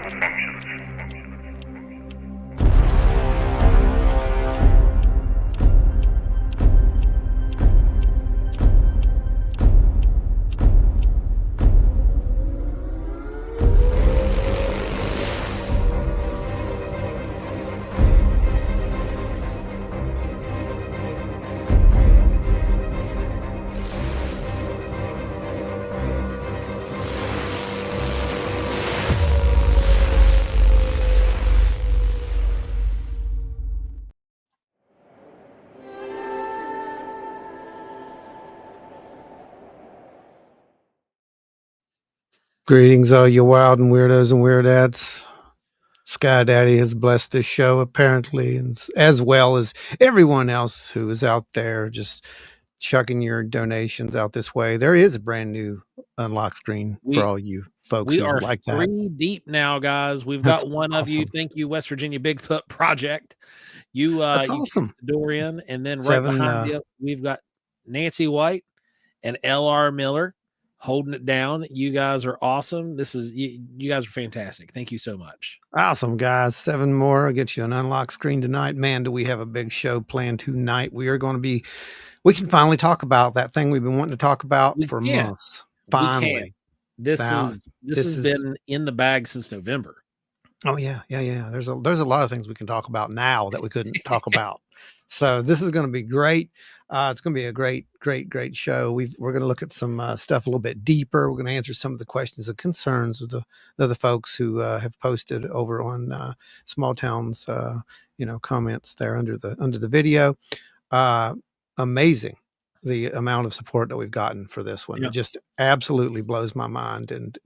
functions. Greetings, all you wild and weirdos and weirdettes. Sky Daddy has blessed this show, apparently, and as well as everyone else who is out there just chucking your donations out this way. There is a brand new unlock screen for all you folks we who are like that. 3 deep now, guys. We've That's got one of you. awesome. Thank you, West Virginia Bigfoot Project. You That's you awesome. get the door in, and then right 7, behind you, we've got Nancy White and L.R. Miller holding it down. You guys are awesome. This is you guys are fantastic. Thank you so much. Awesome, guys. 7 more. I'll get you an unlock screen tonight. Man, do we have a big show planned tonight. We can finally talk about that thing we've been wanting to talk about for months. Finally. This has been in the bag since November. Oh yeah. There's a lot of things we can talk about now that we couldn't talk about. So this is going to be great. It's going to be a great show. We're going to look at some stuff a little bit deeper. We're going to answer some of the questions and concerns of the other folks who have posted over on Small Towns, comments there under the video. Amazing the amount of support that we've gotten for this one. It just absolutely blows my mind, and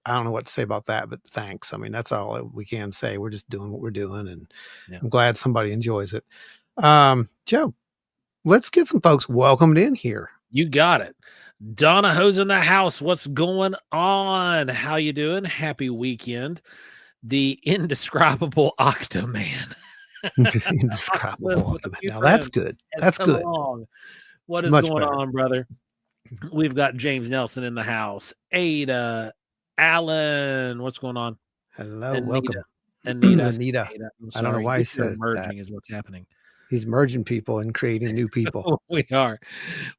I don't know what to say about that, but thanks. I mean, that's all we can say. We're just doing what we're doing, and I'm glad somebody enjoys it. Joe, let's get some folks welcomed in here. You got it. Donna Ho's in the house. What's going on? How you doing? Happy weekend. The indescribable Octoman. Indescribable Octoman. Now that's good. That's good. What is going on, brother? We've got James Nelson in the house. Ada, Alan, what's going on? Hello, Anita, welcome. Anita. I don't know why he said merging that. Is what's happening. He's merging people and creating new people. We are.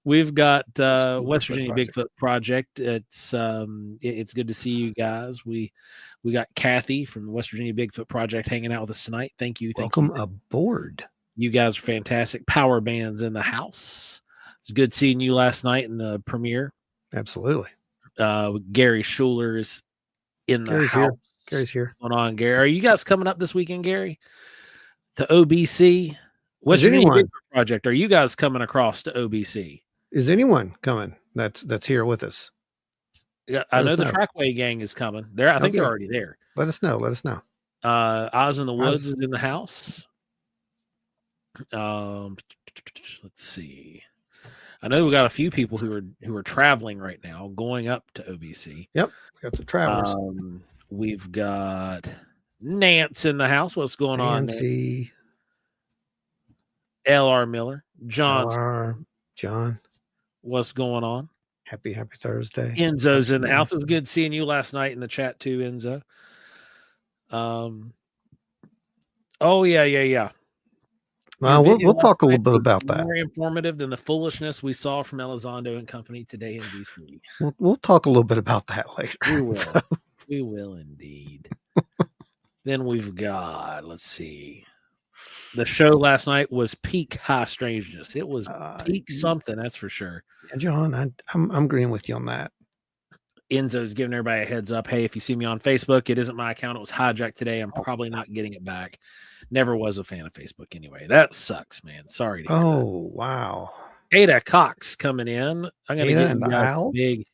We've got West Virginia Bigfoot Project. It's good to see you guys. We got Kathy from the West Virginia Bigfoot Project hanging out with us tonight. Thank you. Welcome aboard. You guys are fantastic. Power bands in the house. It's good seeing you last night in the premiere. Absolutely. Gary Schuler is in the house. Gary's here. What's going on, Gary? Are you guys coming up this weekend, Gary? To OBC? West Virginia Bigfoot Project. Are you guys coming across to OBC? Is anyone coming that's here with us? Yeah, I know the Trackway gang is coming. I think they're already there. Let us know. Oz in the Woods is in the house. Let's see. I know we got a few people who are traveling right now, going up to OBC. Yep, we got the travelers. We've got Nance in the house. What's going on, Nancy? L.R. Miller, John. What's going on? Happy Thursday. Enzo's in the house. It was good seeing you last night in the chat too, Enzo. Oh yeah. We'll talk a little bit about that. More informative than the foolishness we saw from Elizondo and company today in DC. We'll talk a little bit about that later. We will. We will indeed. Then we've got, let's see. The show last night was peak high strangeness. It was peak something, that's for sure. Yeah, John, I'm agreeing with you on that. Enzo's giving everybody a heads up. Hey, if you see me on Facebook, it isn't my account. It was hijacked today. I'm probably not getting it back. Never was a fan of Facebook anyway. That sucks, man. Sorry to hear that. Wow. Ada Cox coming in. I'm gonna get the owl. Big.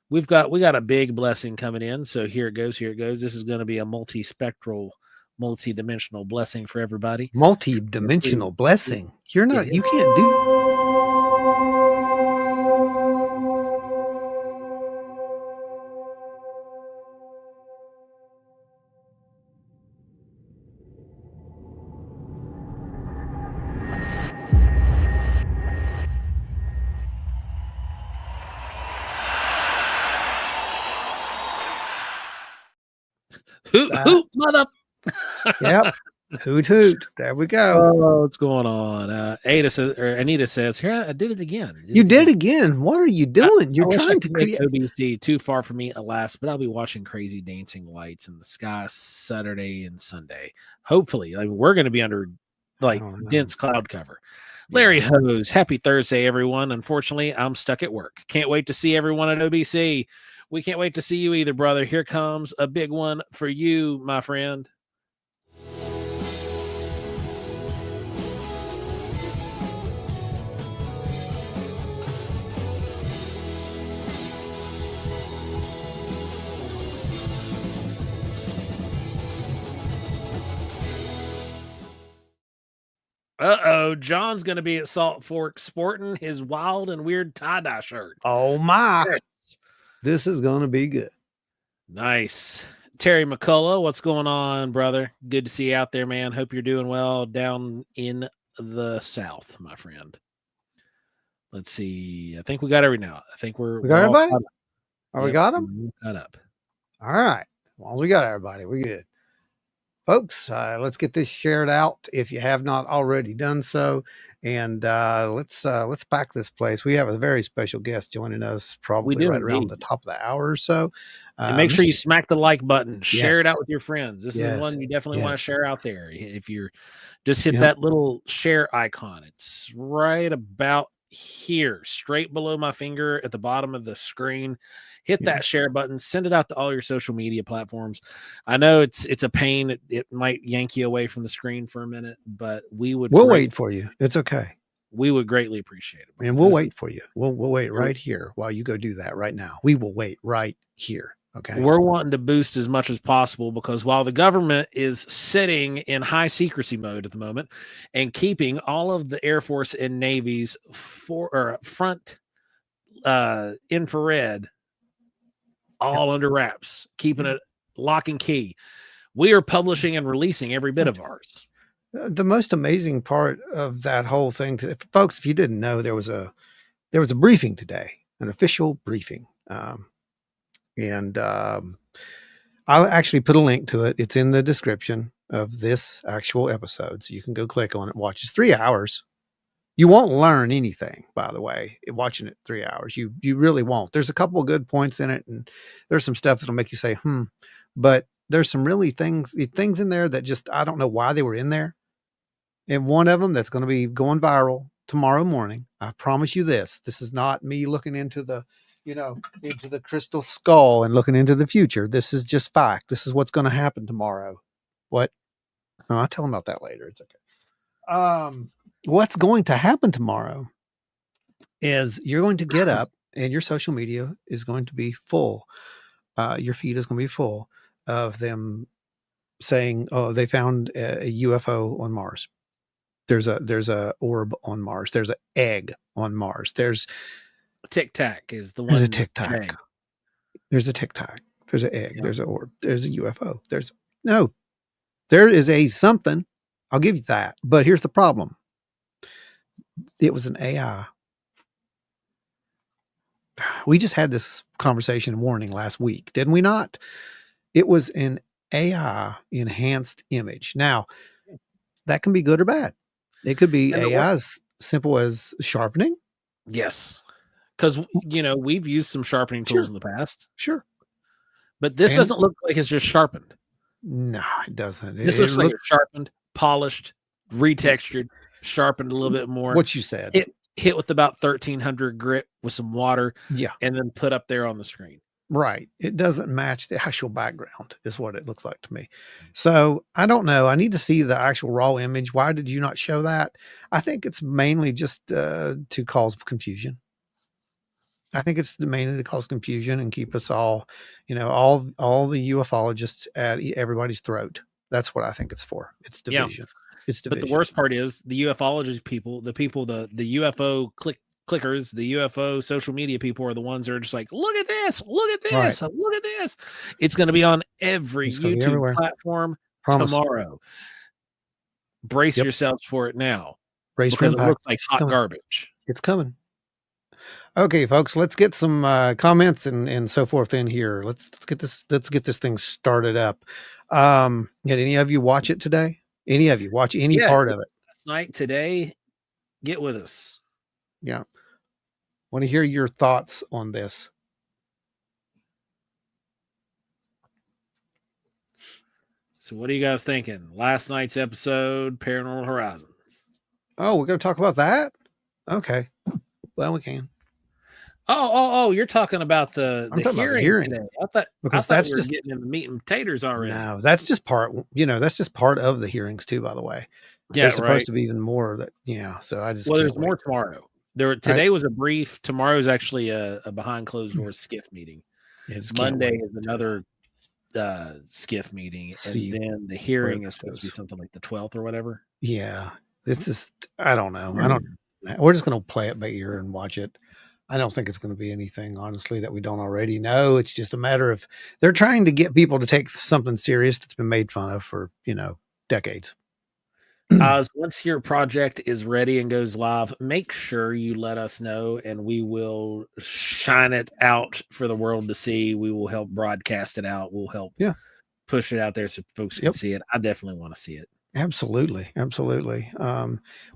We got a big blessing coming in. So here it goes. This is going to be a multispectral, multi-dimensional blessing for everybody. Multi-dimensional blessing. You can't do. Hoot, mother. Yep. Hoot hoot. There we go. Oh, what's going on? Ada says, or Anita says, here I did it again. You did again. What are you doing? You're I trying to could make create OBC too far for me, alas, but I'll be watching crazy dancing lights in the sky Saturday and Sunday. Hopefully, we're going to be under dense cloud cover. Larry Hose, happy Thursday, everyone. Unfortunately, I'm stuck at work. Can't wait to see everyone at OBC. We can't wait to see you either, brother. Here comes a big one for you, my friend. Uh-oh, John's going to be at Salt Fork sporting his wild and weird tie-dye shirt. Oh, my. Yes. This is going to be good. Nice. Terry McCullough, what's going on, brother? Good to see you out there, man. Hope you're doing well down in the South, my friend. Let's see. I think we got every now. I think we got everybody? We got them? We're caught up. All right. As long as we got everybody, we're good. Folks, let's get this shared out if you have not already done so, and let's pack this place. We have a very special guest joining us, probably right around the top of the hour or so. And make sure you smack the like button, share it out with your friends. This is one you definitely want to share out there. If you're just hit that little share icon, it's right about here, straight below my finger at the bottom of the screen. Hit that share button, send it out to all your social media platforms. I know it's a pain. It might yank you away from the screen for a minute, but we'll wait for you. It's okay. We would greatly appreciate it. And we'll wait for you. We'll wait right here while you go do that right now. We will wait right here. Okay. We're wanting to boost as much as possible because while the government is sitting in high secrecy mode at the moment and keeping all of the Air Force and Navy's front infrared all under wraps, keeping it lock and key, we are publishing and releasing every bit of ours. The most amazing part of that whole thing, folks, if you didn't know, there was a briefing today, an official briefing. I'll actually put a link to it. It's in the description of this actual episode. So you can go click on it, watch. It's 3 hours. You won't learn anything, by the way, watching it 3 hours. You really won't. There's a couple of good points in it, and there's some stuff that'll make you say, but there's some really things in there that just, I don't know why they were in there. And one of them that's going to be going viral tomorrow morning. I promise you this. This is not me looking into the crystal skull and looking into the future. This is just fact. This is what's going to happen tomorrow. What? No, I'll tell them about that later. It's okay. What's going to happen tomorrow is you're going to get up and your social media is going to be full. Your feed is going to be full of them saying, "Oh, they found a UFO on Mars. There's a orb on Mars. There's an egg on Mars. There's Tic Tac is the one. There's a Tic Tac. There's a Tic Tac. There's an egg. There's an orb. There's a UFO. There is a something. I'll give you that. But here's the problem. It was an AI. We just had this conversation warning last week, didn't we not? It was an AI enhanced image. Now, that can be good or bad. It could be AI as simple as sharpening. Yes. Because, we've used some sharpening tools in the past. Sure. But this doesn't look like it's just sharpened. No, it doesn't. This looks like it's sharpened, polished, retextured, sharpened a little bit more. What you said. Hit with about 1300 grit with some water. Yeah. And then put up there on the screen. Right. It doesn't match the actual background is what it looks like to me. So I don't know. I need to see the actual raw image. Why did you not show that? I think it's mainly just to cause confusion. I think it's mainly to cause confusion and keep us all, all the ufologists at everybody's throat. That's what I think it's for. It's division. Yeah. It's division. But the worst part is the ufologist people, the UFO clickers, the UFO social media people are the ones that are just like, look at this, look at this, look at this. It's going to be on every YouTube platform tomorrow. Brace yourselves for it now. Brace because it looks like hot garbage. It's coming. Okay, folks, let's get some comments and so forth in here. Let's get this thing started up. Did any of you watch it today? Any of you watch any Yeah, part of it? last night, today, get with us. Yeah. Want to hear your thoughts on this. So, what are you guys thinking? Last night's episode, Paranormal Horizons. Oh, we're going to talk about that? Okay. Well, we can. Oh! You're talking about the I'm talking about the hearing hearing today. I because thought that's we were just getting into meat and potatoes already. no, that's just part, that's just part of the hearings too, by the way. Yeah, There's supposed right. to be even more that, yeah. So I just Well, can't there's wait. more tomorrow. Right. Today was a brief. Tomorrow is actually a behind closed doors skiff meeting. Yeah, just can't Monday wait is to another skiff meeting, and see then the where hearing is this supposed to be goes. something like the 12th or whatever. Yeah. This is, I don't know. I don't, we're just going to play it by ear and watch it. I don't think it's going to be anything, honestly, that we don't already know. It's just a matter of they're trying to get people to take something serious that's been made fun of for, decades. Once your project is ready and goes live, make sure you let us know, and we will shine it out for the world to see. We will help broadcast it out. We'll help Yeah. push it out there so folks can Yep. see it. I definitely want to see it. Absolutely. Absolutely.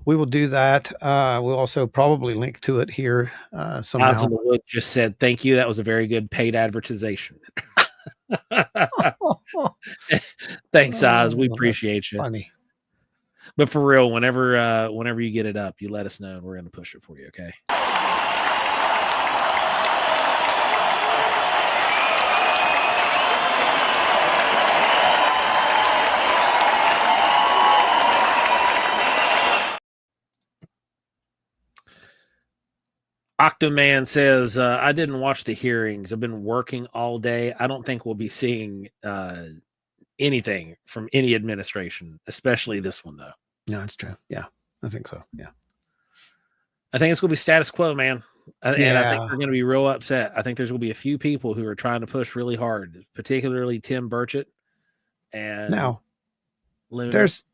We will do that. We'll also probably link to it here Odds somehow. on the Wood just said, "Thank you. That was a very good paid advertisement." Thanks, Oz. We That's appreciate you. funny. But for real, whenever you get it up, you let us know and we're gonna push it for you, okay? Octoman says, I didn't watch the hearings. I've been working all day. I don't think we'll be seeing anything from any administration, especially this one, though. No, it's true. Yeah, I think so. Yeah. I think it's going to be status quo, man. And I think Yeah. they're going to be real upset. I think there's going to be a few people who are trying to push really hard, particularly Tim Burchett and Now, Luna. those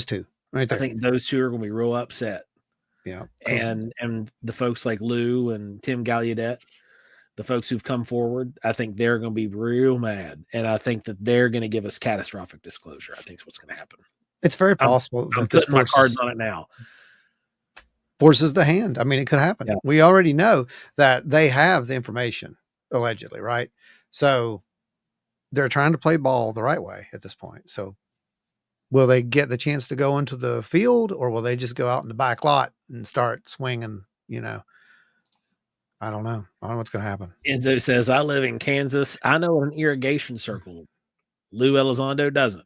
two right I there. think those two are going to be real upset. Yeah. And the folks like Lou and Tim Gallaudet, the folks who've come forward, I think they're going to be real mad, and I think that they're going to give us catastrophic disclosure. I think is what's going to happen. It's very possible I'm that this putting my cards on it now. Forces the hand. I mean, it could happen. Yeah. We already know that they have the information, allegedly, right? So they're trying to play ball the right way at this point. So will they get the chance to go into the field, or will they just go out in the back lot and start swinging? I don't know. I don't know what's going to happen. Enzo says, I live in Kansas. I know an irrigation circle. Lou Elizondo doesn't.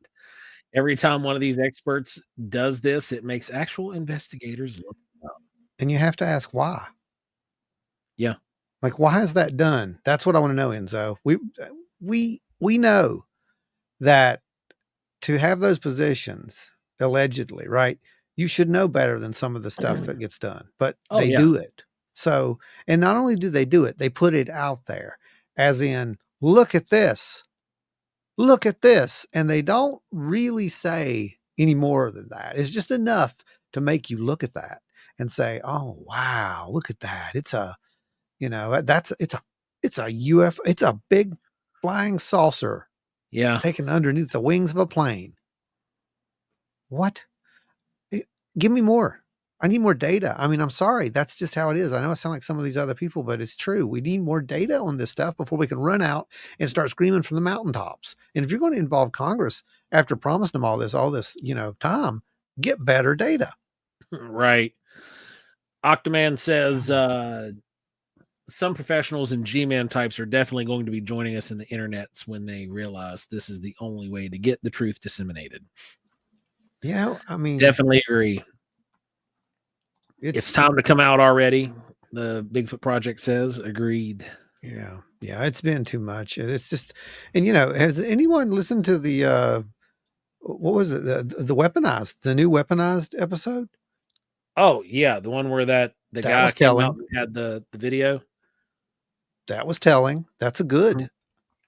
Every time one of these experts does this, it makes actual investigators look up. And you have to ask why. Yeah. Like, why is that done? That's what I want to know, Enzo. We know that to have those positions, allegedly, right? You should know better than some of the stuff that gets done, but they do it. So, and not only do they do it, they put it out there as in, look at this. Look at this. And they don't really say any more than that. It's just enough to make you look at that and say, oh, wow, look at that. It's a, it's a UFO. It's a big flying saucer. Yeah. Taken underneath the wings of a plane. What? Give me more. I need more data. I mean, I'm sorry. That's just how it is. I know I sound like some of these other people, but it's true. We need more data on this stuff before we can run out and start screaming from the mountaintops. And if you're going to involve Congress after promising them all this, time, get better data. Right. Octoman says, some professionals and G-Man types are definitely going to be joining us in the internets when they realize this is the only way to get the truth disseminated. I mean, definitely agree. It's time to come out already. The Bigfoot Project says, agreed. Yeah. Yeah. It's been too much. It's just, and has anyone listened to the, what was it? The new weaponized episode? Oh yeah. The one where the guy came out and had the video. That was telling. That's a good.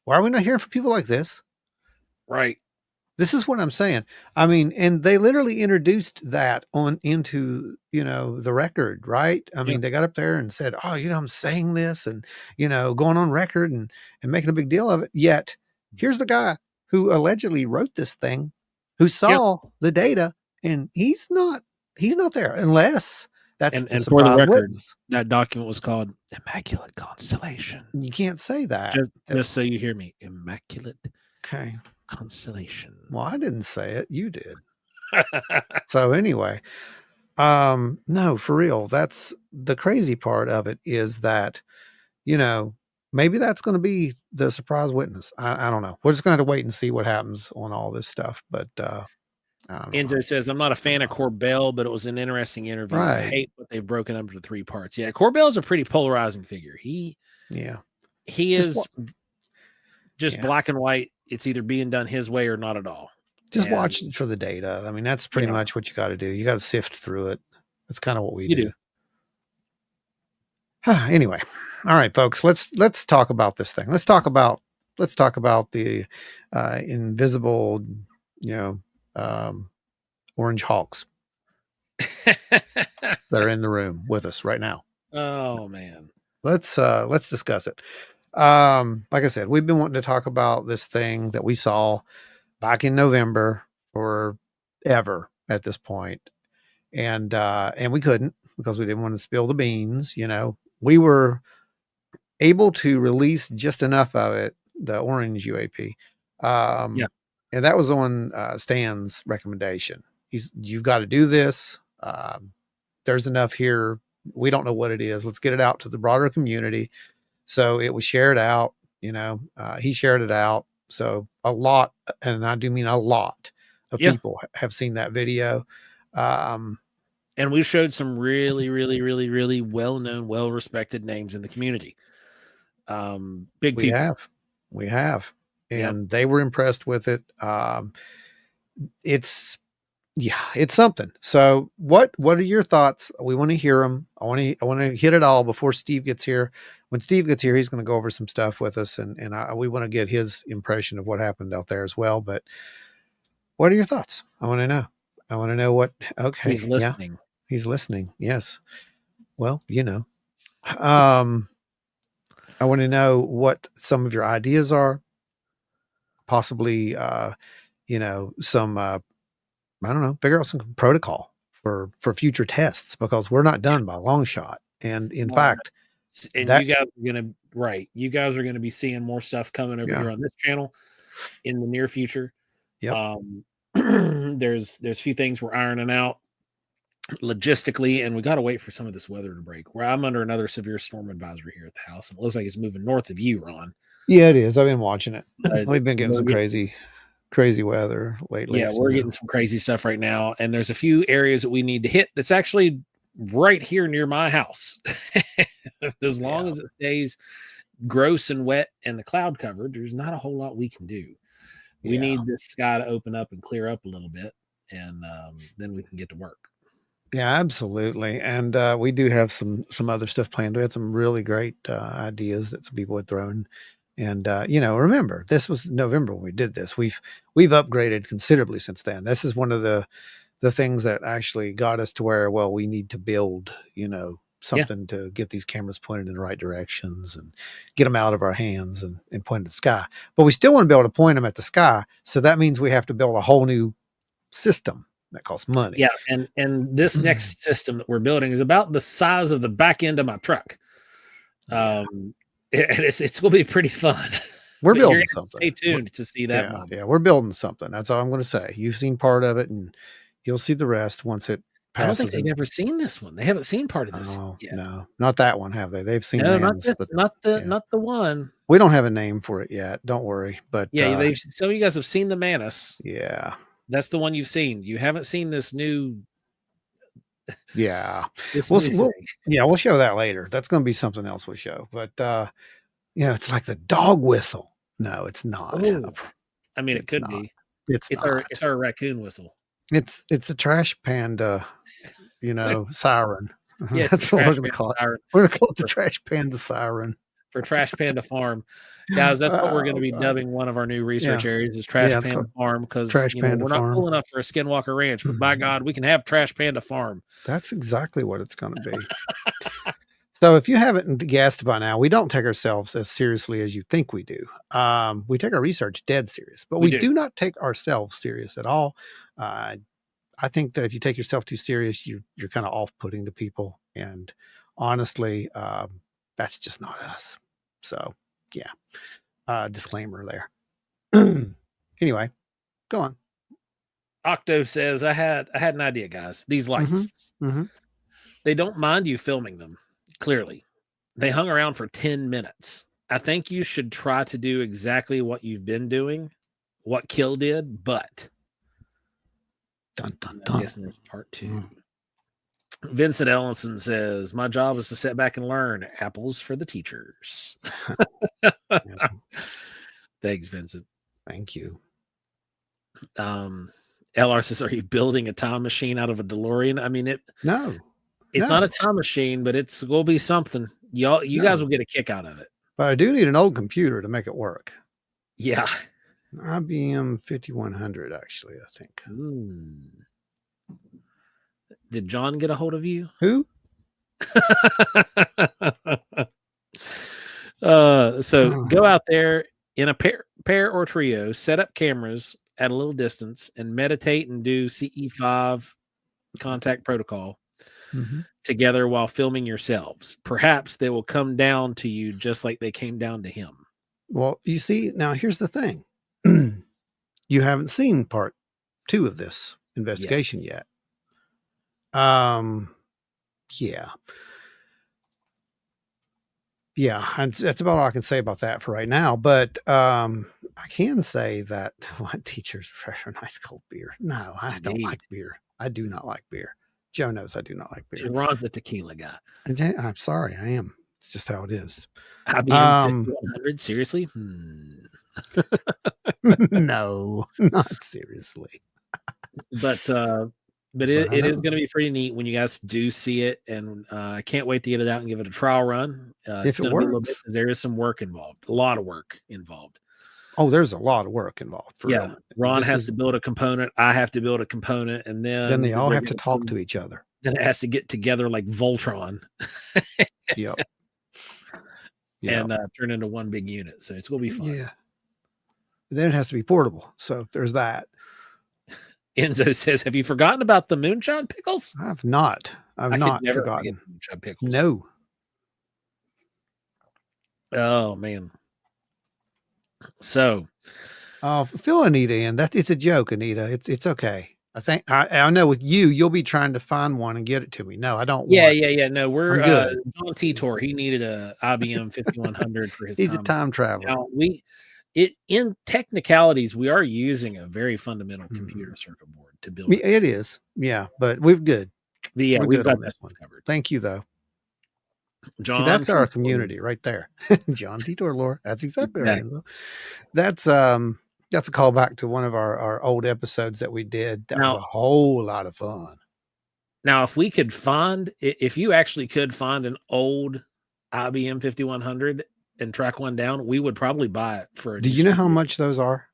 Why are we not hearing from people like this? Right. This is what I'm saying. I mean, and they literally introduced that on into, the record, right? I Yeah. mean, they got up there and said, "Oh, I'm saying this and, going on record and making a big deal of it." Yet, here's the guy who allegedly wrote this thing, who Yeah. saw the data, and he's not there unless that's the And for the surprise record, witness. that document was called Immaculate Constellation. You can't say that. Just so you hear me, Immaculate Okay. Constellation. Well, I didn't say it. You did. So anyway, no, for real. That's the crazy part of it is that, you know, maybe that's going to be the surprise witness. I don't know. We're just going to have to wait and see what happens on all this stuff. But I don't know. Enzo says, I'm not a fan of Corbell, but it was an interesting interview. I Right. hate what they've broken up into 3 parts. Yeah, Corbell's a pretty polarizing figure. He Yeah. Just is just yeah. black and white. It's either being done his way or not at all. Just And watch it for the data. I mean, that's pretty much what you got to do. You got to sift through it. That's kind of what we do. Anyway, all right, folks. Let's talk about this thing. Let's talk about the invisible, orange hawks that are in the room with us right now. Oh man, let's discuss it. Like I said, we've been wanting to talk about this thing that we saw back in November forever at this point, and we couldn't because we didn't want to spill the beans. We were able to release just enough of it, the orange UAP. Yeah. And that was on Stan's recommendation. You've got to do this. There's enough here. We don't know what it is. Let's get it out to the broader community. So it was shared out, he shared it out. So a lot, and I do mean a lot of people have seen that video. And we showed some really, really, really, really well-known, well-respected names in the community. Big people. We have. And they were impressed with it. It's something. So what are your thoughts? We want to hear them. I want to hit it all before Steve gets here. When Steve gets here, he's going to go over some stuff with us, and we want to get his impression of what happened out there as well. But what are your thoughts? I want to know what. Okay, he's listening. Yeah, he's listening. Yes. Well, I want to know what some of your ideas are. Possibly, some. I don't know. Figure out some protocol for future tests because we're not done by a long shot. And in fact, you guys are gonna be seeing more stuff coming over here on this channel in the near future. Yep. There's a few things we're ironing out logistically, and we got to wait for some of this weather to break. Where I'm under another severe storm advisory here at the house, and it looks like it's moving north of you, Ron. Yeah, it is. I've been watching it. We've been getting some crazy weather lately. Yeah, we're getting some crazy stuff right now, and there's a few areas that we need to hit that's actually right here near my house. As long as it stays gross and wet and the cloud covered, there's not a whole lot we can do. We need this sky to open up and clear up a little bit, and then we can get to work. Yeah, absolutely. And we do have some other stuff planned. We had some really great ideas that some people had thrown. And remember, this was November when we did this. We've upgraded considerably since then. This is one of the things that actually got us to where, well, we need to build, something to get these cameras pointed in the right directions and get them out of our hands and point at the sky. But we still want to be able to point them at the sky. So that means we have to build a whole new system that costs money. Yeah. And this next system that we're building is about the size of the back end of my truck. And it's going to be pretty fun. We're building something. Stay tuned to see that. Yeah, we're building something. That's all I'm going to say. You've seen part of it, and you'll see the rest once it passes. I don't think they've ever seen this one. They haven't seen part of this. No, not that one, have they? They've seen not the one. We don't have a name for it yet. Don't worry. But so you guys have seen the Manus. Yeah, that's the one you've seen. You haven't seen this new. Yeah, we'll show that later. That's going to be something else we show. But it's like the dog whistle. No, it's not. Oh. I mean, it could be. It's our raccoon whistle. It's a trash panda, siren. Yeah, that's what we're going to call it. Siren. We're going to call it the trash panda siren. for Trash Panda Farm. Guys, that's what we're going to be dubbing one of our new research areas is Trash Panda Farm, because we're not cool enough for a Skinwalker Ranch, but by God, we can have Trash Panda Farm. That's exactly what it's going to be. So if you haven't guessed by now, we don't take ourselves as seriously as you think we do. We take our research dead serious, but we do not take ourselves serious at all. I think that if you take yourself too serious, you're kind of off-putting to people. And honestly, that's just not us. So yeah, disclaimer there. Anyway, go on. Octo says, I had an idea, guys. These lights, they don't mind you filming them. Clearly, they hung around for 10 minutes. I think you should try to do exactly what you've been doing, what Keel did, but dun, dun, dun. I guess there's part 2. Vincent Ellison says, my job is to sit back and learn. Apples for the teachers. Thanks, Vincent. Thank you. LR says, are you building a time machine out of a DeLorean? I mean, it's not a time machine, but it's will be something. You guys will get a kick out of it. But I do need an old computer to make it work. Yeah. IBM 5100, actually, I think. Did John get a hold of you? Who? So go out there in a pair or trio, set up cameras at a little distance, and meditate and do CE5 contact protocol together while filming yourselves. Perhaps they will come down to you just like they came down to him. Well, you see, now here's the thing. You haven't seen part 2 of this investigation yet. That's about all I can say about that for right now. But I can say that what teachers prefer nice cold beer. No, I don't like beer. I do not like beer. Joe knows I do not like beer. Ron's a tequila guy. I'm sorry, I am. It's just how it is. IBM 5100, seriously? No, not seriously. But it is going to be pretty neat when you guys do see it, and I can't wait to get it out and give it a trial run. It's going to be a little bit, because there is some work involved, a lot of work involved. Oh, there's a lot of work involved. Ron has to build a component. I have to build a component, and then they all have to talk to each other. Then it has to get together like Voltron. Yep. And turn into one big unit. So it's going to be fun. Yeah. Then it has to be portable. So there's that. Enzo says, have you forgotten about the moonshine pickles? I've not forgotten. Moonshine pickles. No. Oh, man. So. Fill Anita in. It's a joke, Anita. It's okay. I think I know with you'll be trying to find one and get it to me. No, I don't. Yeah. No, we're John Titor. He needed a IBM 5100 for his. He's a time traveler. Now, in technicalities, we are using a very fundamental computer circuit board to build it. It is, but we're good. We've got this one covered. Thank you, though. John, see, that's our community right there. John Titor lore. That's exactly right. That's a callback to one of our old episodes that we did. That was a whole lot of fun. Now, if you actually could find an old IBM 5100 and track one down, we would probably buy it for. Do you know how much those are?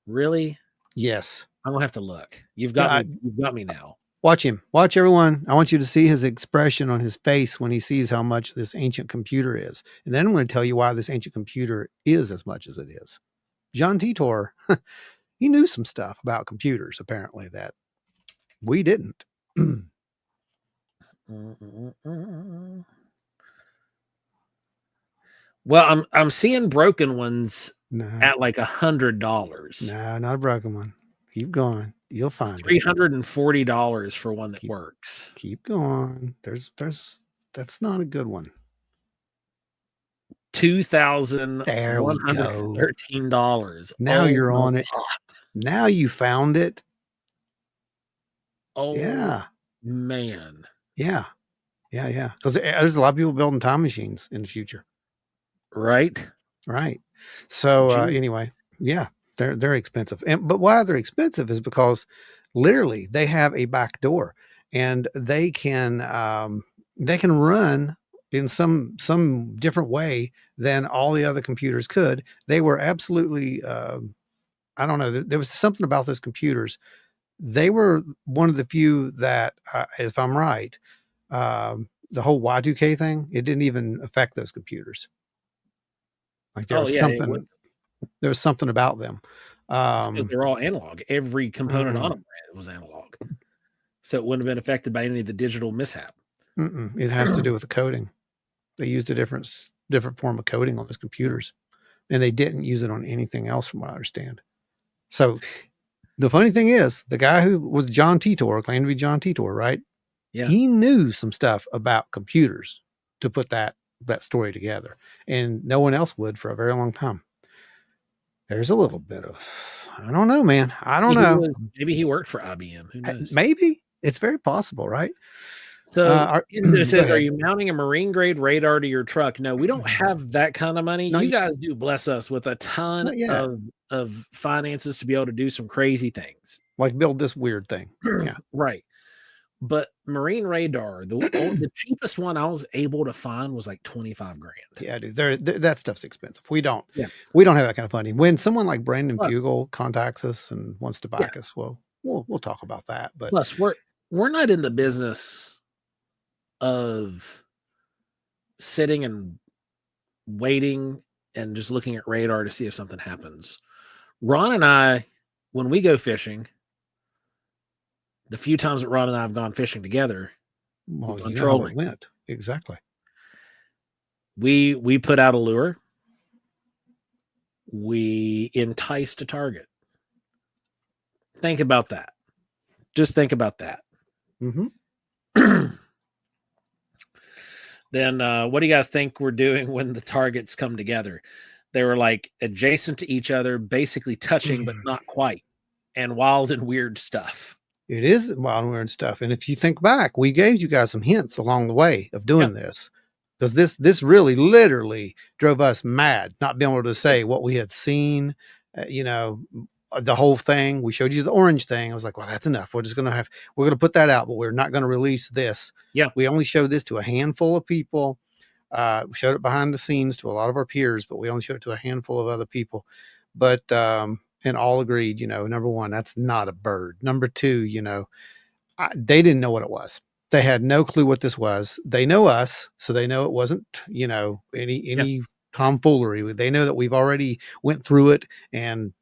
Really? Yes. I'm gonna have to look. You've got me now. Watch him. Watch everyone. I want you to see his expression on his face when he sees how much this ancient computer is. And then I'm going to tell you why this ancient computer is as much as it is. John Titor, he knew some stuff about computers, apparently, that we didn't. Well, I'm seeing broken ones at like $100. No, not a broken one. Keep going. You'll find $340 for one that works. Keep going. That's not a good one. $2,113. Now you're on it. Now you found it. Oh yeah, man. Yeah. Because there's a lot of people building time machines in the future. Right. So anyway, yeah, they're expensive. But why they're expensive is because literally they have a back door, and they can run in some different way than all the other computers could. They were absolutely, I don't know, there was something about those computers. They were one of the few that, if I'm right, the whole Y2K thing, it didn't even affect those computers. Like Oh yeah, it would. there was something about them. It's because they're all analog. Every component on them was analog, so it wouldn't have been affected by any of the digital mishap. It has to do with the coding. They used a different form of coding on those computers, and they didn't use it on anything else, from what I understand. So the funny thing is, the guy who was John Titor, claimed to be John Titor, right? Yeah. He knew some stuff about computers to put that story together, and no one else would for a very long time. There's a little bit of, I don't know, man. I don't know. Maybe he worked for IBM. Who knows? Maybe it's very possible, right? So it says, Go "Are ahead. you mounting a marine grade radar to your truck?" No, we don't have that kind of money. No, You guys do bless us with a ton not yet. of finances to be able to do some crazy things. Like build this weird thing. Yeah. Right. But marine radar, the cheapest one I was able to find was like 25 grand. Yeah, dude. That stuff's expensive. We don't Yeah. have that kind of money. When someone like Brandon Plus, Fugel contacts us and wants to back us, well, we'll talk about that. But plus we're not in the business of sitting and waiting and just looking at radar to see if something happens. Ron and I, when we go fishing, the few times that Ron and I have gone fishing together, well, on you know how trolling, it went. Exactly. we put out a lure, we enticed a target. Think about that. Just think about that. Then what do you guys think we're doing when the targets come together? They were like adjacent to each other, basically touching, but not quite, and wild and weird stuff. It is wild and weird stuff. And if you think back, we gave you guys some hints along the way of doing this, because this really literally drove us mad, not being able to say what we had seen, the whole thing. We showed you the orange thing. I was like, well, that's enough. We're going to put that out, but we're not going to release this. Yeah. We only showed this to a handful of people. We showed it behind the scenes to a lot of our peers, but we only showed it to a handful of other people. But, and all agreed, number one, that's not a bird. Number two, they didn't know what it was. They had no clue what this was. They know us, so they know it wasn't, any tomfoolery. They know that we've already went through it and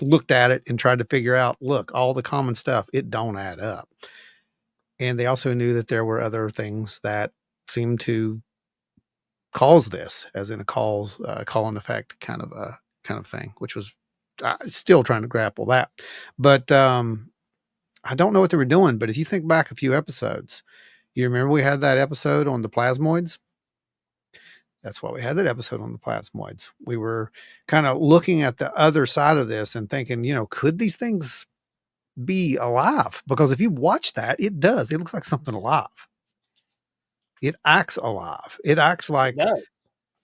looked at it and tried to figure out, look, all the common stuff, it don't add up. And they also knew that there were other things that seemed to cause this, as in a call and effect kind of thing, which was still trying to grapple that. But I don't know what they were doing. But if you think back a few episodes, you remember we had that episode on the plasmoids. That's why we had that episode on the plasmoids. We were kind of looking at the other side of this and thinking, could these things be alive? Because if you watch that, it does. It looks like something alive. It acts alive. It acts like,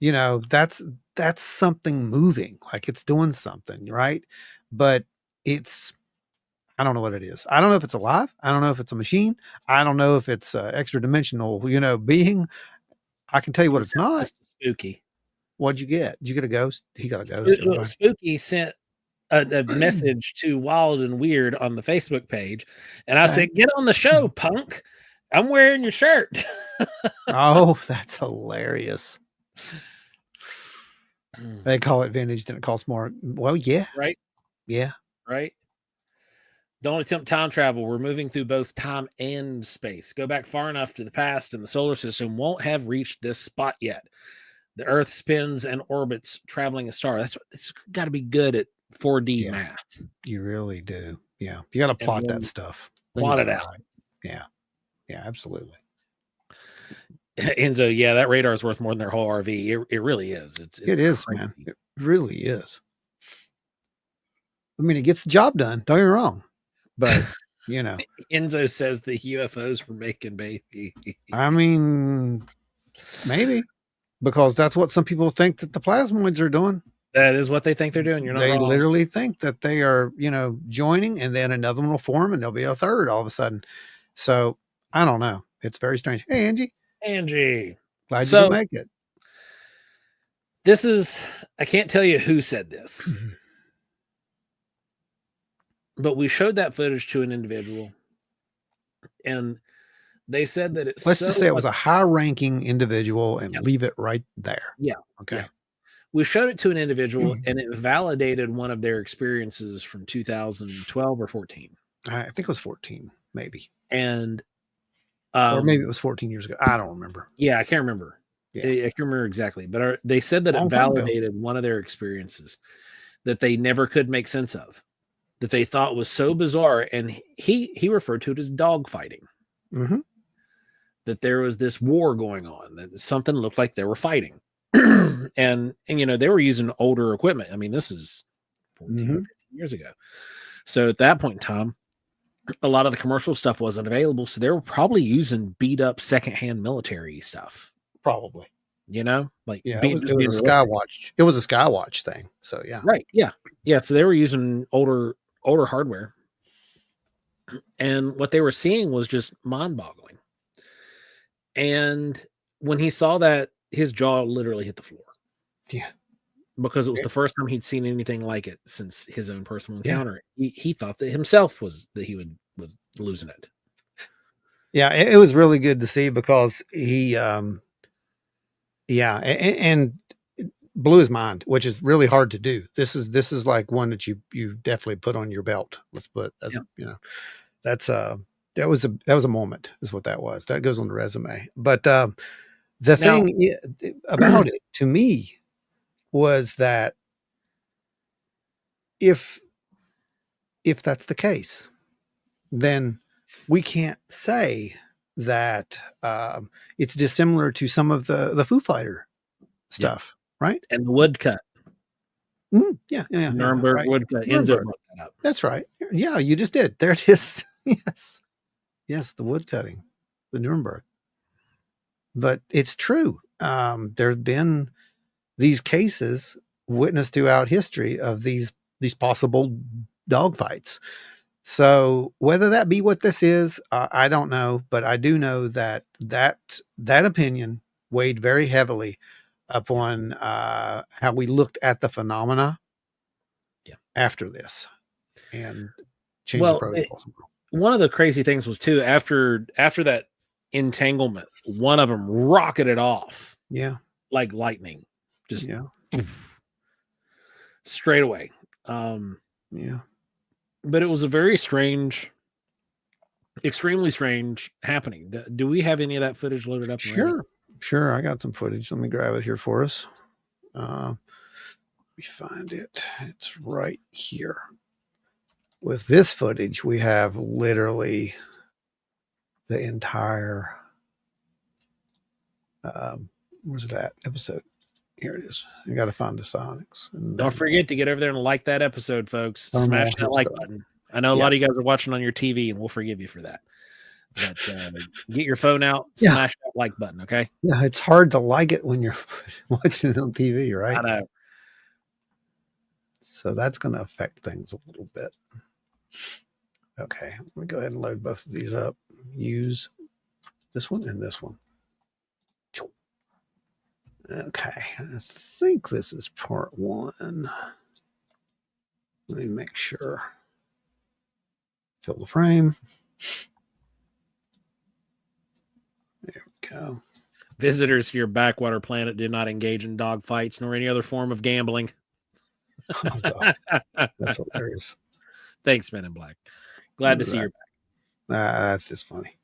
that's something moving, like it's doing something, right? But I don't know what it is. I don't know if it's alive. I don't know if it's a machine. I don't know if it's extra dimensional, being. I can tell you what it's not. Spooky. What'd you get? Did you get a ghost? He got a ghost. Spooky sent a message to Wild and Weird on the Facebook page, and I said, "Get on the show, punk. I'm wearing your shirt." Oh, that's hilarious. They call it vintage, and it costs more. Well, yeah. Right? Yeah. Right? Don't attempt time travel. We're moving through both time and space. Go back far enough to the past, and the solar system won't have reached this spot yet. The Earth spins and orbits, traveling a star. It's got to be good at 4D math. You really do. Yeah. You got to plot that stuff. Plot it out. Right. Yeah. Yeah, absolutely. Enzo, yeah, that radar is worth more than their whole RV. It really is. It is, crazy. Man. It really is. I mean, it gets the job done. Don't get me wrong. But, Enzo says the UFOs were making baby. I mean, maybe. Because that's what some people think that the plasmoids are doing. That is what they think they're doing. You're not wrong. Literally think that they are, joining, and then another one will form and there'll be a third all of a sudden. So I don't know. It's very strange. Hey, Angie. Glad you could So make it. this is, I can't tell you who said this, but we showed that footage to an individual, and they said that it's Let's so just say it was a high-ranking individual and yeah, leave it right there. yeah, yeah. Okay. We showed it to an individual, and it validated one of their experiences from 2012 or 14. I think it was 14, maybe. And Or maybe it was 14 years ago. I don't remember. yeah, I can't remember. Yeah. I can't remember exactly, but they said that it Long time ago. validated one of their experiences that they never could make sense of, that they thought was so bizarre. And he referred to it as dog fighting. Mm-hmm. That there was this war going on, that something looked like they were fighting. and you know, they were using older equipment. I mean, this is 14 or 15 years ago. So at that point in time, a lot of the commercial stuff wasn't available. So they were probably using beat up secondhand military stuff. Probably. You know, like Yeah, being, it was a realistic. Skywatch. It was a Skywatch thing. So yeah. Right. Yeah. Yeah. So they were using older hardware. And what they were seeing was just mind boggling. And when he saw that, his jaw literally hit the floor. Yeah. Because it was the first time he'd seen anything like it since his own personal encounter. Yeah. He thought that himself was was losing it. Yeah, it was really good to see because he yeah, and blew his mind, which is really hard to do. This is like one that you definitely put on your belt. Let's put as Yeah. you know, that's that was a moment is what that was. That goes on the resume. But the thing about it to me was that if that's the case, then we can't say that it's dissimilar to some of the Foo Fighter stuff, right? And the woodcut. Yeah, Nuremberg right. woodcut. Enzo Nuremberg. brought that up. That's right. Yeah, you just did. There it is. Yes, the woodcutting, the Nuremberg. But it's true. There have been these cases witnessed throughout history of these possible dogfights. So whether that be what this is, I don't know, but I do know that opinion weighed very heavily upon how we looked at the phenomena after this and changed the protocols. One of the crazy things was too, after that entanglement, one of them rocketed off. Yeah. Like lightning. Just straight away. Yeah. But it was a very strange, extremely strange happening. Do we have any of that footage loaded up? Sure. I got some footage. Let me grab it here for us. Let me find it. It's right here. With this footage, we have literally the entire, where's it at? Episode. Here it is. You got to find the Sonics. And don't forget to get over there and like that episode, folks. Smash that like button. I know a lot of you guys are watching on your TV, and we'll forgive you for that. But get your phone out, smash that like button, okay? Yeah, it's hard to like it when you're watching it on TV, right? I know. So that's going to affect things a little bit. Okay, let me go ahead and load both of these up. Use this one and this one. Okay, I think this is part one. Let me make sure. Fill the frame. There we go. Visitors to your backwater planet do not engage in dog fights nor any other form of gambling. Oh, God. That's hilarious. Thanks, Men in Black. Glad to see you're back. That's just funny.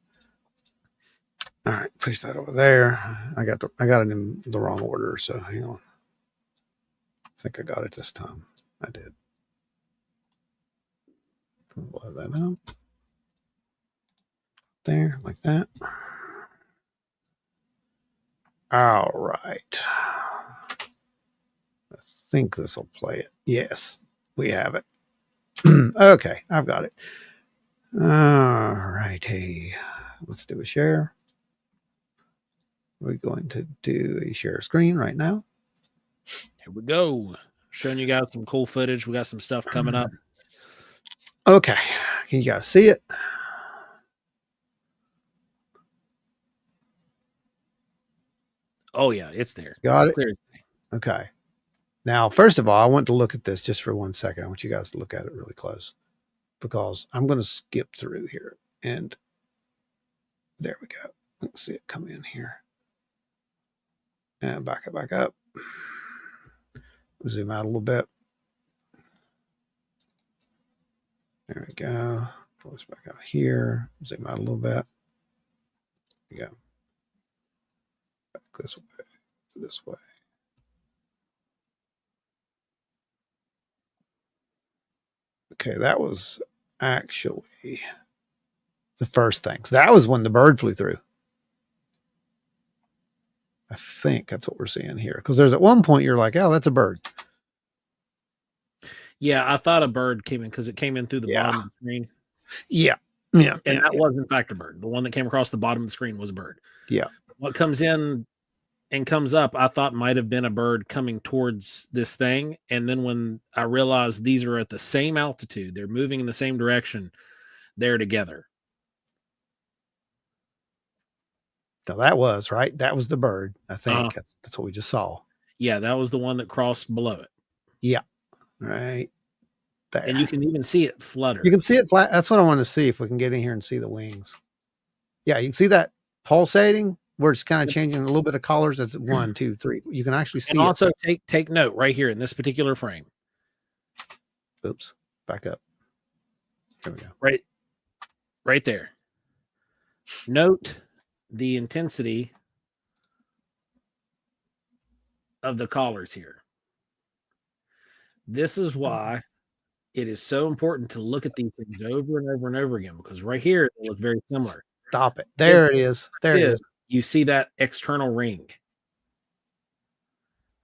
All right, push that over there. I got it in the wrong order, so hang on. I think I got it this time. I did. Blow that up. There, like that. All right. I think this will play it. Yes, we have it. Okay, I've got it. All right. Hey, let's do a share. We're going to do a share screen right now. Here we go. Showing you guys some cool footage. We got some stuff coming up. Okay. Can you guys see it? Oh yeah, it's there. Got it? Clear. Okay. Now, first of all, I want to look at this just for 1 second. I want you guys to look at it really close because I'm going to skip through here. And there we go. Let's see it come in here. And back up. Zoom out a little bit. There we go. Pull this back out here. Zoom out a little bit. There we go. Back this way. Okay, that was actually the first thing. So that was when the bird flew through. I think that's what we're seeing here. Because there's at one point you're like, oh, that's a bird. Yeah, I thought a bird came in because it came in through the bottom of the screen. Yeah. And that was in fact a bird. The one that came across the bottom of the screen was a bird. Yeah. What comes in and comes up, I thought might have been a bird coming towards this thing. And then when I realized these are at the same altitude, they're moving in the same direction, they're together. Now that was right. That was the bird. I think that's what we just saw. Yeah, that was the one that crossed below it. Yeah. Right. There. And you can even see it flutter. You can see it flat. That's what I want to see if we can get in here and see the wings. Yeah, you can see that pulsating where it's kind of changing a little bit of colors. That's 1, 2, 3. You can actually see. And also take note right here in this particular frame. Oops, back up. There we go. Right there. Note the intensity of the collars here. This is why it is so important to look at these things over and over and over again, because right here they look very similar. Stop it. There it is. There it is. You see that external ring.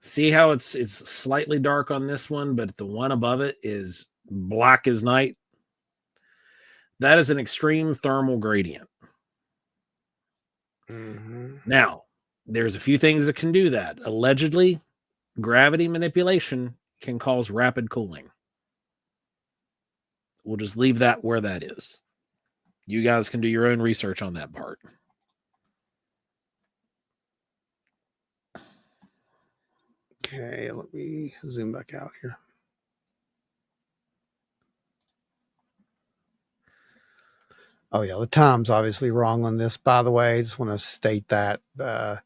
See how it's slightly dark on this one, but the one above it is black as night. That is an extreme thermal gradient. Mm-hmm. Now, there's a few things that can do that. Allegedly, gravity manipulation can cause rapid cooling. We'll just leave that where that is. You guys can do your own research on that part. Okay, let me zoom back out here. Oh yeah, the time's obviously wrong on this. By the way, I just want to state that the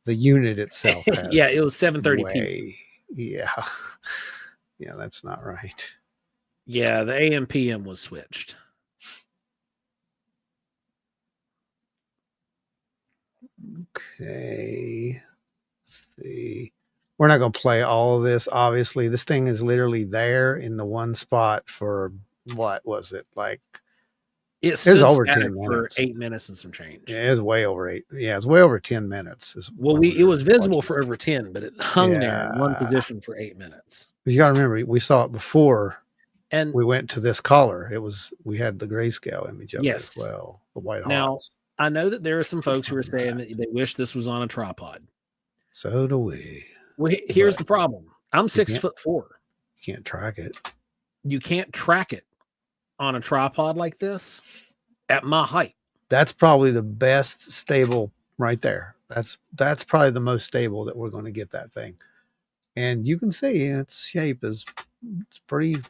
unit itself. Yeah, it was 7:30 p.m. Yeah, yeah, that's not right. Yeah, the AM PM was switched. Okay, let's see. We're not going to play all of this. Obviously, this thing is literally there in the one spot for what was it like? It was over 10 minutes. For 8 minutes and some change. Yeah, it was way over 8. Yeah, it's way over 10 minutes. It was visible for over 10, but it hung there in one position for 8 minutes. But you got to remember, we saw it before, and we went to this color. We had the grayscale image of it as well. The white hots. I know that there are some folks who are saying that they wish this was on a tripod. So do we. Well, here's the problem. I'm 6'4". You can't track it. You can't track it on a tripod like this at my height. That's probably the best stable right there. That's probably the most stable that we're going to get that thing. And you can see its shape is pretty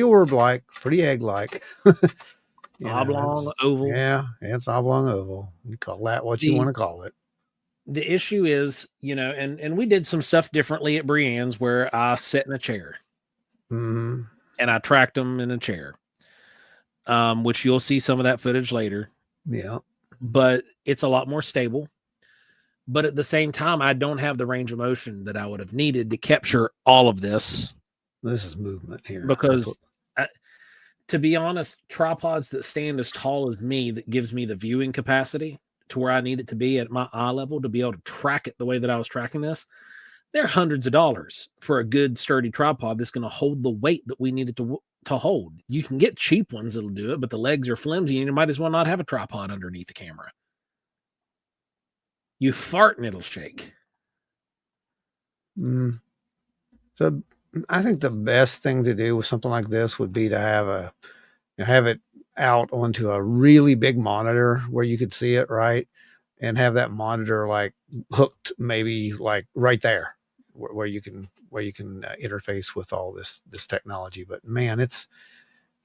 orb-like, pretty egg-like. Oblong, oval. Yeah, it's oblong oval. You call that what you want to call it. The issue is, and we did some stuff differently at Brienne's where I sat in a chair. Mm-hmm. And I tracked them in a chair, which you'll see some of that footage later. Yeah. But it's a lot more stable. But at the same time, I don't have the range of motion that I would have needed to capture all of this. This is movement here. Because, to be honest, tripods that stand as tall as me, that gives me the viewing capacity to where I need it to be at my eye level to be able to track it the way that I was tracking this, they're hundreds of dollars for a good sturdy tripod that's going to hold the weight that we needed to hold. You can get cheap ones that'll do it, but the legs are flimsy and you might as well not have a tripod underneath the camera. You fart and it'll shake. So I think the best thing to do with something like this would be to have it out onto a really big monitor where you could see it, right? and have that monitor like hooked maybe like right there where you can interface with all this technology. But man,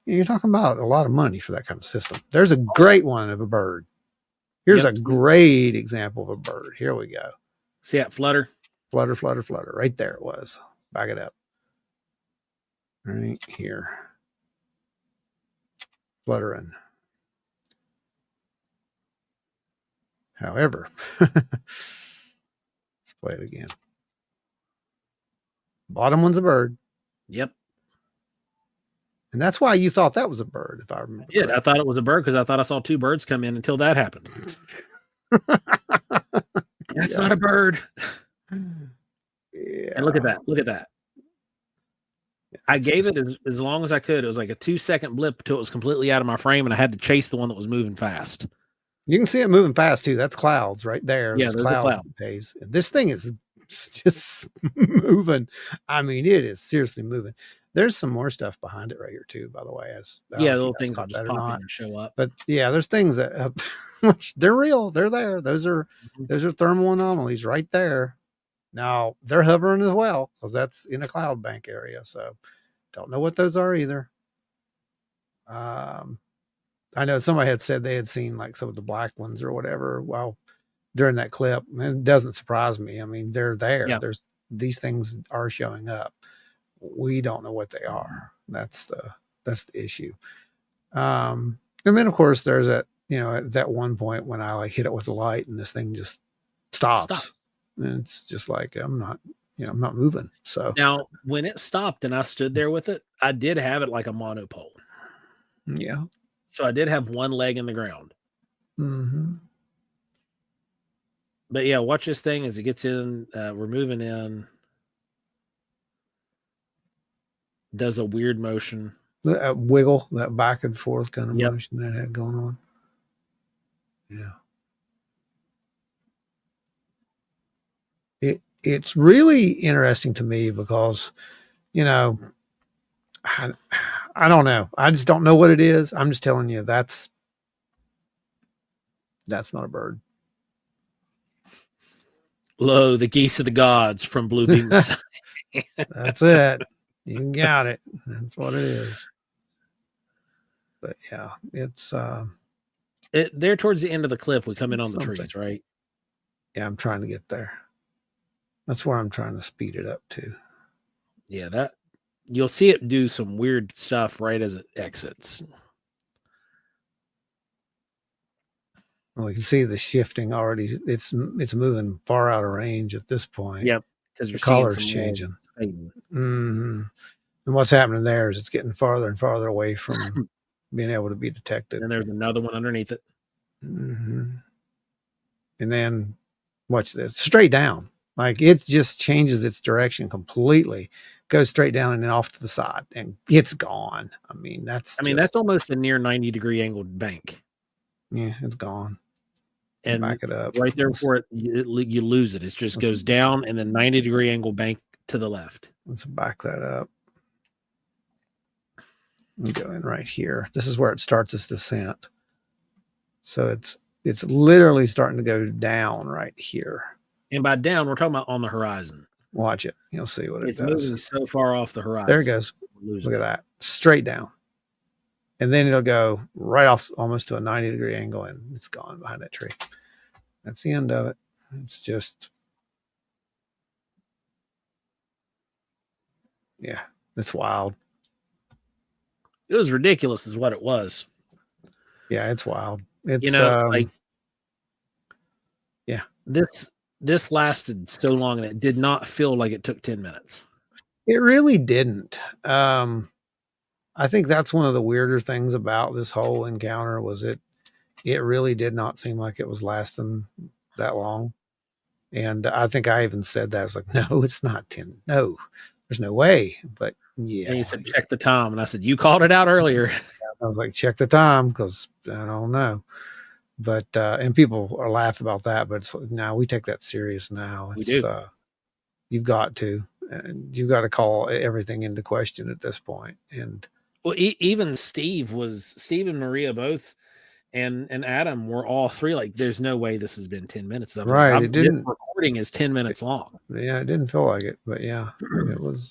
you're talking about a lot of money for that kind of system. There's a great one of a bird. Here's a great example of a bird. Here we go. See that flutter? Flutter, flutter, flutter. Right there it was. Back it up. Right here. Fluttering. However, let's play it again. Bottom one's a bird. Yep. And that's why you thought that was a bird, if I remember. Yeah, I thought it was a bird because I thought I saw two birds come in until that happened. That's not a bird. Yeah. And look at that. Look at that. I gave it as long as I could. It was like a 2-second blip until it was completely out of my frame, and I had to chase the one that was moving fast. You can see it moving fast too. That's clouds right there. Yeah, there's a cloud. Phase. This thing is just moving. I mean, it is seriously moving. There's some more stuff behind it right here too, by the way. Little things that just pop in and show up. But yeah, there's things that they're real. They're there. Those are thermal anomalies right there. Now they're hovering as well because that's in a cloud bank area. So don't know what those are either. I know somebody had said they had seen like some of the black ones or whatever. Well, during that clip, it doesn't surprise me. I mean, they're there. Yeah. These things are showing up. We don't know what they are. That's the issue. And then of course there's at that one point when I like hit it with the light and this thing just stops. And it's just like, I'm not moving. So now when it stopped and I stood there with it, I did have it like a monopole. Yeah. So I did have one leg in the ground. Mm-hmm. But yeah, watch this thing as it gets in. We're moving in. Does a weird motion. That wiggle, that back and forth kind of motion that had going on. Yeah. It's really interesting to me because, I don't know. I just don't know what it is. I'm just telling you that's not a bird. Lo, the geese of the gods from Blue Beam. That's it. You got it. That's what it is. But yeah, it's there towards the end of the cliff. We come in on the trees, right? Yeah, I'm trying to get there. That's where I'm trying to speed it up to. Yeah, that you'll see it do some weird stuff right as it exits. Well, you can see the shifting already. It's moving far out of range at this point. Yep, because the color's changing. Mm-hmm. And what's happening there is it's getting farther and farther away from being able to be detected. And there's another one underneath it. Mm-hmm. And then watch this, straight down. Like it just changes its direction completely, goes straight down and then off to the side, and it's gone. I mean, that's almost a near 90-degree angled bank. Yeah, it's gone. And back it up right there for it, you lose it. It just goes down and then 90-degree angle bank to the left. Let's back that up. We go in right here. This is where it starts its descent. So it's literally starting to go down right here. And by down, we're talking about on the horizon. Watch it. You'll see what it does. It's moving so far off the horizon. There it goes. Look at that. Straight down. And then it'll go right off almost to a 90-degree angle, and it's gone behind that tree. That's the end of it. It's just, yeah, it's wild. It was ridiculous is what it was. Yeah, it's wild. It's, yeah. This lasted so long, and it did not feel like it took 10 minutes. It really didn't. I think that's one of the weirder things about this whole encounter was it really did not seem like it was lasting that long. And I think I even said that. I was like, no, it's not 10. No, there's no way. But yeah. And you said, check the time. And I said, you called it out earlier. I was like, check the time, because I don't know. But, and people are laughing about that, but it's like, no, we take that serious now. We do. You've got to, and you've got to call everything into question at this point. And well, even Steve and Maria both and Adam were all three like, "There's no way this has been 10 minutes." I was like, Right. It "This didn't. recording is 10 minutes long." Yeah, it didn't feel like it, but yeah, it was.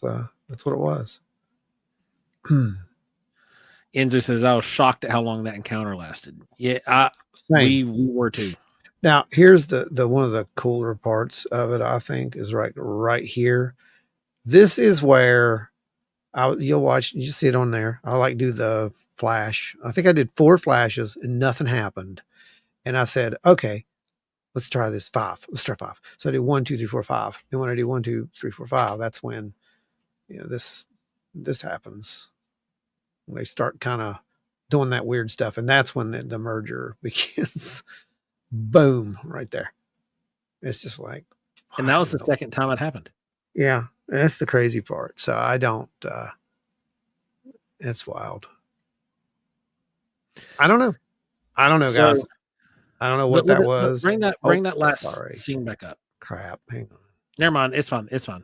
That's what it was. Enzo says, "I was shocked at how long that encounter lasted." Yeah, Same. we were too. Now, here's the one of the cooler parts of it. I think is right here. This is where you'll watch. You see it on there. I like do the flash. I think I did 4 flashes and nothing happened. And I said, okay, let's try this 5. Let's try 5. So I did 1, 2, 3, 4, 5. And when I do 1, 2, 3, 4, 5, that's when this happens. They start kind of doing that weird stuff, and that's when the merger begins. Boom, right there. It's just like, And that was the second time it happened. Yeah, that's the crazy part. So I don't. It's wild. I don't know. Guys. I don't know what that was. Bring that last scene back up. Crap. Hang on. Never mind. It's fine. It's fine.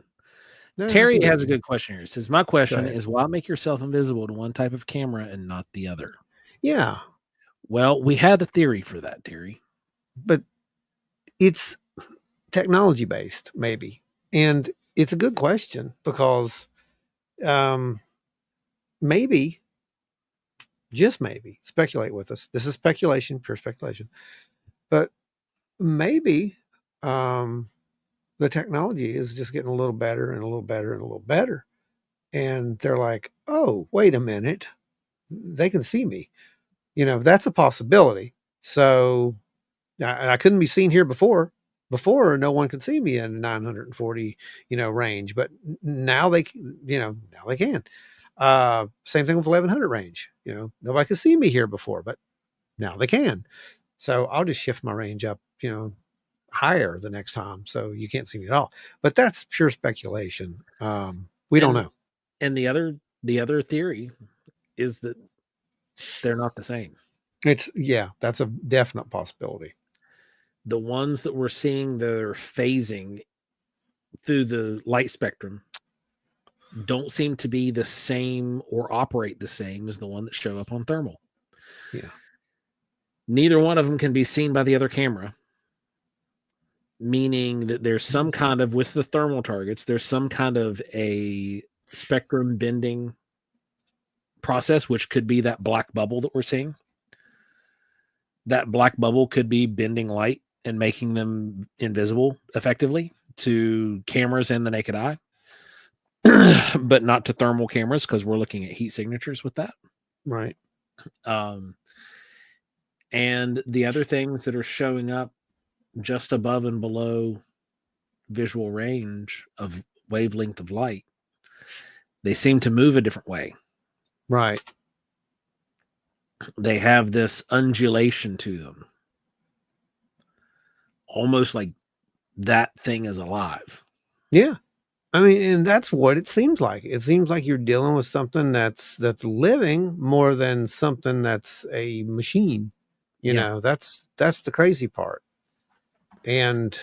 No, Terry has a good question here. It says, "My question is, why make yourself invisible to one type of camera and not the other?" Yeah. Well, we had a theory for that, Terry. But it's technology based, maybe. And it's a good question because maybe, just maybe, speculate with us. This is speculation, pure speculation. But maybe the technology is just getting a little better and a little better and a little better. And they're like, oh, wait a minute. They can see me. That's a possibility. So I couldn't be seen here before. Before, no one could see me in 940, range. But now they can. Same thing with 1100 range. Nobody could see me here before, but now they can. So I'll just shift my range up, higher the next time, so you can't see me at all. But that's pure speculation. We don't know. And the other theory is that they're not the same. That's a definite possibility. The ones that we're seeing that are phasing through the light spectrum don't seem to be the same or operate the same as the one that show up on thermal. Yeah. Neither one of them can be seen by the other camera, meaning that there's some kind of, with the thermal targets, there's some kind of a spectrum bending process, which could be that black bubble that we're seeing. That black bubble could be bending light and making them invisible effectively to cameras and the naked eye, but not to thermal cameras because we're looking at heat signatures with that. Right. And the other things that are showing up just above and below visual range of wavelength of light, they seem to move a different way. Right. They have this undulation to them, almost like that thing is alive. Yeah. I mean, and that's what it seems like. It seems like you're dealing with something that's living more than something that's a machine. That's the crazy part. And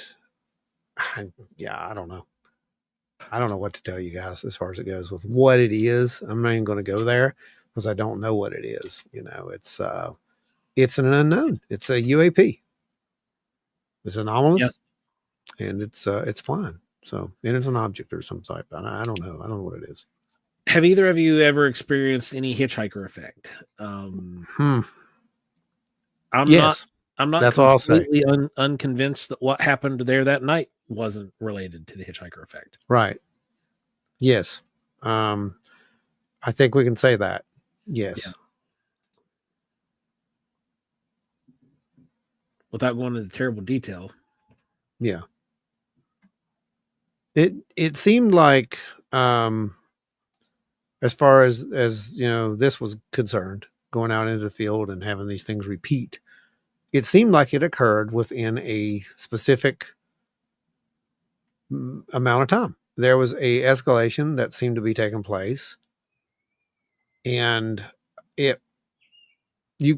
I don't know. I don't know what to tell you guys as far as it goes with what it is. I'm not even going to go there because I don't know what it is. It's an unknown. It's a UAP. It's anomalous, and it's flying. So, and it's an object or some type. I don't know. I don't know what it is. Have either of you ever experienced any hitchhiker effect? Yes. I'm not That's all I'll say. completely unconvinced that what happened there that night wasn't related to the hitchhiker effect. Right. Yes. I think we can say that. Yes. Yeah. Without going into terrible detail. Yeah. It seemed like as far as this was concerned, going out into the field and having these things repeat, it seemed like it occurred within a specific amount of time. There was a escalation that seemed to be taking place, and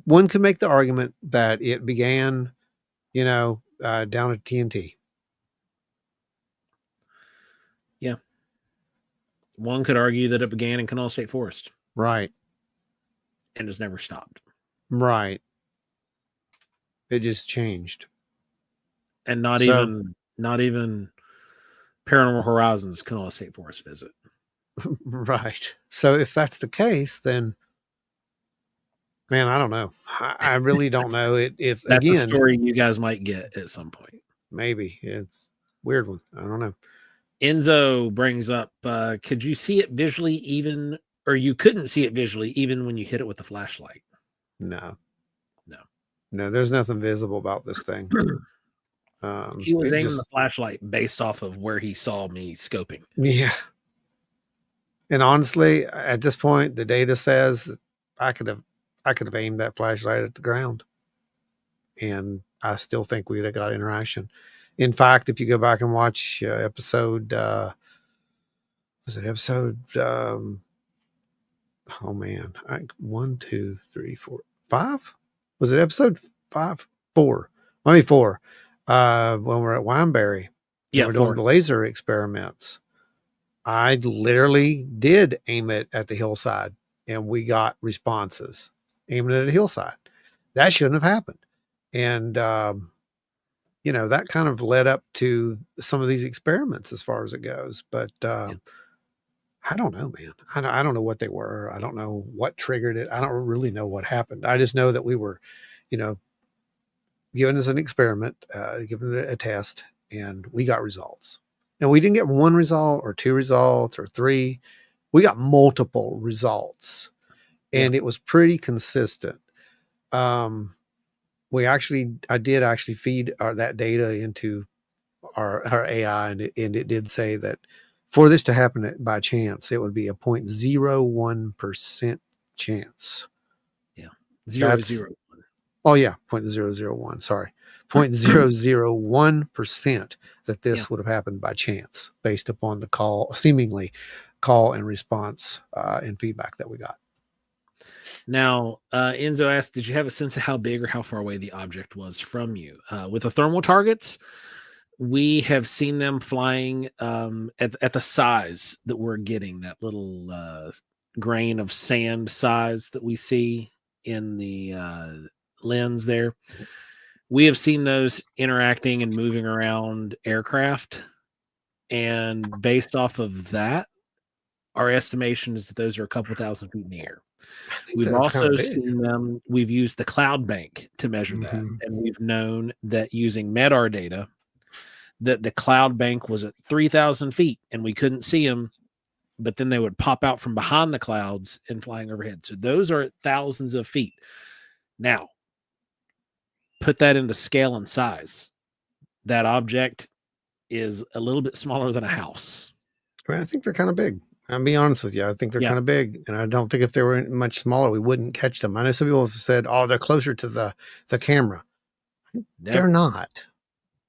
one could make the argument that it began, down at TNT. Yeah. One could argue that it began in Canal State Forest. Right. And has never stopped. Right. It just changed. And not So, even Paranormal Horizons Canola State Forest visit. right. So if that's the case, then man, I don't know. I really don't know. It's That's a again, story you guys might get at some point. maybe it's a weird one. I don't know. Enzo brings up, could you see it visually even, or you couldn't see it visually even when you hit it with the flashlight? No, No. no, there's nothing visible about this thing. He was It aiming the just, flashlight based off of where he saw me scoping. yeah. And honestly, at this point, the data says that I could have, I could have aimed that flashlight at the ground, and I still think we'd have got interaction. In fact, if you go back and watch episode, was it episode? Oh man, one, two, three, four, five. Was it episode five? Four. Maybe four. When we're at Wineberry and Yeah, we're doing 4. the laser experiments, I literally did aim it at the hillside, and we got responses aiming at a hillside. That shouldn't have happened. And that kind of led up to some of these experiments as far as it goes. But Yeah. I don't know, man. I don't know what they were. I don't know what triggered it. I don't really know what happened. I just know that we were, you know, given as an experiment, given a test, and we got results. And we didn't get one result or two results or three. We got multiple results, Yeah. and it was pretty consistent. Um, I did actually feed that data into our AI, and it did say that for this to happen by chance, it would be a 0.01% chance. Yeah. That's 001. Oh yeah, 0.001. Sorry, 0.001% that Yeah. this would have happened by chance, based upon the seemingly call and response and feedback that we got. Now, Enzo asked, did you have a sense of how big or how far away the object was from you? With the thermal targets, we have seen them flying at the size that we're getting, that little grain of sand size that we see in the lens there. We have seen those interacting and moving around aircraft. And based off of that, our estimation is that those are a couple thousand feet in the air. I think We've they're kind of also big. seen them. We've used the cloud bank to measure that. Mm-hmm. And we've known that using MEDAR data, that the cloud bank was at 3,000 feet and we couldn't see them, but then they would pop out from behind the clouds and flying overhead. So those are at thousands of feet. Now, put that into scale and size. That object is a little bit smaller than a house. I think they're kind of big. I'll be honest with you. I think they're Yeah. kind of big, and I don't think if they were much smaller, we wouldn't catch them. I know some people have said, "Oh, they're closer to the camera." They're Never. not.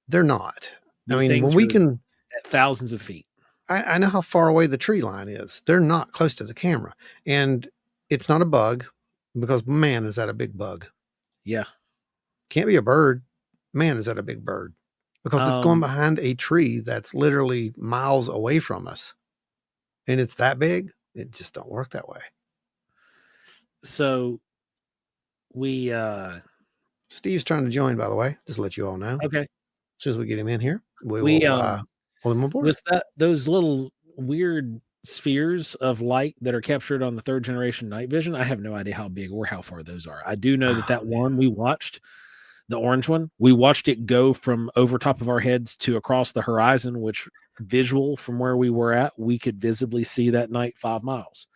They're not. I These mean, when things we are can, at thousands of feet. I know how far away the tree line is. They're not close to the camera, and it's not a bug, because man, is that a big bug? Yeah. Can't be a bird. Man, is that a big bird? Because it's going Um, behind a tree that's literally miles away from us, and it's that big. It just don't work that way. so we Steve's trying to join, by the way. Just to let you all know. okay. As soon as we get him in here, we We will pull him aboard. with those little weird spheres of light that are captured on the 3rd generation night vision, I have no idea how big or how far those are. I do know that Oh, one we watched, the orange one, we watched it go from over top of our heads to across the horizon, which visual from where we were at, we could visibly see that night 5 miles.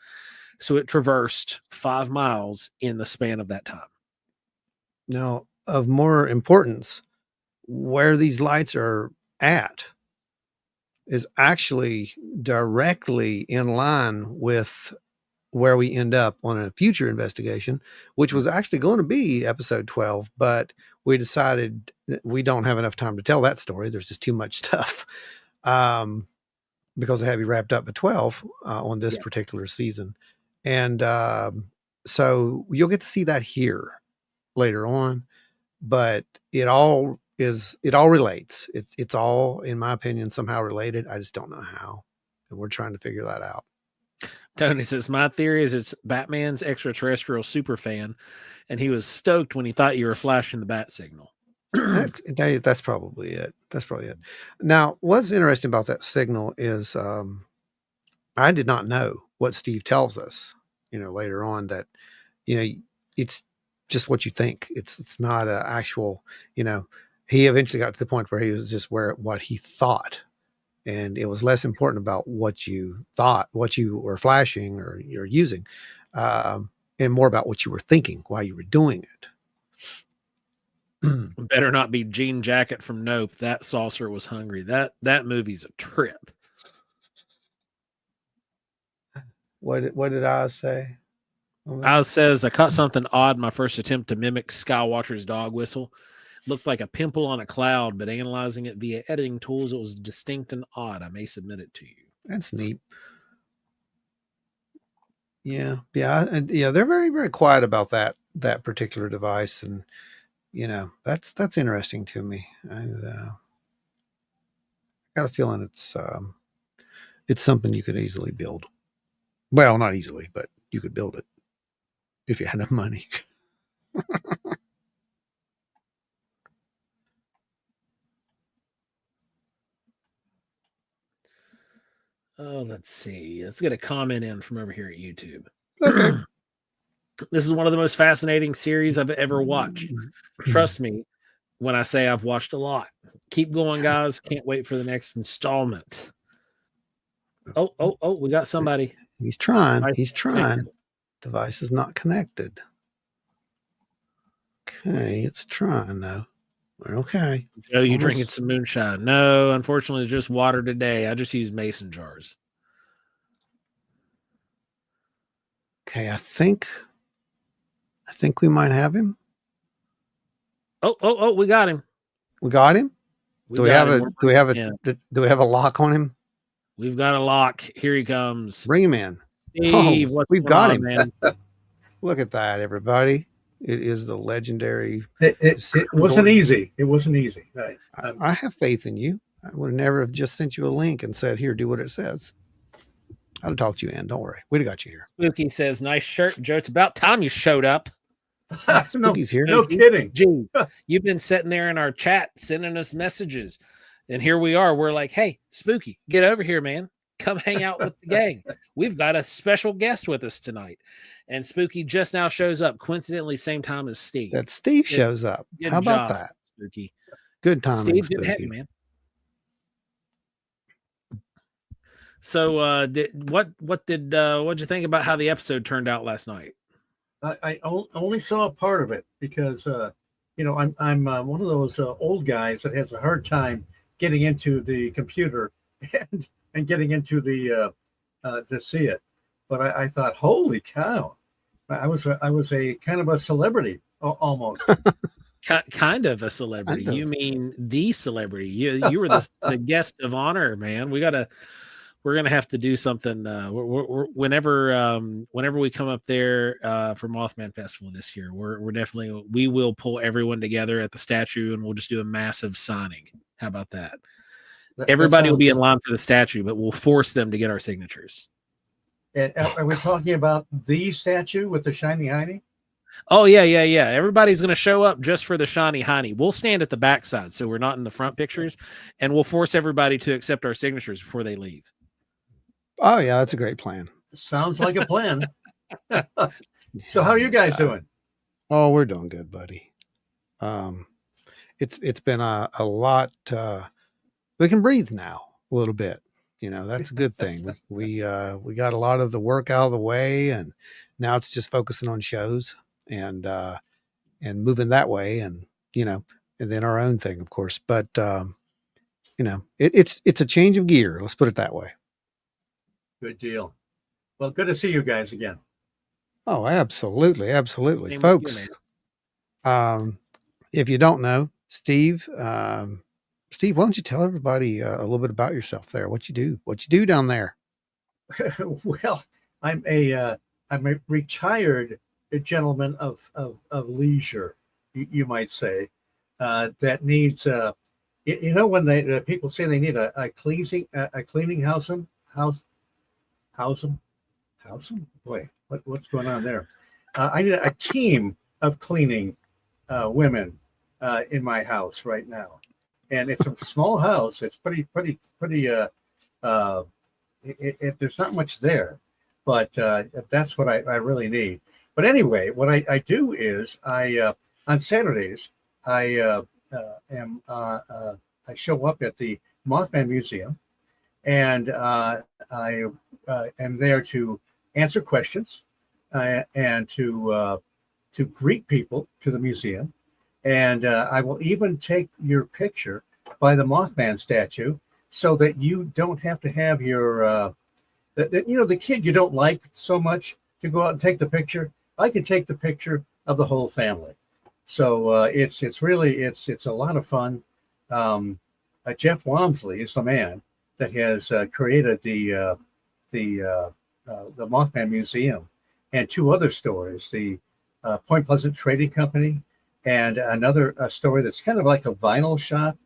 So it traversed 5 miles in the span of that time. now, of more importance, where these lights are at is actually directly in line with where we end up on a future investigation, which was actually going to be episode 12, but we decided that we don't have enough time to tell that story. There's just too much stuff, because I have you wrapped up at 12 on this Yeah. particular season. And so you'll get to see that here later on, but it all relates. It's all, in my opinion, somehow related. I just don't know how, and we're trying to figure that out. Tony says, my theory is it's Batman's extraterrestrial super fan, and he was stoked when he thought you were flashing the bat signal. That's probably it. That's probably it. Now, what's interesting about that signal is I did not know what Steve tells us, later on that, you know, it's just what you think. It's not an actual, he eventually got to the point where he was just what he thought. And it was less important about what you thought, what you were flashing or you're using, and more about what you were thinking while you were doing it. Better not be Jean Jacket from Nope. That saucer was hungry. That movie's a trip. What did I say? Oz says, I caught something odd in my first attempt to mimic Skywatcher's dog whistle. Looked like a pimple on a cloud, but analyzing it via editing tools, it was distinct and odd. I may submit it to you. That's neat. Yeah. They're very, very quiet about that particular device, and that's interesting to me. I got a feeling it's something you could easily build. Well, not easily, but you could build it if you had enough money. Oh, let's see. Let's get a comment in from over here at YouTube. Okay. This is one of the most fascinating series I've ever watched. Trust me when I say I've watched a lot. Keep going, guys. Can't wait for the next installment. Oh, we got somebody. He's trying. He's trying. Device is not connected. Okay, it's trying though. Okay. Joe, you drinking some moonshine? No, unfortunately, just water today. I just use mason jars. Okay, I think we might have him. Oh, we got him. We got him. Do we have a lock on him? We've got a lock. Here he comes. Bring him in. Steve, we've got him, man. Look at that, everybody. It is the legendary. It wasn't easy. It wasn't easy. Right. I have faith in you. I would never have just sent you a link and said, here, do what it says. I'd have talked you in. Don't worry. We'd have got you here. Spooky says, nice shirt, Joe. It's about time you showed up. Spooky's here. No kidding. Geez, you've been sitting there in our chat sending us messages. And here we are. We're like, hey, Spooky, get over here, man. Come hang out with the gang. We've got a special guest with us tonight. And Spooky just now shows up, coincidentally, same time as Steve. That Steve shows up. How about that? Spooky. Good timing, Steve, good to have you, man. So what'd you think about how the episode turned out last night? I only saw a part of it because I'm one of those old guys that has a hard time getting into the computer and getting into the to see it. But I thought, holy cow, I was a kind of a celebrity almost. Kind of a celebrity. You mean the celebrity? You were the guest of honor, man. We're gonna have to do something whenever we come up there for Mothman Festival this year. We will pull everyone together at the statue and we'll just do a massive signing. How about that? Everybody will be in line for the statue, but we'll force them to get our signatures. And are we talking about the statue with the shiny hiney? Oh, yeah. Everybody's going to show up just for the shiny hiney. We'll stand at the backside, so we're not in the front pictures, and we'll force everybody to accept our signatures before they leave. Oh, yeah, that's a great plan. Sounds like a plan. So how are you guys doing? Oh, we're doing good, buddy. It's been a lot. We can breathe now a little bit. That's a good thing. We got a lot of the work out of the way, and now it's just focusing on shows and moving that way, and and then our own thing, of course. But it's a change of gear. Let's put it that way. Good deal. Well, good to see you guys again. Oh, absolutely, folks. If you don't know, Steve. Steve, why don't you tell everybody a little bit about yourself there? What you do down there? Well, I'm a retired gentleman of leisure, you might say, that needs when the people say they need a cleaning house. Boy, what's going on there? I need a team of cleaning women in my house right now, and it's a small house. It's pretty. There's not much there, but that's what I really need. But anyway, what I do is on Saturdays I I show up at the Mothman Museum, and I am there to answer questions and to greet people to the museum, and I will even take your picture by the Mothman statue, so that you don't have to have your the kid you don't like so much to go out and take the picture. I can take the picture of the whole family. So it's really it's a lot of fun. Jeff Walmsley is the man that has created the Mothman Museum, and two other stories: the Point Pleasant Trading Company, and another story that's kind of like a vinyl shop,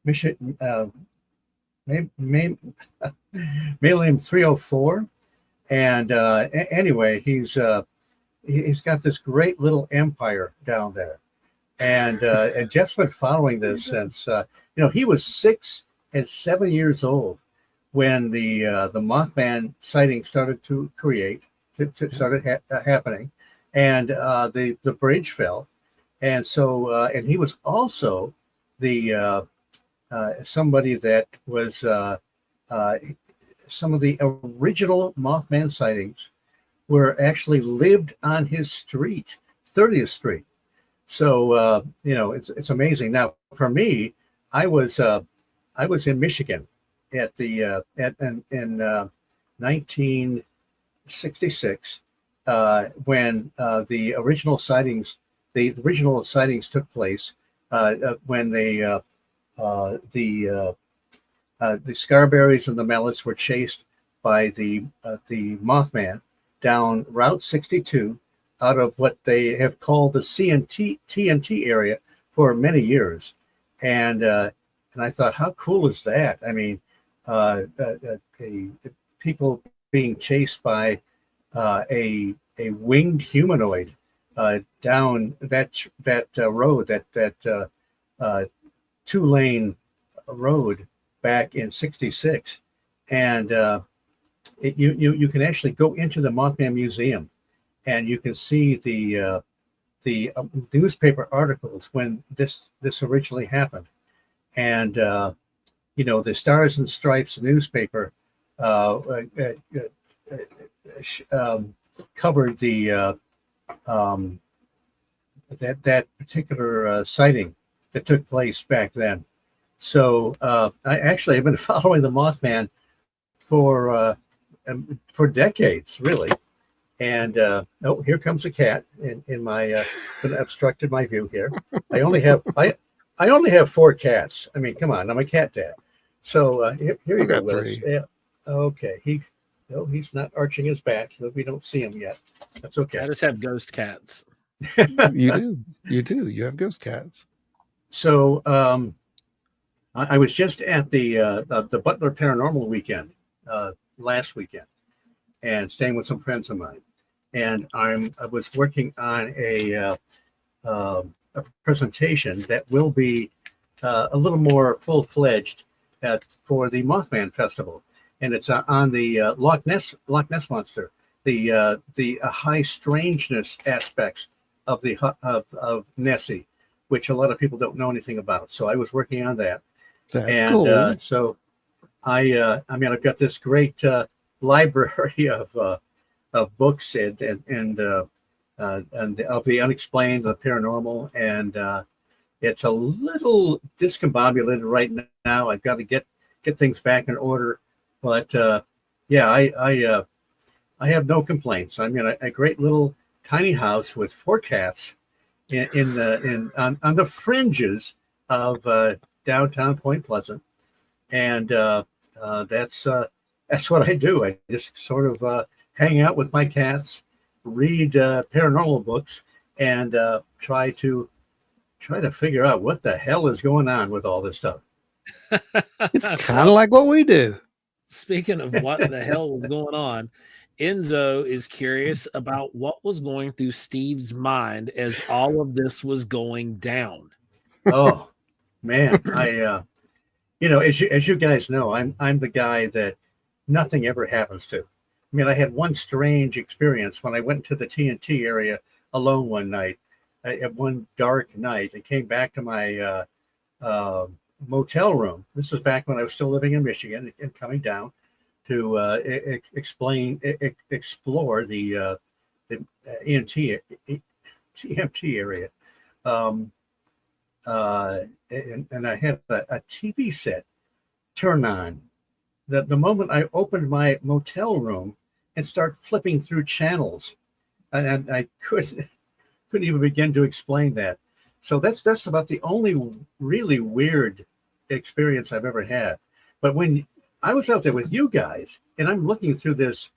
Mission Mailing 304. And anyway, he's got this great little empire down there, and Jeff's been following this since he was 6 and 7 years old when the Mothman sighting started to happening, and the bridge fell, and so and he was also the somebody that was some of the original Mothman sightings were actually lived on his street, 30th Street. So it's amazing. Now for me, I was in Michigan at the in 1966 when the original sightings took place, when the Scarberries and the Mallets were chased by the Mothman down Route 62 out of what they have called the TNT area for many years, and I thought, how cool is that? I mean, people being chased by a winged humanoid down that road, that 2-lane road back in '66, and you can actually go into the Mothman Museum, and you can see the newspaper articles when this originally happened, and the Stars and Stripes newspaper covered that particular sighting that took place back then. So I actually have been following the Mothman for decades, really. And oh, here comes a cat in my obstructed my view here. I only have 4 cats. I mean, come on, I'm a cat dad. So here you go, Willis. Yeah, okay, he's not arching his back. We don't see him yet. That's okay. I just have ghost cats. You do. You have ghost cats. So I was just at the Butler Paranormal weekend last weekend, and staying with some friends of mine, and I was working on a presentation that will be a little more full-fledged for the Mothman Festival, and it's on the Loch Ness monster, the high strangeness aspects of of Nessie, which a lot of people don't know anything about. So I was working on that. That's cool. So I've got this great library of books and of the unexplained, the paranormal, and it's a little discombobulated right now. I've got to get things back in order, but yeah, I have no complaints. I'm in a great little tiny house with 4 cats on the fringes of downtown Point Pleasant, and that's what I do. I just sort of hang out with my cats, read paranormal books, and try to figure out what the hell is going on with all this stuff. It's kind of like what we do. Speaking of what the hell was going on, Enzo is curious about what was going through Steve's mind as all of this was going down. Oh man, as you guys know, I'm the guy that nothing ever happens to. I mean, I had one strange experience when I went to the TNT area alone one night, at one dark night, and came back to my motel room. This was back when I was still living in Michigan and coming down to explore the EMT TMT area. And I had a TV set turn on. The moment I opened my motel room and start flipping through channels, and I couldn't even begin to explain that. So that's about the only really weird experience I've ever had. But when I was out there with you guys, and I'm looking through this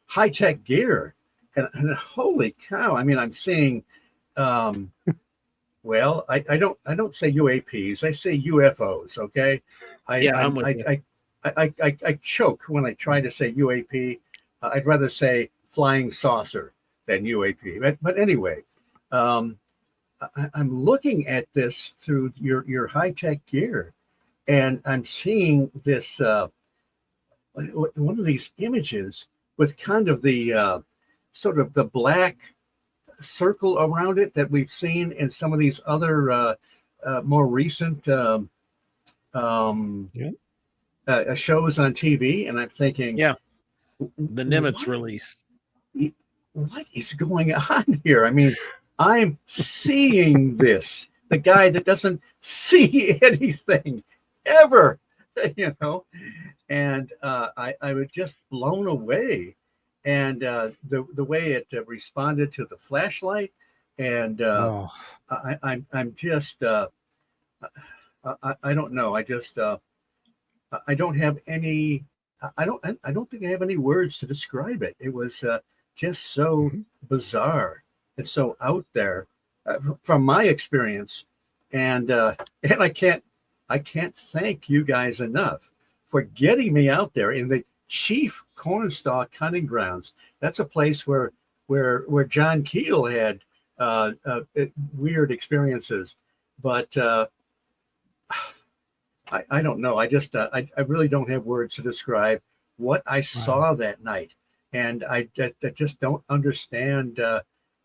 high tech gear, and holy cow! I mean, I'm seeing. Well, I don't say UAPs. I say UFOs. Okay, I choke when I try to say UAP. I'd rather say flying saucer than UAP. But anyway, I'm looking at this through your high tech gear, and I'm seeing this one of these images with kind of the sort of the black circle around it that we've seen in some of these other more recent shows on TV, and I'm thinking, the Nimitz release. What is going on here? I mean, I'm seeing this. The guy that doesn't see anything ever, and I was just blown away. And the way it responded to the flashlight, and I'm just I don't know. I just I don't have any. I don't think I have any words to describe it. It was just so bizarre and so out there from my experience, and I can't thank you guys enough for getting me out there in the Chief Cornstalk Hunting Grounds. That's a place where John Keel had weird experiences, but I don't know. I just I really don't have words to describe what I saw that night, and I just don't understand.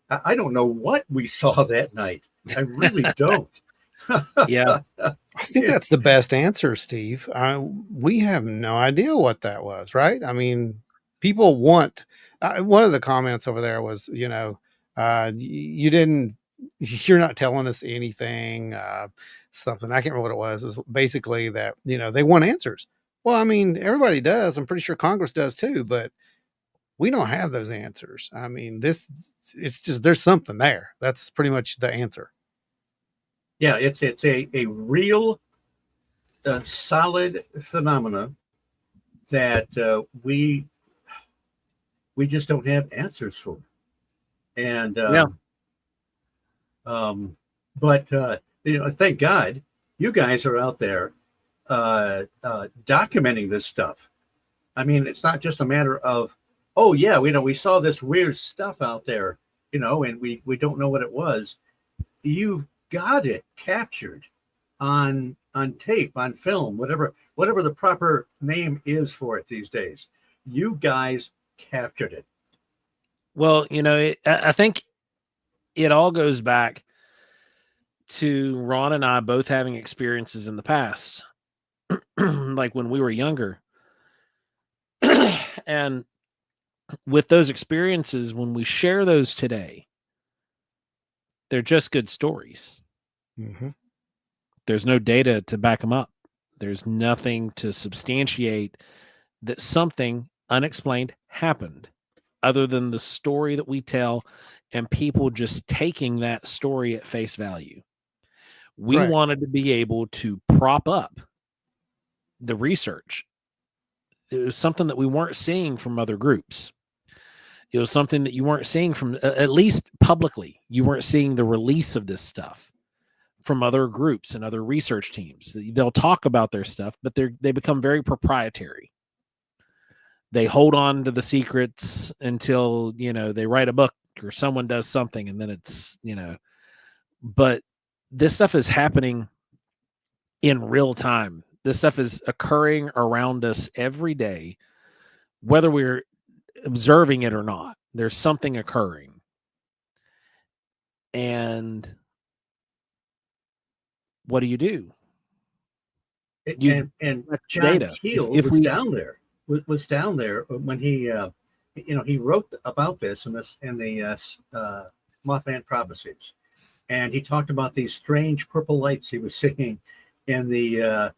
I don't know what we saw that night. I really don't. Yeah. I think that's the best answer, Steve. We have no idea what that was, right? I mean, people want, one of the comments over there was, you're not telling us anything, something. I can't remember what it was. It was basically that, they want answers. Well, I mean, everybody does. I'm pretty sure Congress does too, but we don't have those answers. I mean, it's just, there's something there. That's pretty much the answer. Yeah, it's a real solid phenomena that we just don't have answers for, and but thank God you guys are out there documenting this stuff. I mean, it's not just a matter of, oh yeah, we saw this weird stuff out there, and we don't know what it was. You've got it captured on tape, on film, whatever the proper name is for it these days. You guys captured it. Well, I think it all goes back to Ron and I both having experiences in the past, like when we were younger. And with those experiences, when we share those today, they're just good stories. Mm-hmm. There's no data to back them up. There's nothing to substantiate that something unexplained happened, other than the story that we tell and people just taking that story at face value. We wanted to be able to prop up the research. It was something that we weren't seeing from other groups. It was something that you weren't seeing from, at least publicly, you weren't seeing the release of this stuff from other groups and other research teams. They'll talk about their stuff, but they become very proprietary. They hold on to the secrets until, they write a book or someone does something, and then it's, but this stuff is happening in real time. This stuff is occurring around us every day, whether we're observing it or not. There's something occurring. And what do you do? And John Keel was down there. Was down there when he, he wrote about this in the Mothman prophecies, and he talked about these strange purple lights he was seeing in the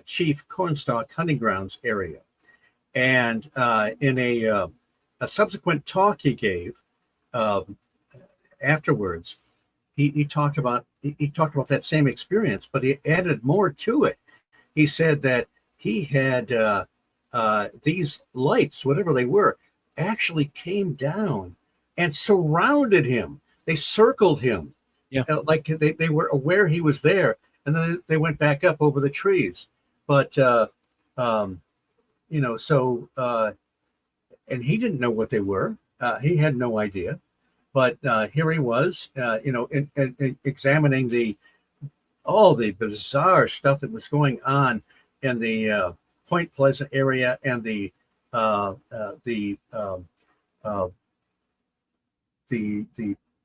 Chief Cornstalk hunting grounds area, and in a subsequent talk he gave afterwards, he talked about that same experience, but he added more to it. He said that he had these lights, whatever they were, actually came down and surrounded him. They circled him, like they were aware he was there, and then they went back up over the trees. But and he didn't know what they were. He had no idea. But here he was, in examining all the bizarre stuff that was going on in the Point Pleasant area and the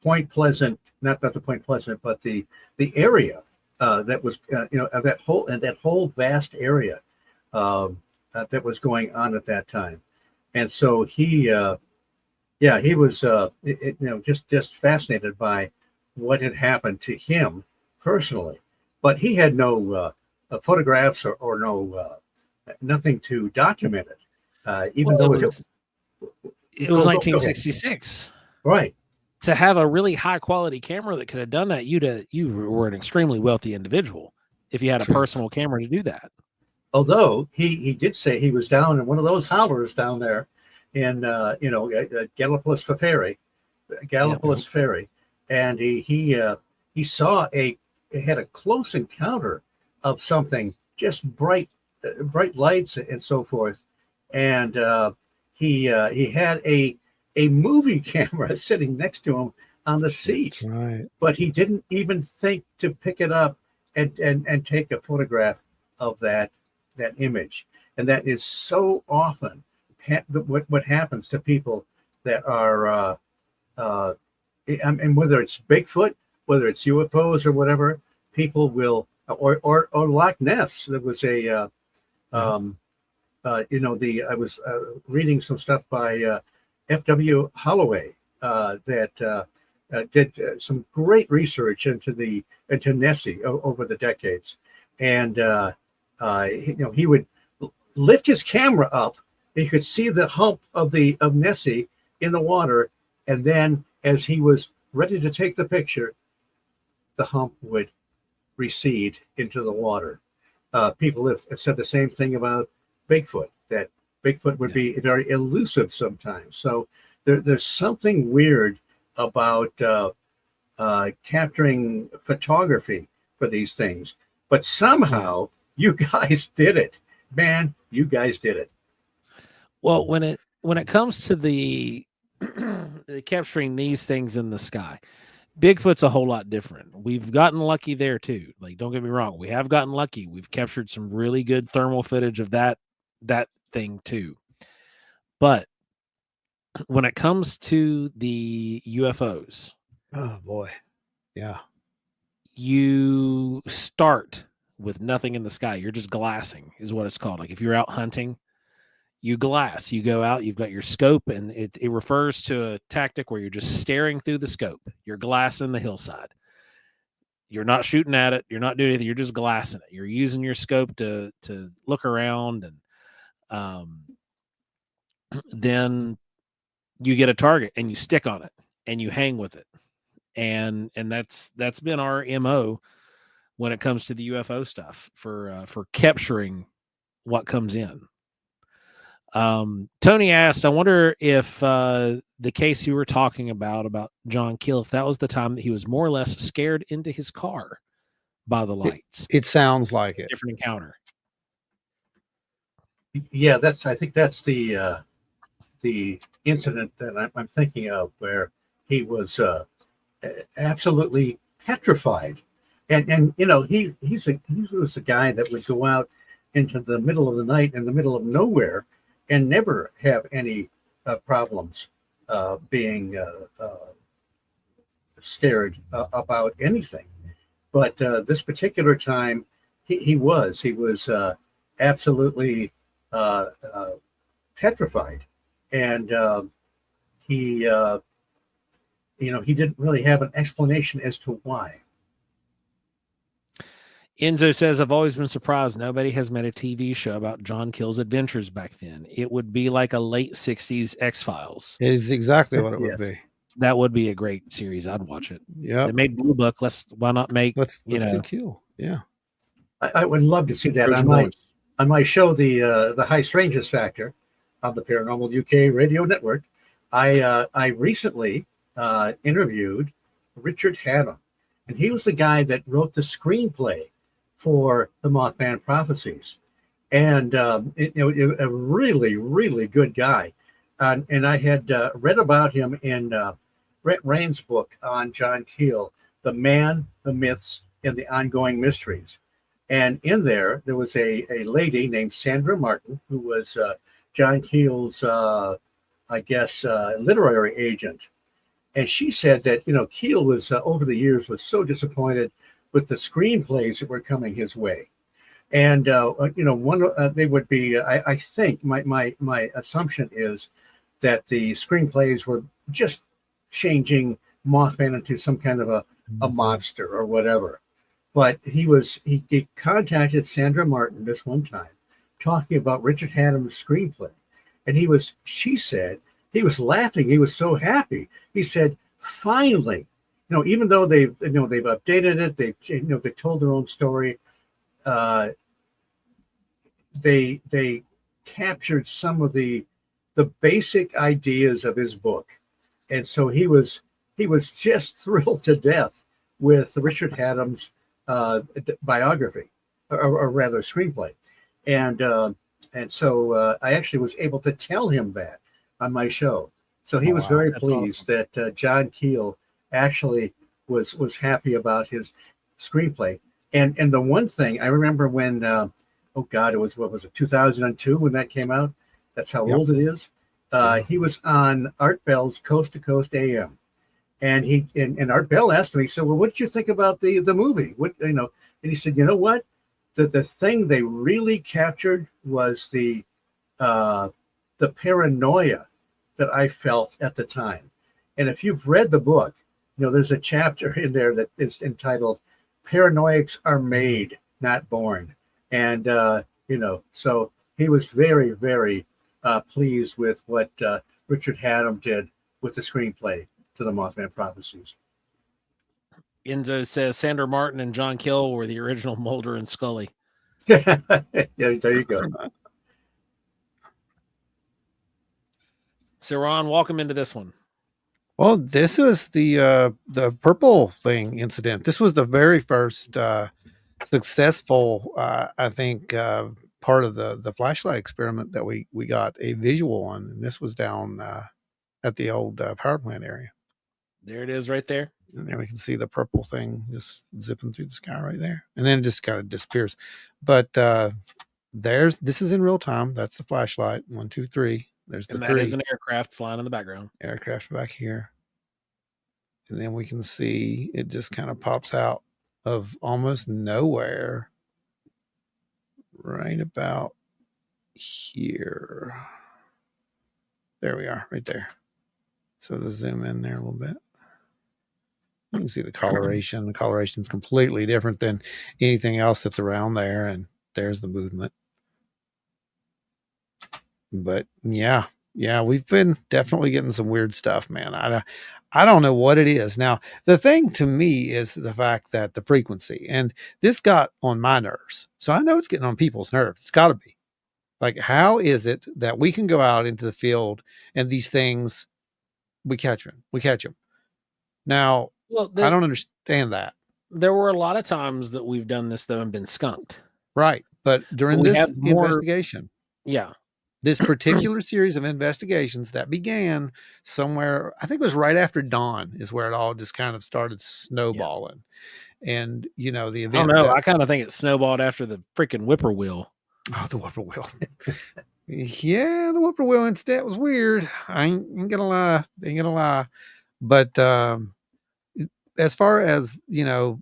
Point Pleasant, not the Point Pleasant, but the area that was that whole vast area that was going on at that time, and so he was just fascinated by what had happened to him personally, but he had no photographs or no nothing to document it. Even though it was 1966, right? To have a really high quality camera that could have done that, you were an extremely wealthy individual if you had a personal camera to do that. Although he did say he was down in one of those hollers down there in Gallipolis Ferry, and he saw had a close encounter of something, just bright lights and so forth, and he had a movie camera sitting next to him on the seat, right. But he didn't even think to pick it up and take a photograph of that image. And that is so often what happens to people that are and whether it's Bigfoot, whether it's UFOs or whatever, people will, or Loch Ness. There was I was reading some stuff by F.W. Holloway that did some great research into Nessie over the decades, and he would lift his camera up. He could see the hump of Nessie in the water, and then as he was ready to take the picture, the hump would recede into the water. People have said the same thing about Bigfoot, that Bigfoot would be very elusive sometimes. So there's something weird about capturing photography for these things. But somehow you guys did it. Man, you guys did it. Well, when it comes to the capturing these things in the sky, Bigfoot's a whole lot different. We've gotten lucky there too. Like, don't get me wrong, we have gotten lucky. We've captured some really good thermal footage of that thing too. But when it comes to the UFOs, oh boy, yeah, you start with nothing in the sky. You're just glassing, is what it's called. Like if you're out hunting, you glass. You go out, you've got your scope, and it refers to a tactic where you're just staring through the scope. You're glassing the hillside. You're not shooting at it. You're not doing anything. You're just glassing it. You're using your scope to look around, and then you get a target and you stick on it and you hang with it. And that's been our MO when it comes to the UFO stuff for capturing what comes in. Tony asked, I wonder if the case you were talking about John Keel, if that was the time that he was more or less scared into his car by the lights. It sounds like it. Different encounter. Yeah, I think that's the incident that I'm thinking of, where he was absolutely petrified, and he was a guy that would go out into the middle of the night in the middle of nowhere and never have any problems being scared about anything. But this particular time, he was absolutely petrified, and he he didn't really have an explanation as to why. Enzo says, I've always been surprised nobody has made a TV show about John Keel's adventures back then. It would be like a late 60s X-Files. It is exactly what it would be. That would be a great series. I'd watch it. Yeah. They made Blue Book. Why not make let's do Keel. Yeah. I would love to see that on my show, the High Strangeness Factor on the Paranormal UK radio network. I recently interviewed Richard Haddam, and he was the guy that wrote the screenplay for the Mothman Prophecies, and a really, really good guy. And I had read about him in Brett Rain's book on John Keel, The Man, the Myths, and the Ongoing Mysteries. And in there was a lady named Sandra Martin, who was John Keel's, literary agent. And she said that, Keel was, over the years, was so disappointed with the screenplays that were coming his way. And, they would be, I think, my assumption is that the screenplays were just changing Mothman into some kind of a monster or whatever. But he contacted Sandra Martin this one time, talking about Richard Haddam's screenplay. And she said, he was laughing. He was so happy. He said, finally, even though they've updated it, they told their own story. They captured some of the basic ideas of his book. And so he was just thrilled to death with Richard Haddam's biography, or rather screenplay. And so I actually was able to tell him that on my show. So he was very pleased that John Keel actually was happy about his screenplay. And the one thing I remember when, it was 2002 when that came out? That's how old it is. He was on Art Bell's Coast to Coast AM. And Art Bell asked him, he said, well, what did you think about the movie? And he said, you know what? The thing they really captured was the paranoia that I felt at the time. And if you've read the book, there's a chapter in there that is entitled Paranoics Are Made, Not Born. And, so he was very, very pleased with what Richard Haddam did with the screenplay to the Mothman Prophecies. Enzo says Sandra Martin and John Keel were the original Mulder and Scully. Yeah, there you go. So Ron, welcome into this one. Well, this was the purple thing incident. This was the very first successful, I think, part of the flashlight experiment that we got a visual on. And this was down at the old power plant area. There it is right there. And there we can see the purple thing just zipping through the sky right there. And then it just kind of disappears. But this is in real time. That's the flashlight. 1, 2, 3. There's the 3. That is an aircraft flying in the background. Aircraft back here. And then we can see it just kind of pops out of almost nowhere. Right about here. There we are, right there. So to zoom in there a little bit. You can see the coloration. The coloration is completely different than anything else that's around there. And there's the movement. But yeah, we've been definitely getting some weird stuff, man. I don't know what it is. Now, the thing to me is the fact that the frequency, and this got on my nerves. So I know it's getting on people's nerves. It's got to be. Like, how is it that we can go out into the field and these things, we catch them? Now, Well, I don't understand that. there were a lot of times that we've done this though and been skunked. Right. But But during we this have more. investigation, Yeah. this particular series of investigations that began somewhere, I think it was right after dawn, is where it all just kind of started snowballing. And, you know, the I don't event know. that, I kind of think it snowballed after the freaking whippoorwill. oh, the whippoorwill. Yeah, the whippoorwill incident was weird. I ain't gonna lie. But as far as, you know,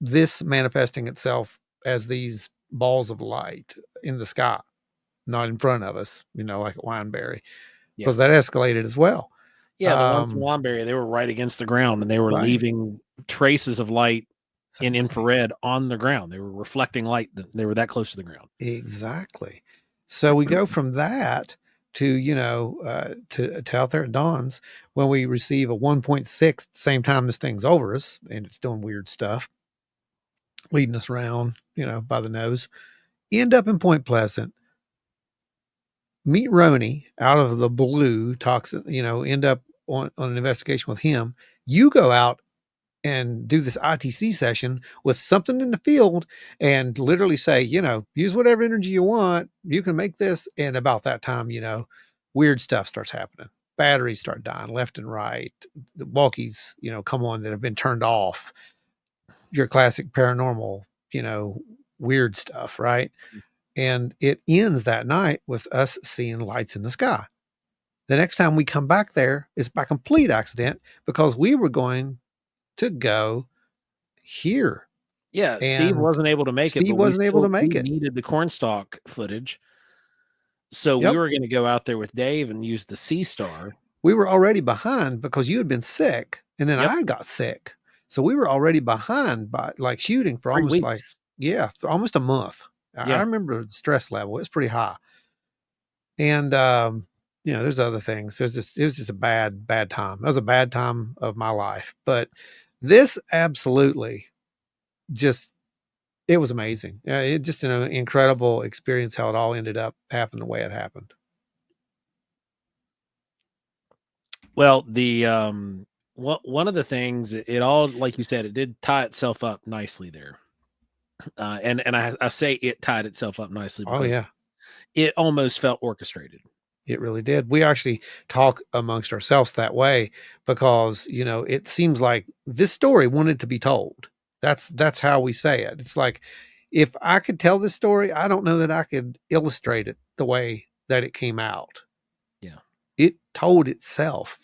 this manifesting itself as these balls of light in the sky, not in front of us, you know, like at Wineberry, Yeah. because that escalated as well. Yeah. The ones in Womberry, they were right against the ground and they were Right. leaving traces of light in Exactly. infrared on the ground. They were reflecting light. They were that close to the ground. Exactly. So we go from that to, you know, to out there at Dawn's when we receive a 1.6 at the same time this thing's over us and it's doing weird stuff, leading us around, you know, by the nose. End up in Point Pleasant. Meet Roney out of the blue, talks, you know, end up on an investigation with him. You go out and do this ITC session with something in the field and literally say, you know, use whatever energy you want. You can make this. And about that time, you know, weird stuff starts happening. Batteries start dying left and right. The walkies, you know, come on that have been turned off. Your classic paranormal, you know, weird stuff, right? And it ends that night with us seeing lights in the sky. The next time we come back there is by complete accident because we were going to go here. Yeah, Steve And wasn't able to make it, Steve but we wasn't able to still make we it. needed the cornstalk footage. So we Yep. were going to go out there with Dave and use the Sea Star. We were already behind because you had been sick and then Yep. I got sick. So we were already behind by like shooting for 3 almost like, weeks. yeah, almost a month. I Yeah. remember the stress level. It was pretty high. And, you know, there's other things. It was just a bad time. That was a bad time of my life. But this absolutely just, it was amazing. It just an incredible experience how it all ended up happening the way it happened. Well, the one of the things, it all, like you said, it did tie itself up nicely there. And I say it tied itself up nicely Oh because yeah, it almost felt orchestrated. it really did. We actually talk amongst ourselves that way because, you know, it seems like this story wanted to be told. That's how we say it. It's like, if I could tell this story, I don't know that I could illustrate it the way that it came out. Yeah. It told itself.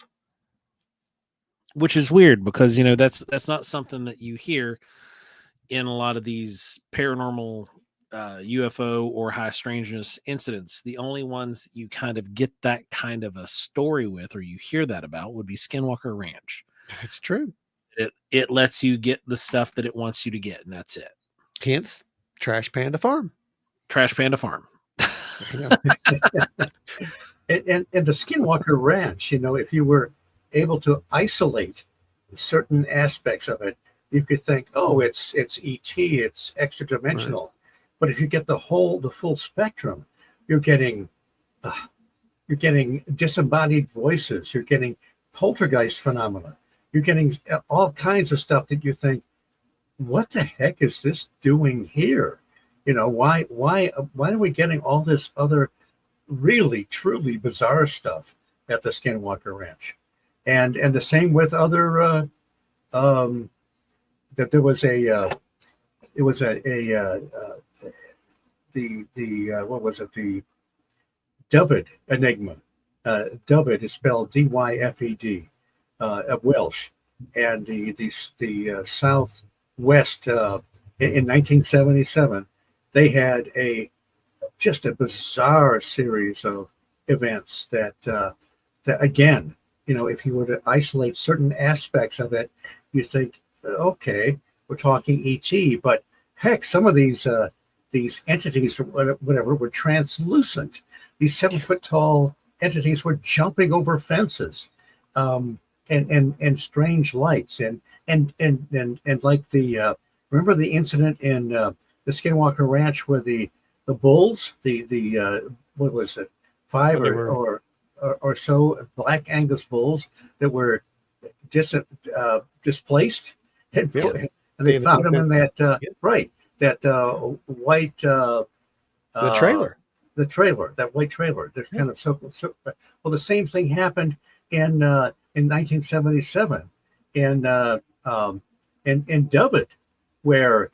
Which is weird because, you know, that's not something that you hear in a lot of these paranormal UFO or high strangeness incidents. The only ones that you kind of get that kind of a story with, or you hear that about, would be Skinwalker Ranch. It's true. It lets you get the stuff that it wants you to get, and that's it. Hence, Trash Panda Farm. Trash Panda Farm. And the Skinwalker Ranch, you know, if you were able to isolate certain aspects of it, you could think, oh, it's ET, it's extra dimensional. Right. But if you get the full spectrum, you're getting disembodied voices, you're getting poltergeist phenomena, you're getting all kinds of stuff that you think, what the heck is this doing here? You know, why are we getting all this other really truly bizarre stuff at the Skinwalker Ranch? And the same with other that there was what was it, the Dyfed Enigma. Dyfed is spelled Dyfed, of Welsh, and the Southwest in 1977 they had just a bizarre series of events that again, you know, if you were to isolate certain aspects of it, you think, okay, we're talking ET, but heck, some of these entities or whatever were translucent. These 7-foot tall entities were jumping over fences, and strange lights, and like the remember the incident in the Skinwalker Ranch where the the bulls, the what was it, five They were, or so Black Angus bulls that were displaced, and, yep, and they found them in that yep, right, that white the uh, trailer. the trailer, that white trailer. There's Yeah. kind of well, the same thing happened in 1977 in in Dubbit, where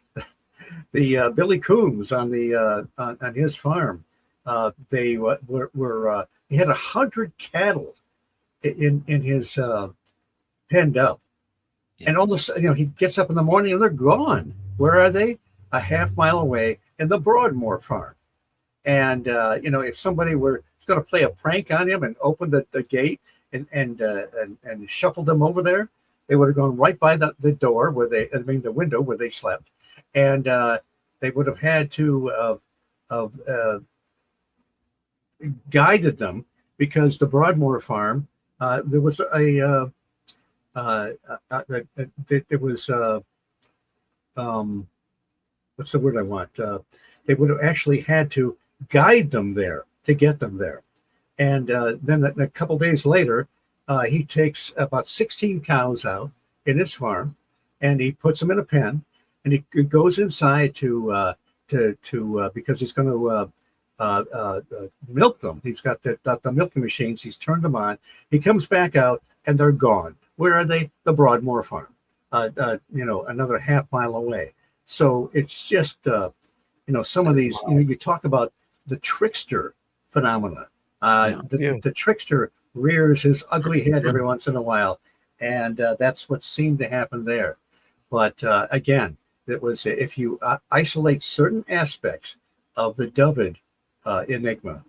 the Billy Coombs on the on his farm, they were he had 100 cattle in his penned up, and all of a sudden, he gets up in the morning and they're gone. Where are they? A half mile away in the Broadmoor farm. And if somebody were going to play a prank on him and open the gate and shuffled them over there, they would have gone right by the door the window where they slept, and they would have had to guided them, because the Broadmoor farm, there was it was what's the word I want? They would have actually had to guide them there to get them there. And then a couple days later, he takes about 16 cows out in his farm, and he puts them in a pen, and he goes inside to because he's going to milk them. He's got the milking machines. He's turned them on. He comes back out, and they're gone. Where are they? The Broadmoor farm. Another half mile away. So it's just some of these. You talk about the trickster phenomena. The trickster rears his ugly head every once in a while, and that's what seemed to happen there. But again, it was if you isolate certain aspects of the Dubbid enigma,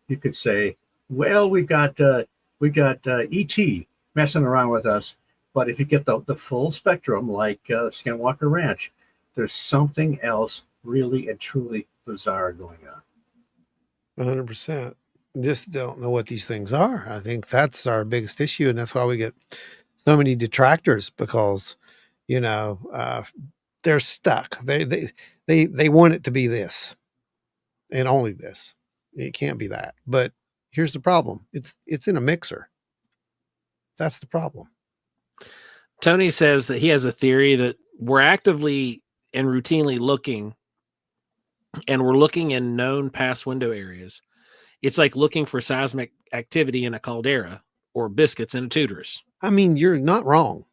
you could say, well, we got ET messing around with us. But if you get the full spectrum, like Skinwalker Ranch, there's something else really and truly bizarre going on. 100%. Just don't know what these things are. I think that's our biggest issue, and that's why we get so many detractors, because they're stuck. They want it to be this and only this. It can't be that. But here's the problem: it's in a mixer. That's the problem. Tony says that he has a theory that we're actively and routinely looking, and we're looking in known past window areas. It's like looking for seismic activity in a caldera or biscuits in a Tudor's. I mean, you're not wrong.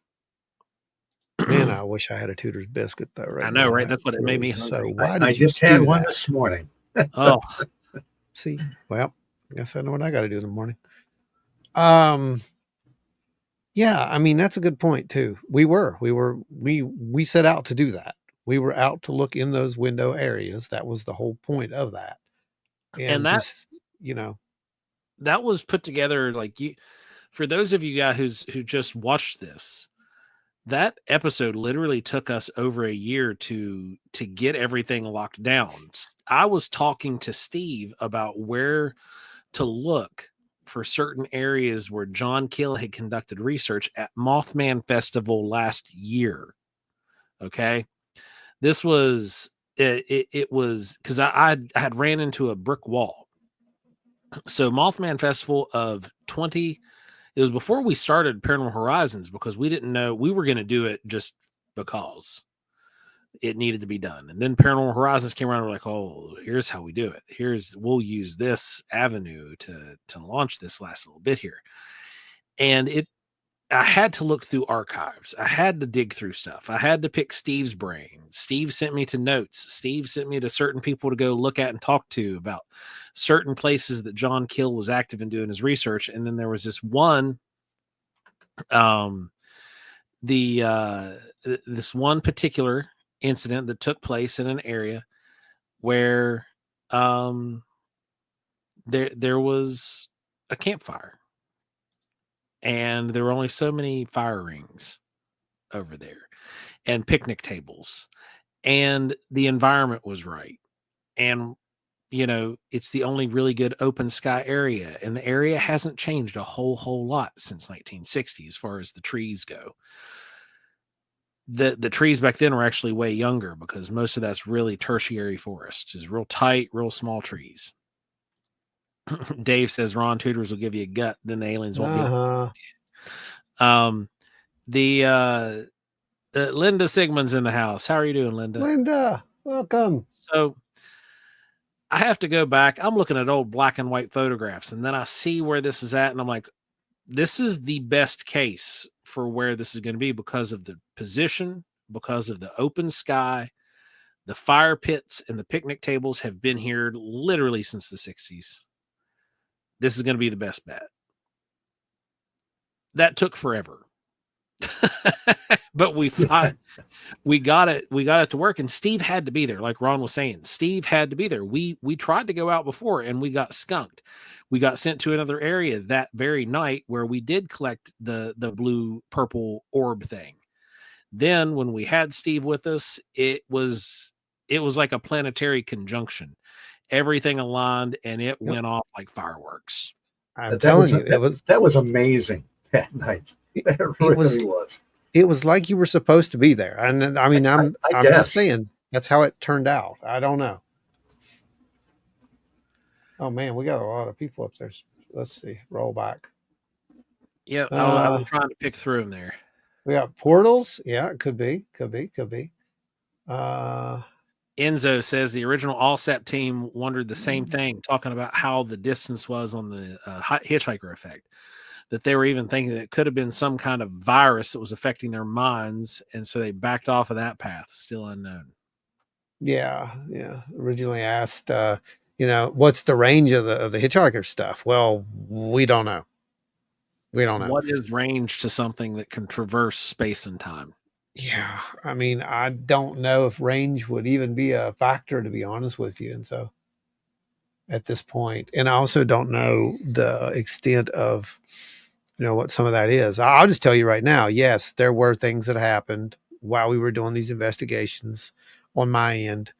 Man, I wish I had a Tudor's biscuit though. Right I know, now. right? That's what it made me So hungry. why did I you just had do one that? this morning. Oh, See, well, I guess I know what I got to do in the morning. Yeah, I mean, that's a good point too. We set out to do that. We were out to look in those window areas. That was the whole point of that. And that just, that was put together for those of you guys who just watched this. That episode literally took us over a year to get everything locked down. I was talking to Steve about where to look for certain areas where John Keel had conducted research at Mothman Festival last year. Okay. This was, it was because I had ran into a brick wall. So Mothman Festival of it was before we started Paranormal Horizons, because we didn't know we were going to do it just because it needed to be done. And then Paranormal Horizons came around and we're like, oh, here's how we do it. We'll use this avenue to launch this last little bit here. And I had to look through archives. I had to dig through stuff. I had to pick Steve's brain. Steve sent me to notes. Steve sent me to certain people to go look at and talk to about certain places that John Keel was active in doing his research. And then there was this one, this one particular incident that took place in an area where there was a campfire, and there were only so many fire rings over there and picnic tables, and the environment was right. And, it's the only really good open sky area, and the area hasn't changed a whole lot since 1960 as far as the trees go. the trees back then were actually way younger because most of that's really tertiary forest, just real tight, real small trees. Dave says Ron Tutors will give you a gut, then the aliens won't be able to. Linda Sigmund's in the house. How are you doing, Linda? Linda, welcome. So I have to go back. I'm looking at old black and white photographs, and then I see where this is at, and I'm like, this is the best case for where this is going to be because of the position, because of the open sky. The fire pits and the picnic tables have been here literally since the 60s. This is going to be the best bet. That took forever. But we got it to work, and Steve had to be there. Like Ron was saying, Steve had to be there. We tried to go out before and we got skunked. We got sent to another area that very night where we did collect the blue purple orb thing. Then when we had Steve with us, it was like a planetary conjunction. Everything aligned and it went off like fireworks. I'm telling you, that was amazing that night. It really was. It was like you were supposed to be there. And I mean, I'm just saying that's how it turned out. I don't know. Oh man, we got a lot of people up there. Let's see. Roll back. Yeah, I'm trying to pick through them there. We got portals. Yeah, it could be. Enzo says the original Allsap team wondered the same thing, talking about how the distance was on the hitchhiker effect. That they were even thinking that it could have been some kind of virus that was affecting their minds, and so they backed off of that path. Still unknown. Yeah. Originally asked, what's the range of the hitchhiker stuff? Well, we don't know. What is range to something that can traverse space and time? Yeah, I mean, I don't know if range would even be a factor, to be honest with you. And so, at this point, and I also don't know the extent of what some of that is. I'll just tell you right now, yes, there were things that happened while we were doing these investigations on my end.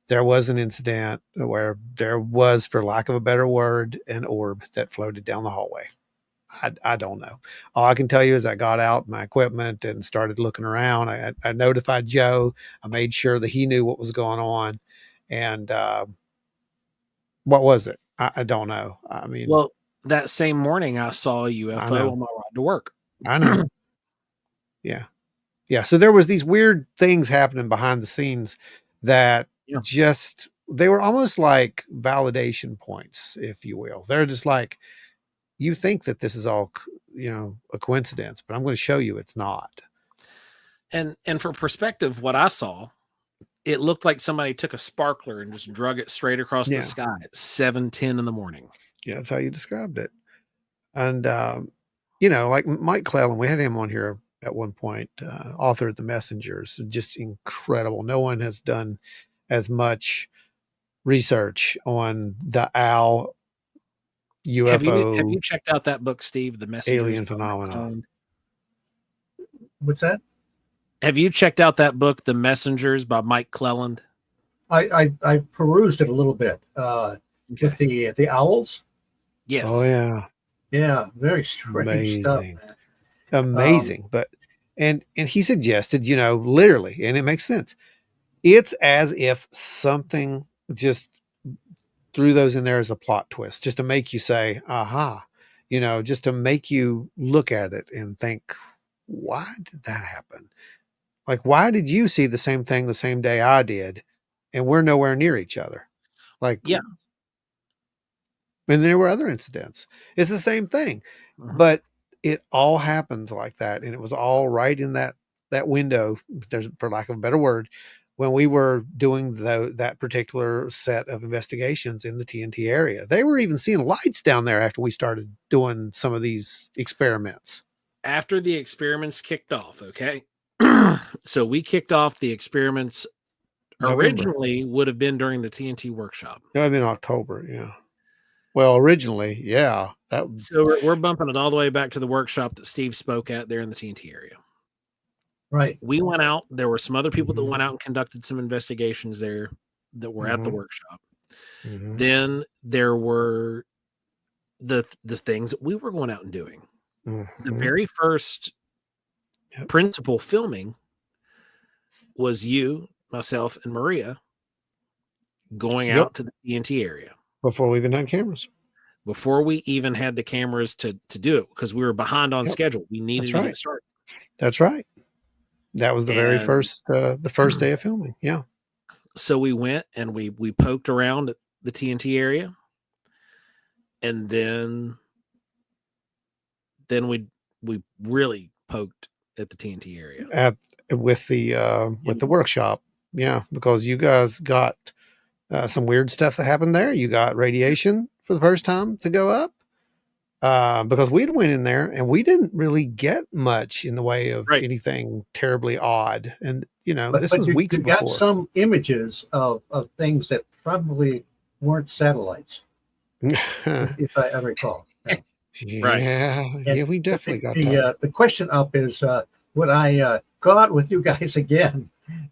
There was an incident where there was, for lack of a better word, an orb that floated down the hallway. I don't know. All I can tell you is I got out my equipment and started looking around. I notified Joe. I made sure that he knew what was going on. And what was it? I don't know. I mean, well, that same morning I saw a UFO on my ride to work. I know. Yeah. So there was these weird things happening behind the scenes that they were almost like validation points, if you will. They're just like, you think that this is all, a coincidence, but I'm going to show you it's not. And for perspective, what I saw, it looked like somebody took a sparkler and just drug it straight across the sky at 7:10 in the morning. Yeah, that's how you described it. And, like Mike Clellan, we had him on here at one point, author of The Messengers, just incredible. No one has done as much research on the owl UFO. Have you checked out that book, Steve, The Messengers? Alien Phenomena. What's that? Have you checked out that book, The Messengers by Mike Clelland? I perused it a little bit with the owls. Yes. Oh yeah. Yeah, very strange stuff. Amazing. But and he suggested, literally, and it makes sense. It's as if something just threw those in there as a plot twist, just to make you say, aha, just to make you look at it and think, why did that happen? Like, why did you see the same thing the same day I did? And we're nowhere near each other. Like, yeah. And there were other incidents. It's the same thing, but it all happened like that. And it was all right in that window, for lack of a better word, when we were doing that particular set of investigations in the TNT area. They were even seeing lights down there after we started doing some of these experiments. After the experiments kicked off, okay? So we kicked off the experiments originally would have been during the TNT workshop. It would have been October, yeah. Well, originally, yeah. So we're bumping it all the way back to the workshop that Steve spoke at there in the TNT area. Right. We went out. There were some other people that went out and conducted some investigations there that were at the workshop. Then there were the things that we were going out and doing. The very first principal filming was you, myself, and Maria going Yep. out to the TNT area Before we even had cameras. before we even had the cameras to do it, because we were behind on Yep. schedule. We needed That's to right. get started. That's right. That was the very And first day of filming. Yeah. so we went and we poked around at the TNT area, and then we really poked at the TNT area With the workshop. Yeah, because you guys got some weird stuff that happened there. You got radiation for the first time to go up. Because we'd went in there and we didn't really get much in the way of anything terribly odd. And, this was weeks you got before. some images of things that probably weren't satellites, if I recall. Yeah. Yeah, we definitely got that. The question up is, would I go out with you guys again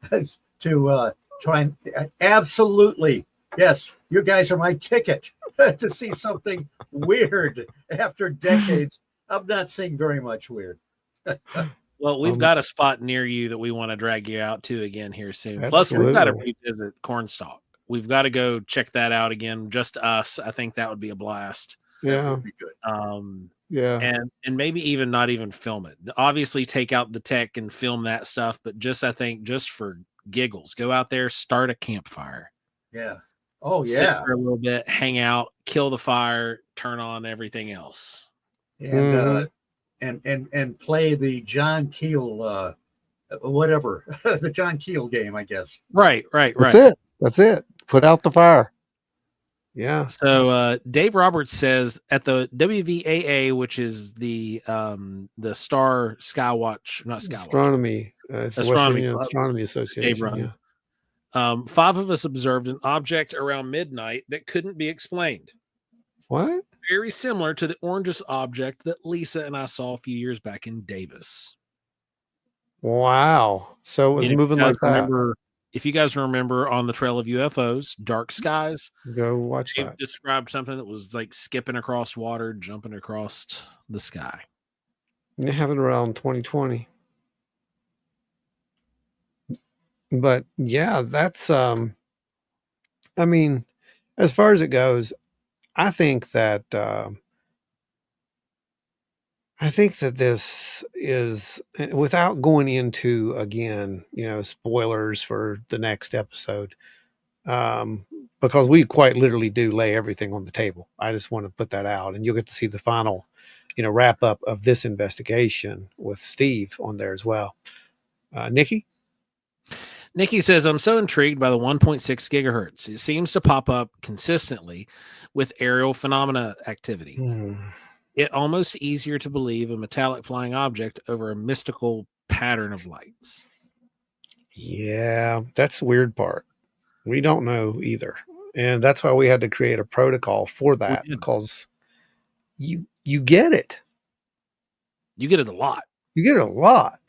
to try and absolutely, yes, you guys are my ticket to see something weird after decades of not seeing very much weird. Well, we've got a spot near you that we want to drag you out to again here soon. Absolutely. Plus, we've got to revisit Cornstalk. We've got to go check that out again. Just us. I think that would be a blast. Yeah. That would be good. Yeah. And maybe even not even film it. Obviously, take out the tech and film that stuff. But I think just for giggles, go out there, start a campfire. Yeah. Oh, yeah. Sit for a little bit, hang out, kill the fire, turn on everything else. And and play the John Keel whatever, the John Keel game, I guess. Right. That's it. Put out the fire. Yeah. So Dave Roberts says at the WVAA, which is the Star Skywatch, not Skywatch, Astronomy. It's the West Virginia Astronomy Association. Dave runs. 5 of us observed an object around midnight that couldn't be explained. What? Very similar to the orangeous object that Lisa and I saw a few years back in Davis. Wow. So it was moving like that. If you guys remember on the Trail of UFOs, Dark Skies, go watch Dave that. Described something that was like skipping across water, jumping across the sky. It happened around 2020. But yeah, that's I mean, as far as it goes, I think that this is, without going into, again, spoilers for the next episode, because we quite literally do lay everything on the table. I just want to put that out, and you'll get to see the final, wrap up of this investigation with Steve on there as well. Nikki says, I'm so intrigued by the 1.6 gigahertz. It seems to pop up consistently with aerial phenomena activity. It almost easier to believe a metallic flying object over a mystical pattern of lights. Yeah, that's the weird part. We don't know either. And that's why we had to create a protocol for that, because you get it. You get it a lot. You get it a lot.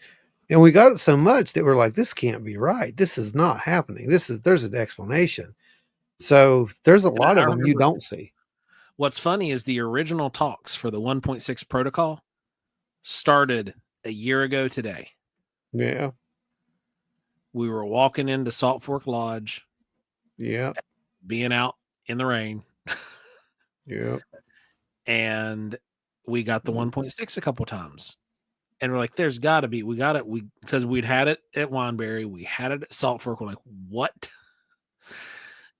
And we got it so much that we're like, this can't be right. This is not happening. There's an explanation. So there's a lot of them you don't see. What's funny is the original talks for the 1.6 protocol started a year ago today. Yeah. We were walking into Salt Fork Lodge. Yeah. Being out in the rain. Yeah. And we got the 1.6 a couple times. And we're like, there's got to be, because we'd had it at Wineberry, we had it at Salt Fork. We're like, what?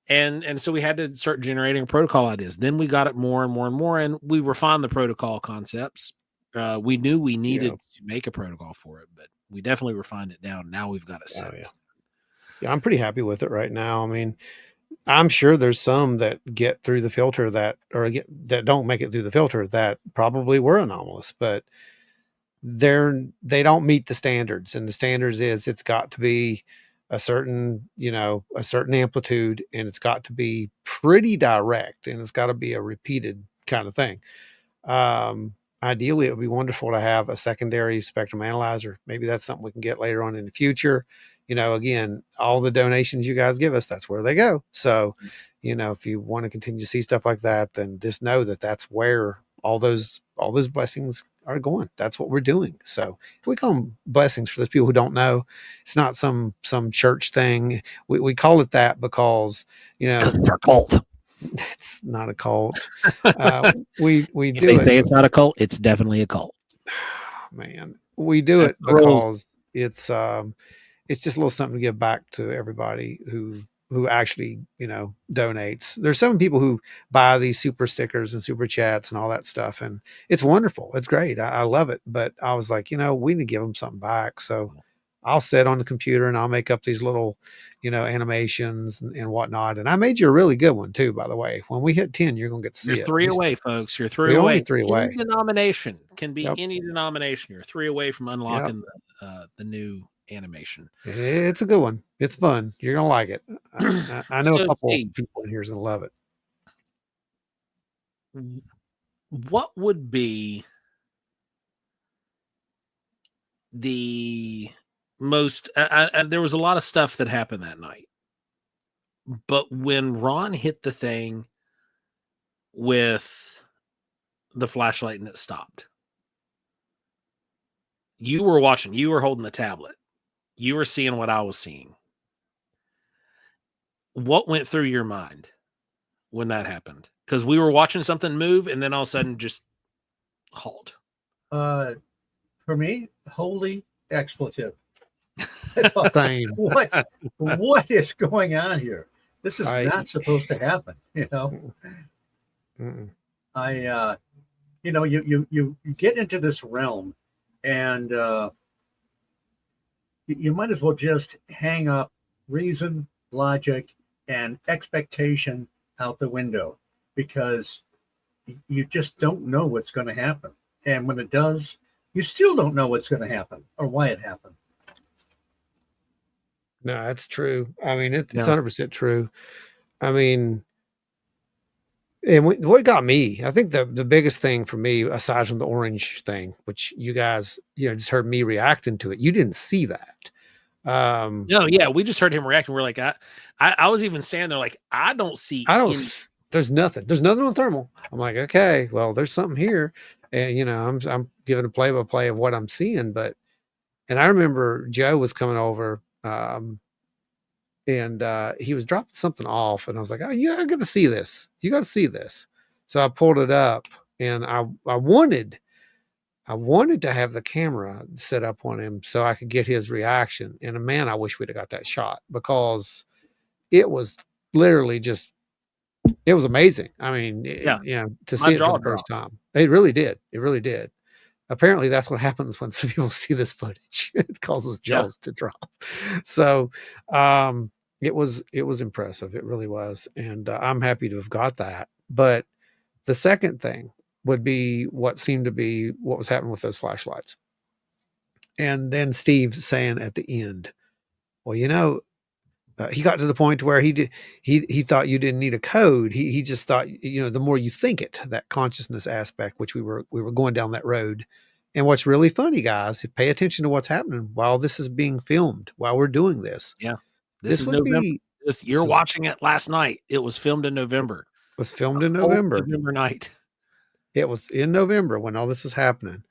And so we had to start generating protocol ideas. Then we got it more and more and more, and we refined the protocol concepts. We knew we needed to make a protocol for it, but we definitely refined it down. Now we've got a set. Yeah, I'm pretty happy with it right now. I mean, I'm sure there's some that get through the filter that don't make it through the filter that probably were anomalous, but they don't meet the standards, and the standards is it's got to be a certain amplitude, and it's got to be pretty direct, and it's got to be a repeated kind of thing. Ideally, it would be wonderful to have a secondary spectrum analyzer. Maybe that's something we can get later on in the future. Again, all the donations you guys give us, that's where they go. So, if you want to continue to see stuff like that, then just know that that's where all those blessings are going. That's what we're doing. So we call them blessings for those people who don't know. It's not some church thing. We call it that because, you know, Because it's a cult. it's not a cult. We If do they it. say it's not a cult, it's definitely a cult. Man, we do That's it the rules. because it's just a little something to give back to everybody who actually, you know, donates. There's some people who buy these super stickers and super chats and all that stuff, and it's wonderful. It's great. I love it. But I was like, you know, we need to give them something back. So I'll sit on the computer and I'll make up these little, you know, animations and whatnot. And I made you a really good one too, by the way. When we hit 10, you're gonna get to see You're it. 3 away, folks. You're 3 We're only away. 3 Any away. denomination can be Yep. any denomination. You're 3 away from Yep. unlocking the new animation. It's a good one. It's fun. You're gonna like it. I know So, a couple Steve, of people in here is gonna love it. what would be the most there was a lot of stuff that happened that night, but when Ron hit the thing with the flashlight and it stopped, you were watching, you were holding the tablet, you were seeing what I was seeing. What went through your mind when that happened? Because we were watching something move and then all of a sudden just halt. For me, holy expletive. Same. What is going on here? This is I- not supposed to happen, you know. Mm-mm. You know, you get into this realm, and you might as well just hang up reason, logic, and expectation out the window, because you just don't know what's going to happen, and when it does, you still don't know what's going to happen or why it happened. No, that's true. I mean, it's Yeah. 100% true. I mean, and what got me, I think the biggest thing for me, aside from the orange thing, which you guys, you know, just heard me reacting to it, you didn't see that. No, yeah, we just heard him reacting. We're like, I was even standing there like, I don't see I don't. any. There's nothing on thermal. I'm like, okay, well, there's something here, and you know, I'm giving a play by play of what I'm seeing, but and I remember Joe was coming over, and he was dropping something off, and I was like, oh, yeah, I got to see this. You got to see this. So I pulled it up, and I wanted to have the camera set up on him so I could get his reaction. And man, I wish we'd have got that shot, because it was literally just, it was amazing. I mean, Yeah, you know, to my see it for jaw the first dropped. time, it really did. It really did. Apparently, that's what happens when some people see this footage. It causes Yeah. jaws to drop. So, it was impressive. It really was, and I'm happy to have got that. But the second thing would be what seemed to be what was happening with those flashlights, and then Steve saying at the end, "Well, you know." He got to the point where he thought you didn't need a code. He just thought, you know, the more you think it, that consciousness aspect, which we were going down that road. And what's really funny, guys, pay attention to what's happening while this is being filmed, while we're doing this. Yeah, This is would November. be You're watching it last night. It was filmed in November. was filmed in Cold November. November night. It was in November when all this was happening.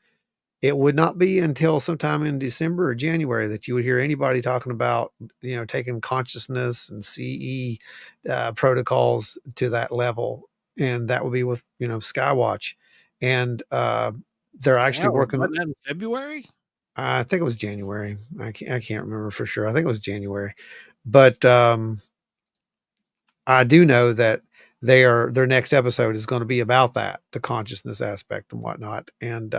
It would not be until sometime in December or January that you would hear anybody talking about, you know, taking consciousness and CE protocols to that level. And that would be with, you know, Skywatch. And they're actually working. Wasn't that in February? I think it was January. I can't remember for sure. I think it was January. But I do know that their next episode is going to be about that, the consciousness aspect and whatnot. And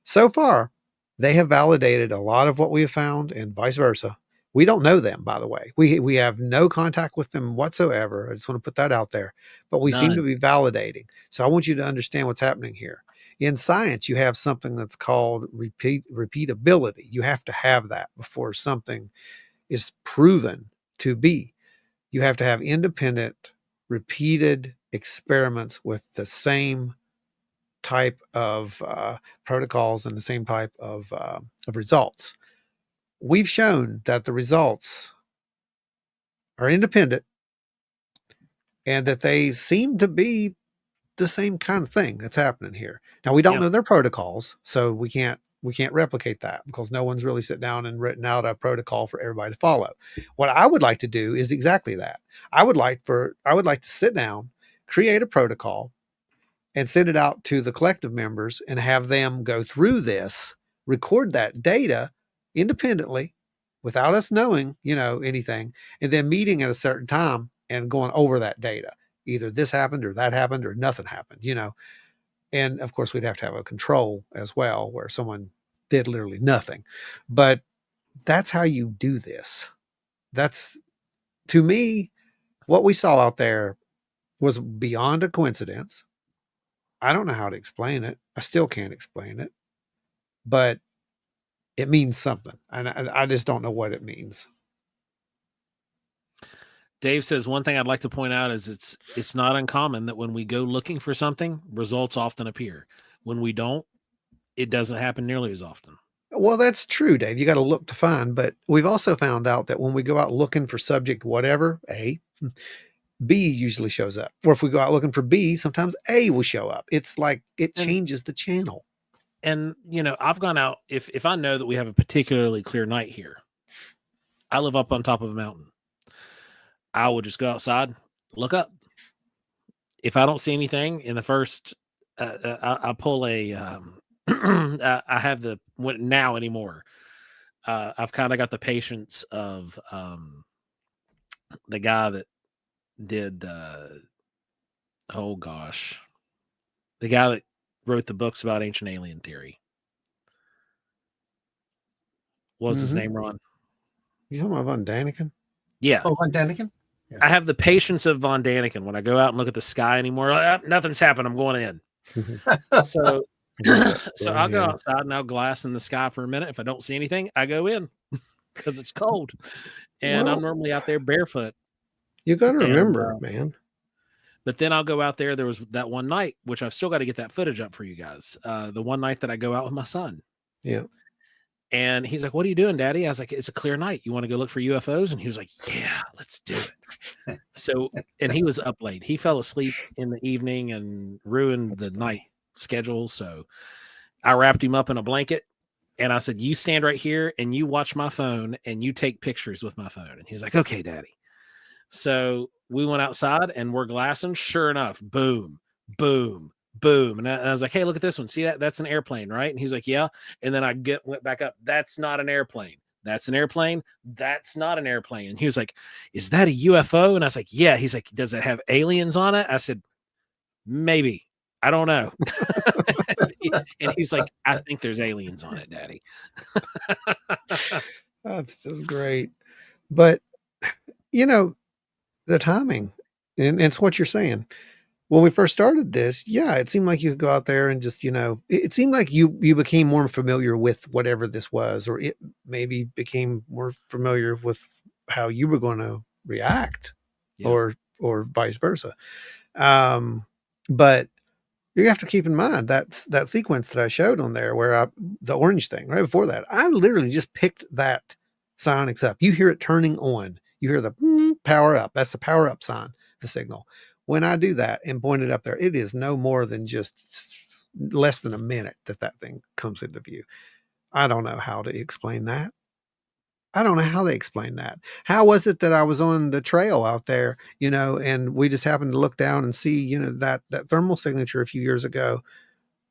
so far, they have validated a lot of what we have found, and vice versa. We don't know them, by the way. We have no contact with them whatsoever. I just want to put that out there. But we seem to be validating. So I want you to understand what's happening here. In science, you have something that's called repeatability. You have to have that before something is proven to be. You have to have independent, repeated experiments with the same type of protocols and the same type of results. We've shown that the results are independent and that they seem to be the same kind of thing that's happening here. Now we don't Yeah. know their protocols, so we can't replicate that because no one's really sit down and written out a protocol for everybody to follow. What I would like to do is exactly that. I would like to sit down, create a protocol, and send it out to the collective members and have them go through this, record that data independently without us knowing, anything, and then meeting at a certain time and going over that data. Either this happened or that happened or nothing happened, And of course, we'd have to have a control as well where someone did literally nothing. But that's how you do this. That's, to me, what we saw out there was beyond a coincidence. I don't know how to explain it. I still can't explain it, but it means something. And I just don't know what it means. Dave says one thing I'd like to point out is it's not uncommon that when we go looking for something, results often appear. When we don't, it doesn't happen nearly as often. Well, that's true, Dave. You got to look to find, but we've also found out that when we go out looking for subject whatever, A, B usually shows up. Or if we go out looking for B, sometimes A will show up. It's like it changes the channel. And I've gone out if I know that we have a particularly clear night here. I live up on top of a mountain. I will just go outside, look up. If I don't see anything in the first, I pull a. I have the now anymore. I've kind of got the patience of the guy that did. Oh gosh, the guy that wrote the books about ancient alien theory. What was his name, Ron? You talking about Von Daniken? Yeah. Oh, Von Daniken? Yeah. I have the patience of Von Daniken when I go out and look at the sky anymore. Nothing's happened. I'm going in. So I'll go outside and I'll glass in the sky for a minute. If I don't see anything, I go in because it's cold. And I'm normally out there barefoot. You got to remember, man. But then I'll go out there. There was that one night, which I've still got to get that footage up for you guys. The one night that I go out with my son. Yeah. And he's like, "What are you doing, Daddy?" I was like, "It's a clear night. You want to go look for UFOs?" And he was like, "Yeah, let's do it." So, and he was up late. He fell asleep in the evening and ruined the night schedule. So I wrapped him up in a blanket and I said, "You stand right here and you watch my phone and you take pictures with my phone." And he was like, "Okay, Daddy." So we went outside and we're glassing. Sure enough, boom, boom, boom. And I was like, "Hey, look at this one. See that? That's an airplane, right?" And he's like, "Yeah." And then I went back up. "That's not an airplane. That's an airplane. That's not an airplane." And he was like, "Is that a UFO?" And I was like, "Yeah." He's like, "Does it have aliens on it?" I said, "Maybe. I don't know." And he's like, "I think there's aliens on it, Daddy." That's just great. But, the timing, and it's what you're saying. When we first started this, it seemed like you could go out there and just, it seemed like you became more familiar with whatever this was, or it maybe became more familiar with how you were going to react, or vice versa. But you have to keep in mind that sequence that I showed on there where the orange thing right before that, I literally just picked that psionics up. You hear it turning on. You hear the power up. That's the power up sign, the signal. When I do that and point it up there, it is no more than just less than a minute that thing comes into view. I don't know how to explain that. I don't know how they explain that. How was it that I was on the trail out there, and we just happened to look down and see, that thermal signature a few years ago,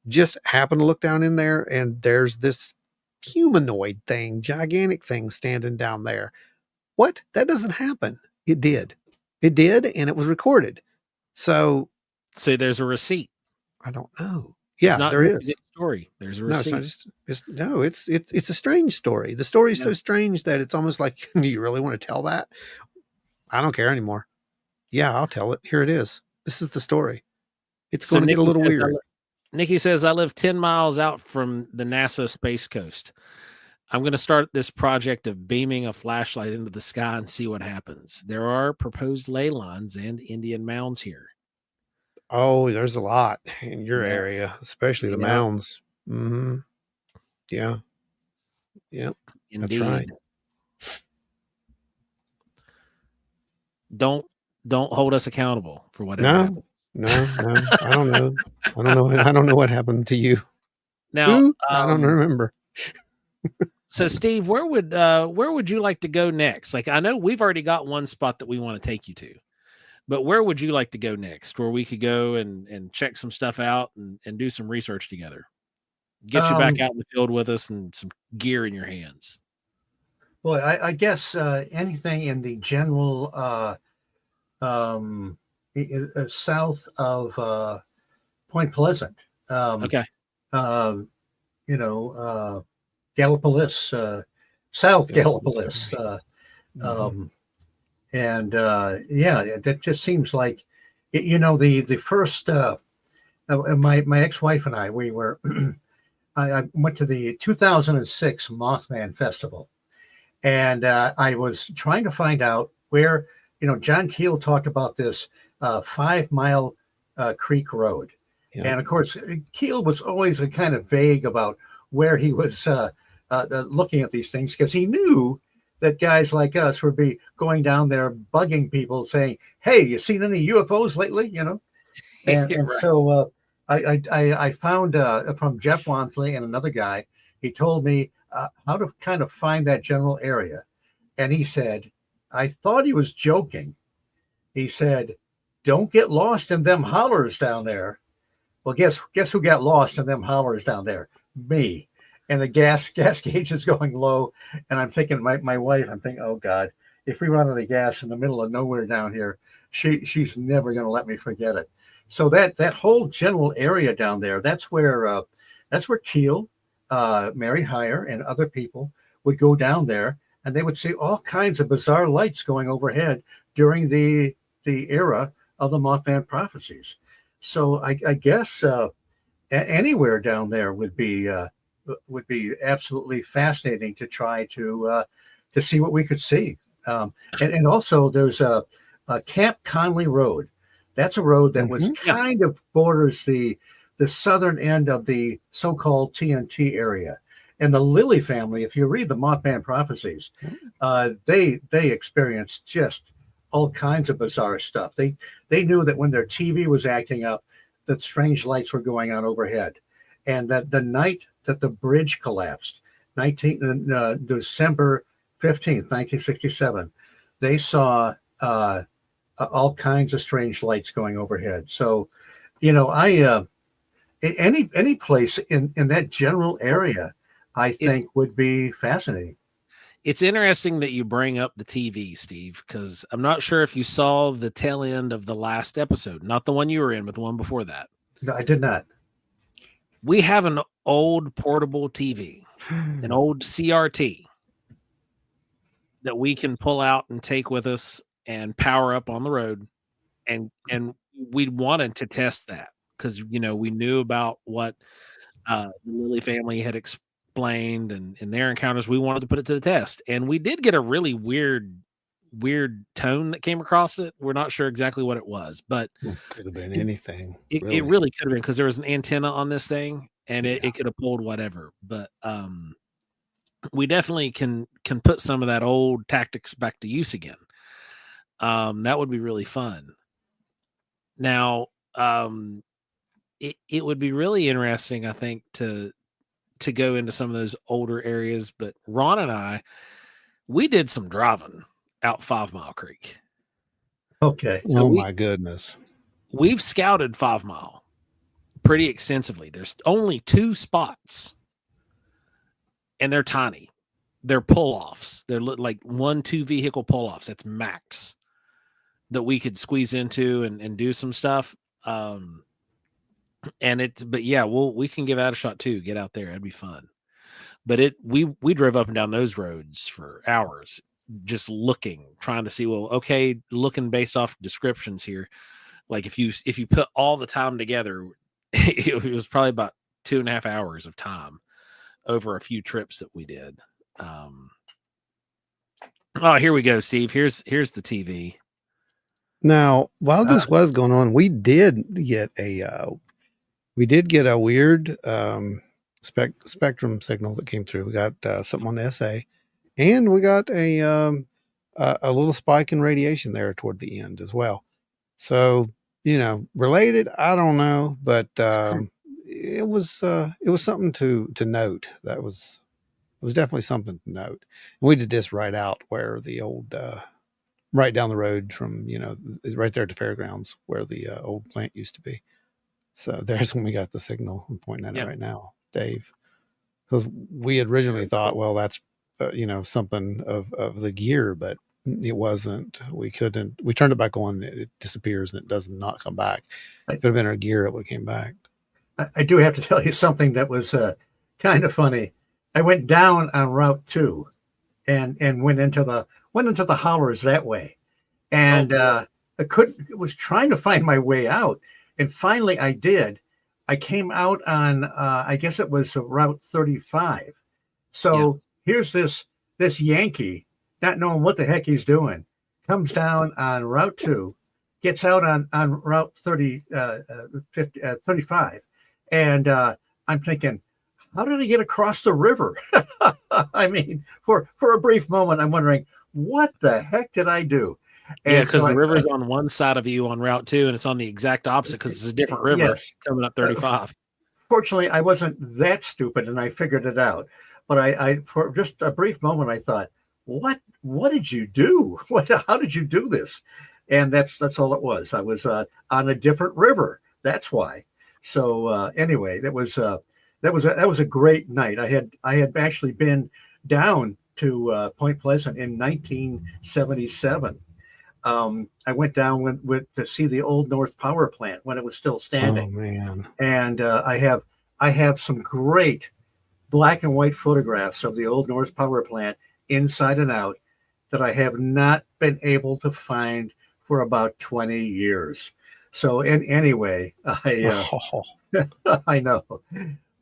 just happened to look down in there and there's this humanoid thing, gigantic thing standing down there. What? That doesn't happen. It did. It did, and it was recorded. So there's a receipt. I don't know. Yeah, there is. Story. There's a No, receipt. It's a strange story. The story is so strange that it's almost like, do you really want to tell that? I don't care anymore. Yeah, I'll tell it. Here it is. This is the story. It's going to get a little weird. Nikki says, "I live 10 miles out from the NASA Space Coast. I'm going to start this project of beaming a flashlight into the sky and see what happens. There are proposed ley lines and Indian mounds here." Oh, there's a lot in your area, especially the mounds. Mm-hmm. Yeah. Yep. Indeed. That's right. Don't hold us accountable for whatever happens. No, I don't know. I don't know. I don't know what happened to you. Now, Who? I don't remember. so Steve, where would you like to go next? Like, I know we've already got one spot that we want to take you to, but where would you like to go next, where we could go and check some stuff out and do some research together? Get you back out in the field with us and some gear in your hands. Boy, I guess anything in the general um, south of Point Pleasant. Okay. You know, Gallipolis, South Gallipolis. And yeah, that just seems like, you know, the first, my ex-wife and I, we were, I went to the 2006 Mothman Festival. And I was trying to find out where, you know, John Keel talked about this 5 Mile Creek Road. Yeah. And of course, Keel was always kind of vague about where he was looking at these things, because he knew that guys like us would be going down there bugging people saying, hey, you seen any UFOs lately? You know? And Right. so I found from Jeff Wansley and another guy, he told me how to kind of find that general area. And he said, I thought he was joking. He said, don't get lost in them hollers down there. Well, guess who got lost in them hollers down there? Me. And the gas gauge is going low. And I'm thinking, my wife, I'm thinking, oh God, if we run out of gas in the middle of nowhere down here, she's never going to let me forget it. So that whole general area down there, that's where Keel, Mary Hire, and other people would go down there, and they would see all kinds of bizarre lights going overhead during the era of the Mothman prophecies. So I guess anywhere down there would be absolutely fascinating to try to see what we could see. And also there's a Camp Conley Road. That's a road that was kind of borders the southern end of the so-called TNT area. And the Lilly family, if you read the Mothman prophecies, they experienced just all kinds of bizarre stuff. They knew that when their TV was acting up, that strange lights were going on overhead. And that the night that the bridge collapsed, December 15th, 1967, they saw all kinds of strange lights going overhead. So, you know, any place in that general area, I think would be fascinating. It's interesting that you bring up the TV, Steve, because I'm not sure if you saw the tail end of the last episode, not the one you were in, but the one before that. No, I did not. We have an old portable TV, an old CRT that we can pull out and take with us and power up on the road. And we wanted to test that because, you know, we knew about what the Lilly family had explained and their encounters. We wanted to put it to the test. And we did get a really weird tone that came across it. We're not sure exactly what it was, but could have been anything. It really could have been, because there was an antenna on this thing and it could have pulled whatever. But we definitely can put some of that old tactics back to use again. That would be really fun. Now, it would be really interesting, I think, to go into some of those older areas. But Ron and I, we did some driving out 5 Mile Creek. Okay. So my goodness. We've scouted 5 Mile pretty extensively. There's only 2 spots, and they're tiny. They're pull-offs. They're like 1-2 vehicle pull-offs. That's max that we could squeeze into and do some stuff. But yeah, we can give that a shot too. Get out there. It'd be fun. But we drove up and down those roads for hours, just looking, trying to see, well, okay, looking based off descriptions here. Like if you put all the time together, it was probably about 2.5 hours of time over a few trips that we did. Oh, here we go, Steve. Here's the TV. Now, while this was going on, we did get a weird spectrum signal that came through. We got something on the SA, and we got a little spike in radiation there toward the end as well. So related. I don't know, but it was something to note. It was definitely something to note. And we did this right out where the old right down the road from right there at the fairgrounds where the old plant used to be. So there's when we got the signal. I'm pointing at it right now, Dave, because we had originally thought, well, that's something of the gear, but it wasn't. We couldn't. We turned it back on. It disappears and it does not come back. If it had been our gear, it would have came back. I do have to tell you something that was kind of funny. I went down on Route 2 and went into the hollers that way, and I was trying to find my way out, and finally I did. I came out on I guess it was Route 35. So here's this Yankee, not knowing what the heck he's doing, comes down on Route 2, gets out on Route 35. And I'm thinking, how did he get across the river? I mean, for a brief moment, I'm wondering, what the heck did I do? And because the river's on one side of you on Route 2, and it's on the exact opposite because it's a different river coming up 35. Fortunately, I wasn't that stupid, and I figured it out. But I for just a brief moment, I thought, what did you do? How did you do this? And that's all it was. I was on a different river. That's why. So anyway, that was a great night. I had actually been down to Point Pleasant in 1977. I went down to see the old North Power Plant when it was still standing. Oh man! And I have some great black and white photographs of the old North Power Plant inside and out that I have not been able to find for about 20 years. So anyway, I know.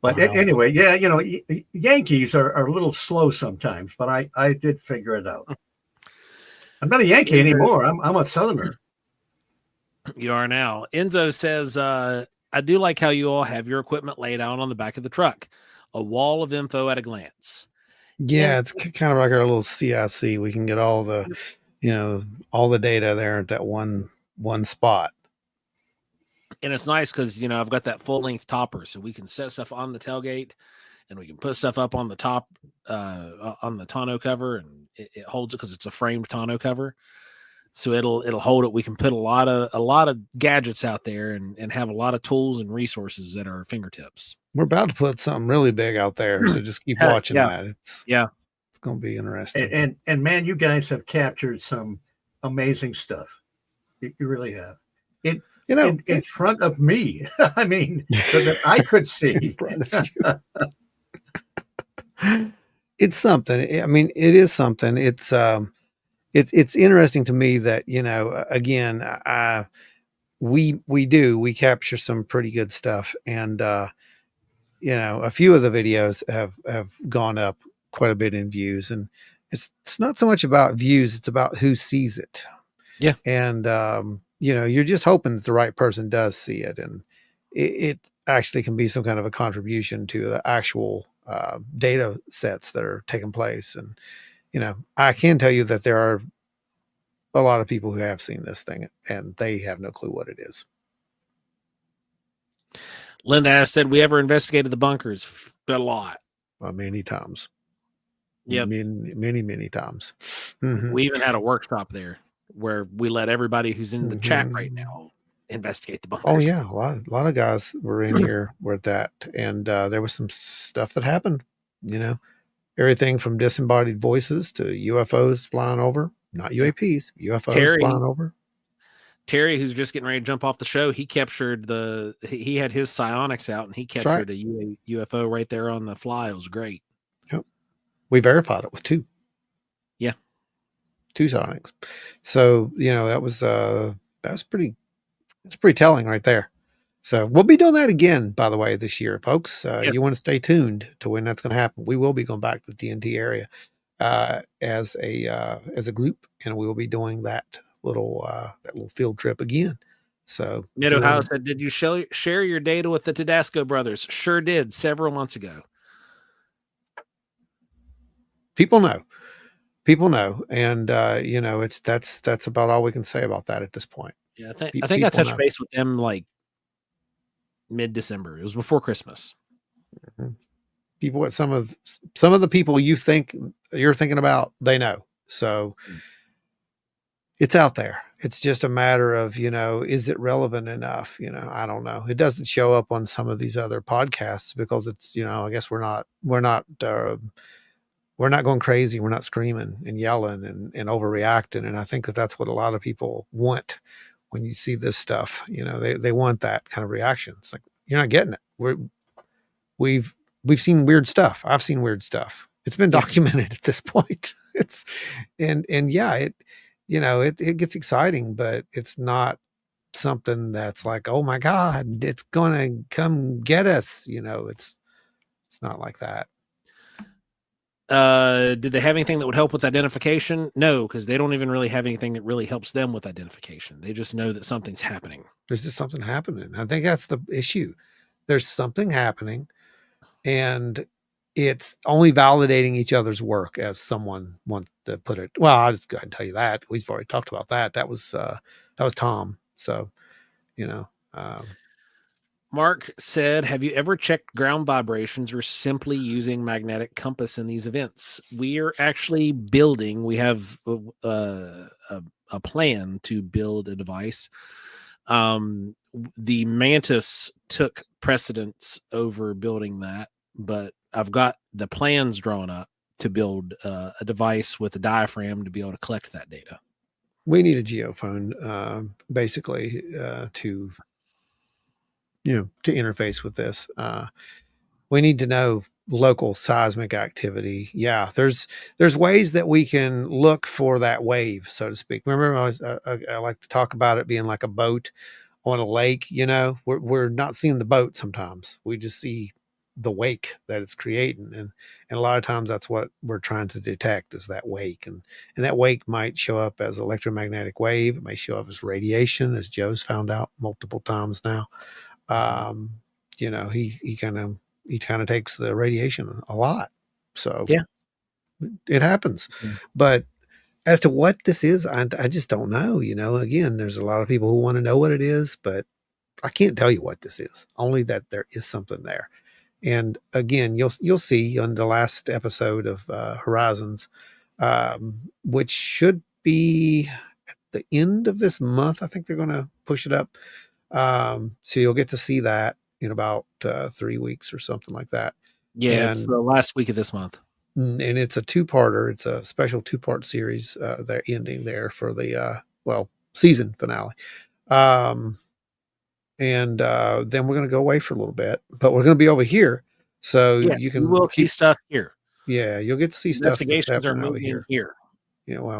But anyway, Yankees are a little slow sometimes, but I did figure it out. I'm not a Yankee anymore. I'm a Southerner. You are now. Enzo says, I do like how you all have your equipment laid out on the back of the truck. A wall of info at a glance. Yeah, it's kind of like our little CIC. We can get all the, all the data there at that one spot. And it's nice because, I've got that full length topper, so we can set stuff on the tailgate and we can put stuff up on the top, on the tonneau cover, and it holds it because it's a framed tonneau cover. So it'll hold it. We can put a lot of gadgets out there and have a lot of tools and resources at our fingertips. We're about to put something really big out there, so just keep watching that. It's going to be interesting. And man, you guys have captured some amazing stuff. You really have. In front of me. I mean, so that I could see. It's something. I mean, it is something. It's interesting to me that, again, we capture some pretty good stuff, and a few of the videos have gone up quite a bit in views, and it's not so much about views, it's about who sees it. Yeah. And you're just hoping that the right person does see it, and it actually can be some kind of a contribution to the actual data sets that are taking place. And I can tell you that there are a lot of people who have seen this thing and they have no clue what it is. Linda asked, did we ever investigated the bunkers? A lot. Many times. Yep. Many times. Mm-hmm. We even had a workshop there where we let everybody who's in the chat right now investigate the bunkers. Oh yeah. A lot of guys were in here with that. And there was some stuff that happened, everything from disembodied voices to UFOs flying over. Not UAPs, UFOs flying over. Terry, who's just getting ready to jump off the show, he captured he had his psionics out and he captured a UFO right there on the fly. It was great. Yep. We verified it with 2. Yeah. 2 psionics. So, that was pretty telling right there. So we'll be doing that again, by the way, this year, folks. You want to stay tuned to when that's going to happen. We will be going back to the DNT area as a group, and we will be doing that little field trip again. So Mid Ohio said, did you share your data with the Tedesco brothers? Sure did, several months ago. People know, and that's about all we can say about that at this point. Yeah, I think I People touched know. base with them like mid-December. It was before Christmas. Mhm. People, some of the people you're thinking about, they know. So it's out there. It's just a matter of, is it relevant enough? I don't know. It doesn't show up on some of these other podcasts because it's, I guess we're not going crazy. We're not screaming and yelling and overreacting. And I think that that's what a lot of people want when you see this stuff. They want that kind of reaction. It's like, you're not getting it. We've we've seen weird stuff. I've seen weird stuff. It's been Yeah. documented at this point. It's and yeah, it gets exciting, but it's not something that's like, oh my God, it's gonna come get us. It's not like that. Did they have anything that would help with identification? No, because they don't even really have anything that really helps them with identification. They just know that something's happening. There's just something happening. I think that's the issue. There's something happening, and it's only validating each other's work, as someone wants to put it. Well, I'll just go ahead and tell you that we've already talked about that. That was Tom. So, you know, um, Mark said, have you ever checked ground vibrations or simply using magnetic compass in these events? We are actually building, we have a plan to build a device. The Mantis took precedence over building that, but I've got the plans drawn up to build a device with a diaphragm to be able to collect that data. we need a geophone, basically, to interface with this. We need to know local seismic activity. Yeah, there's ways that we can look for that wave, so to speak. Remember, I like to talk about it being like a boat on a lake. We're not seeing the boat sometimes. We just see the wake that it's creating, and a lot of times that's what we're trying to detect, is that wake, and that wake might show up as electromagnetic wave. It may show up as radiation, as Joe's found out multiple times now. um he kind of takes the radiation a lot, so Yeah. it happens. Yeah. But as to what this is, I just don't know. Again, there's a lot of people who want to know what it is, but I can't tell you what this is, only that there is something there. And again, you'll see on the last episode of Horizons, which should be at the end of this month. I think they're going to push it up. So you'll get to see that in about 3 weeks or something like that. Yeah, it's And the last week of this month. and it's a two-parter. It's a special two-part series. They're ending there for the season finale. And then we're going to go away for a little bit, but we're going to be over here, so Yeah, you you can will see keep. stuff here. Yeah, you'll get to see stuff that's Investigations are happening over moving here. here. Well,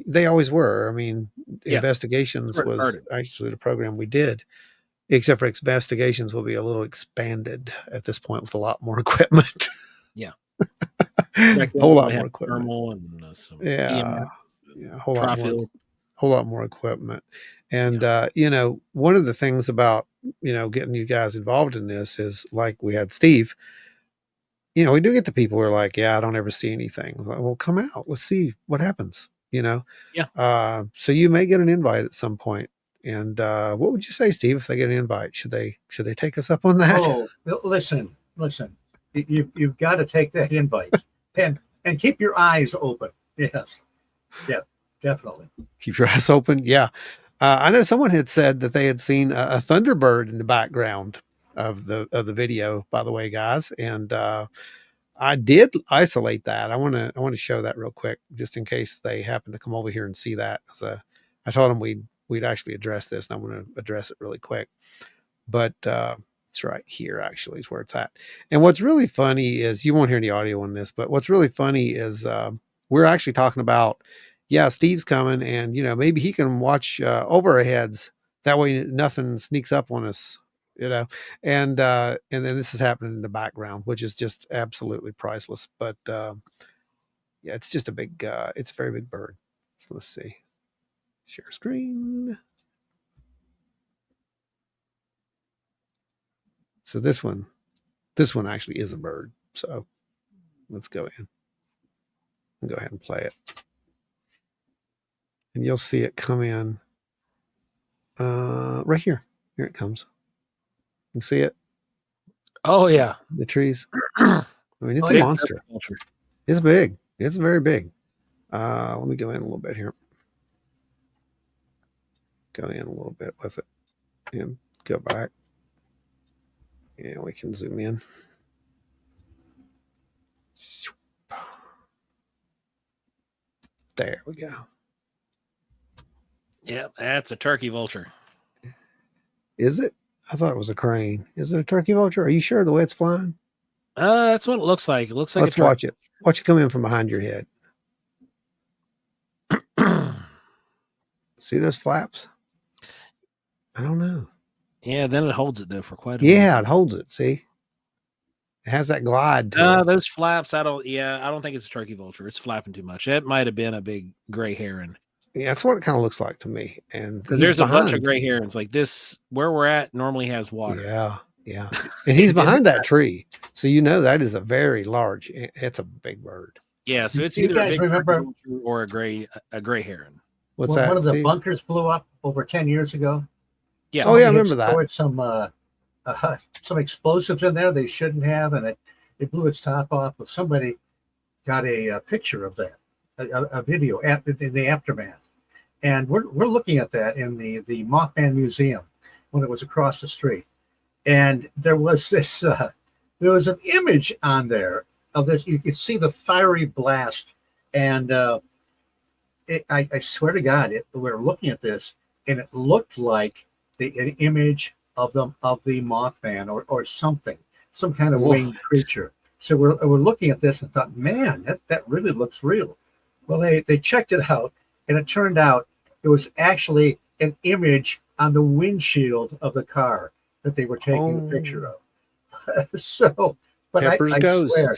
they always were. I mean, Yeah, Investigations where it was started. actually the program we did, except for Investigations will be a little expanded at this point with a lot more equipment. Yeah. A Back then, whole we lot only more had equipment. thermal and some Yeah, EMF, yeah, and a tri-field. whole lot more equipment. And Yeah. one of the things about getting you guys involved in this is, like we had Steve. We do get the people who are like, yeah, I don't ever see anything. Like, well, come out. Let's see what happens. Yeah. So you may get an invite at some point. And what would you say, Steve, if they get an invite? Should they take us up on that? Oh, listen. You've got to take that invite and keep your eyes open. Yes. Yeah, definitely. Keep your eyes open. Yeah. I know someone had said that they had seen a thunderbird in the background of the video, by the way, guys. And I did isolate that. I want to show that real quick, just in case they happen to come over here and see that. I told them we'd actually address this, and I'm going to address it really quick. But it's right here, actually, is where it's at. And what's really funny is, you won't hear any audio on this, but what's really funny is we're actually talking about, yeah, Steve's coming, and maybe he can watch over our heads. That way, nothing sneaks up on us. And then this is happening in the background, which is just absolutely priceless. But yeah, it's just it's a very big bird. So let's see, share screen. So this one actually is a bird. So let's go in and go ahead and play it. And you'll see it come in Right here. Here it comes. You see it? Oh yeah. The trees. I mean, it's a Big monster. culture. It's big. It's very big. Let me go in a little bit here. Go in a little bit with it and go back. And we can zoom in. There we go. Yep, that's a turkey vulture. Is it? I thought it was a crane. Is it a turkey vulture? Are you sure the way it's flying? That's what it looks like. It looks like Let's watch it. Watch it come in from behind your head. See those flaps? I don't know. Yeah, then it holds it though for quite a while. Yeah, it holds it. See? It has that glide to it. Those flaps, I don't think it's a turkey vulture. It's flapping too much. It might have been a big gray heron. Yeah, that's what it kind of looks like to me. And because there's a bunch of gray herons like this. Where we're at normally has water. Yeah, yeah. And he's behind that tree, so you know that is a very large. It's a big bird. Yeah, so it's either a big remember or a gray heron. What's that? One of the bunkers blew up over 10 years ago. Yeah. Oh yeah, I remember that. Stored some explosives in there they shouldn't have, and it blew its top off. But somebody got a picture of that, a video in the aftermath. And we're looking at that in the Mothman Museum when it was across the street. And there was this, there was an image on there of this. You could see the fiery blast. And I swear to God, we were looking at this, and it looked like an image of the Mothman or something, some kind of winged creature. So we're looking at this and thought, man, that really looks real. Well, they checked it out. And it turned out it was actually an image on the windshield of the car that they were taking the picture of. So, but I swear,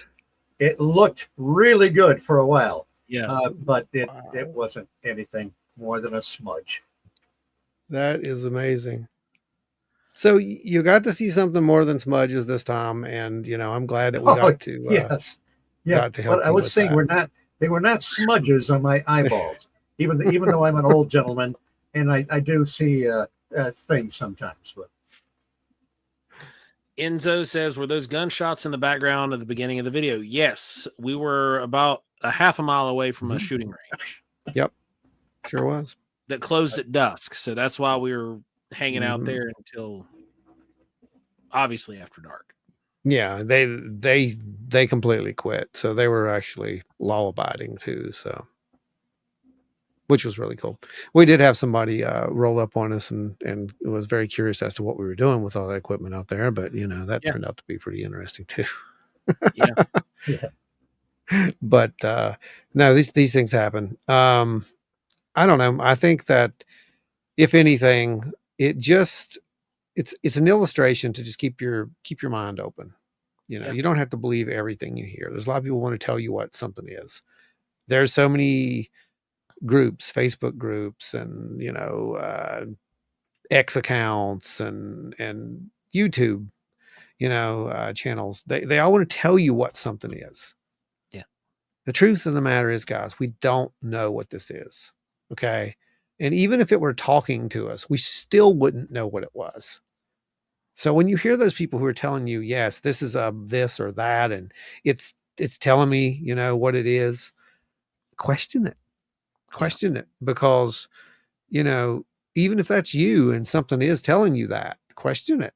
it looked really good for a while. Yeah. But it wasn't anything more than a smudge. That is amazing. So you got to see something more than smudges this time, and I'm glad that we got to. Yes. Yeah. Got to help but I was saying that. they were not smudges on my eyeballs. Even though I'm an old gentleman and I do see things sometimes. But Enzo says, were those gunshots in the background at the beginning of the video? Yes, we were about a half a mile away from a shooting range. Yep, sure was. That closed at dusk, so that's why we were hanging out there until obviously after dark. Yeah, they completely quit, so they were actually law abiding too. So. Which was really cool. We did have somebody roll up on us and was very curious as to what we were doing with all that equipment out there. But, that turned out to be pretty interesting too. Yeah. But no, these things happen. I don't know. I think that if anything, it's an illustration to just keep your mind open. You don't have to believe everything you hear. There's a lot of people want to tell you what something is. There's so many groups, Facebook groups, and X accounts and YouTube, channels. They all want to tell you what something is. Yeah. The truth of the matter is, guys, we don't know what this is. Okay. And even if it were talking to us, we still wouldn't know what it was. So when you hear those people who are telling you, yes, this is this or that, and it's telling me, what it is, question it. Question it, because even if that's you and something is telling you that, question it,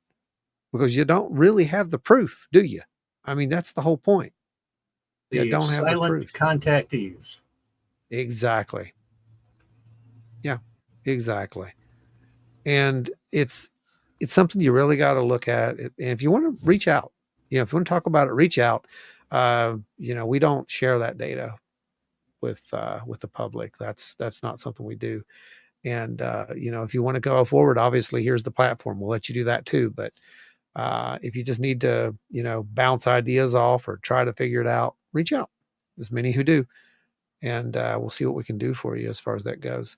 because you don't really have the proof, do you? I mean, that's the whole point. You don't have the proof. Contactees. Exactly. Yeah, exactly. And it's something you really got to look at. And if you want to reach out, if you want to talk about it, reach out. We don't share that data with the public. That's not something we do. And if you want to go forward, obviously here's the platform. We'll let you do that too. But if you just need to, bounce ideas off or try to figure it out, reach out. There's many who do. And we'll see what we can do for you as far as that goes.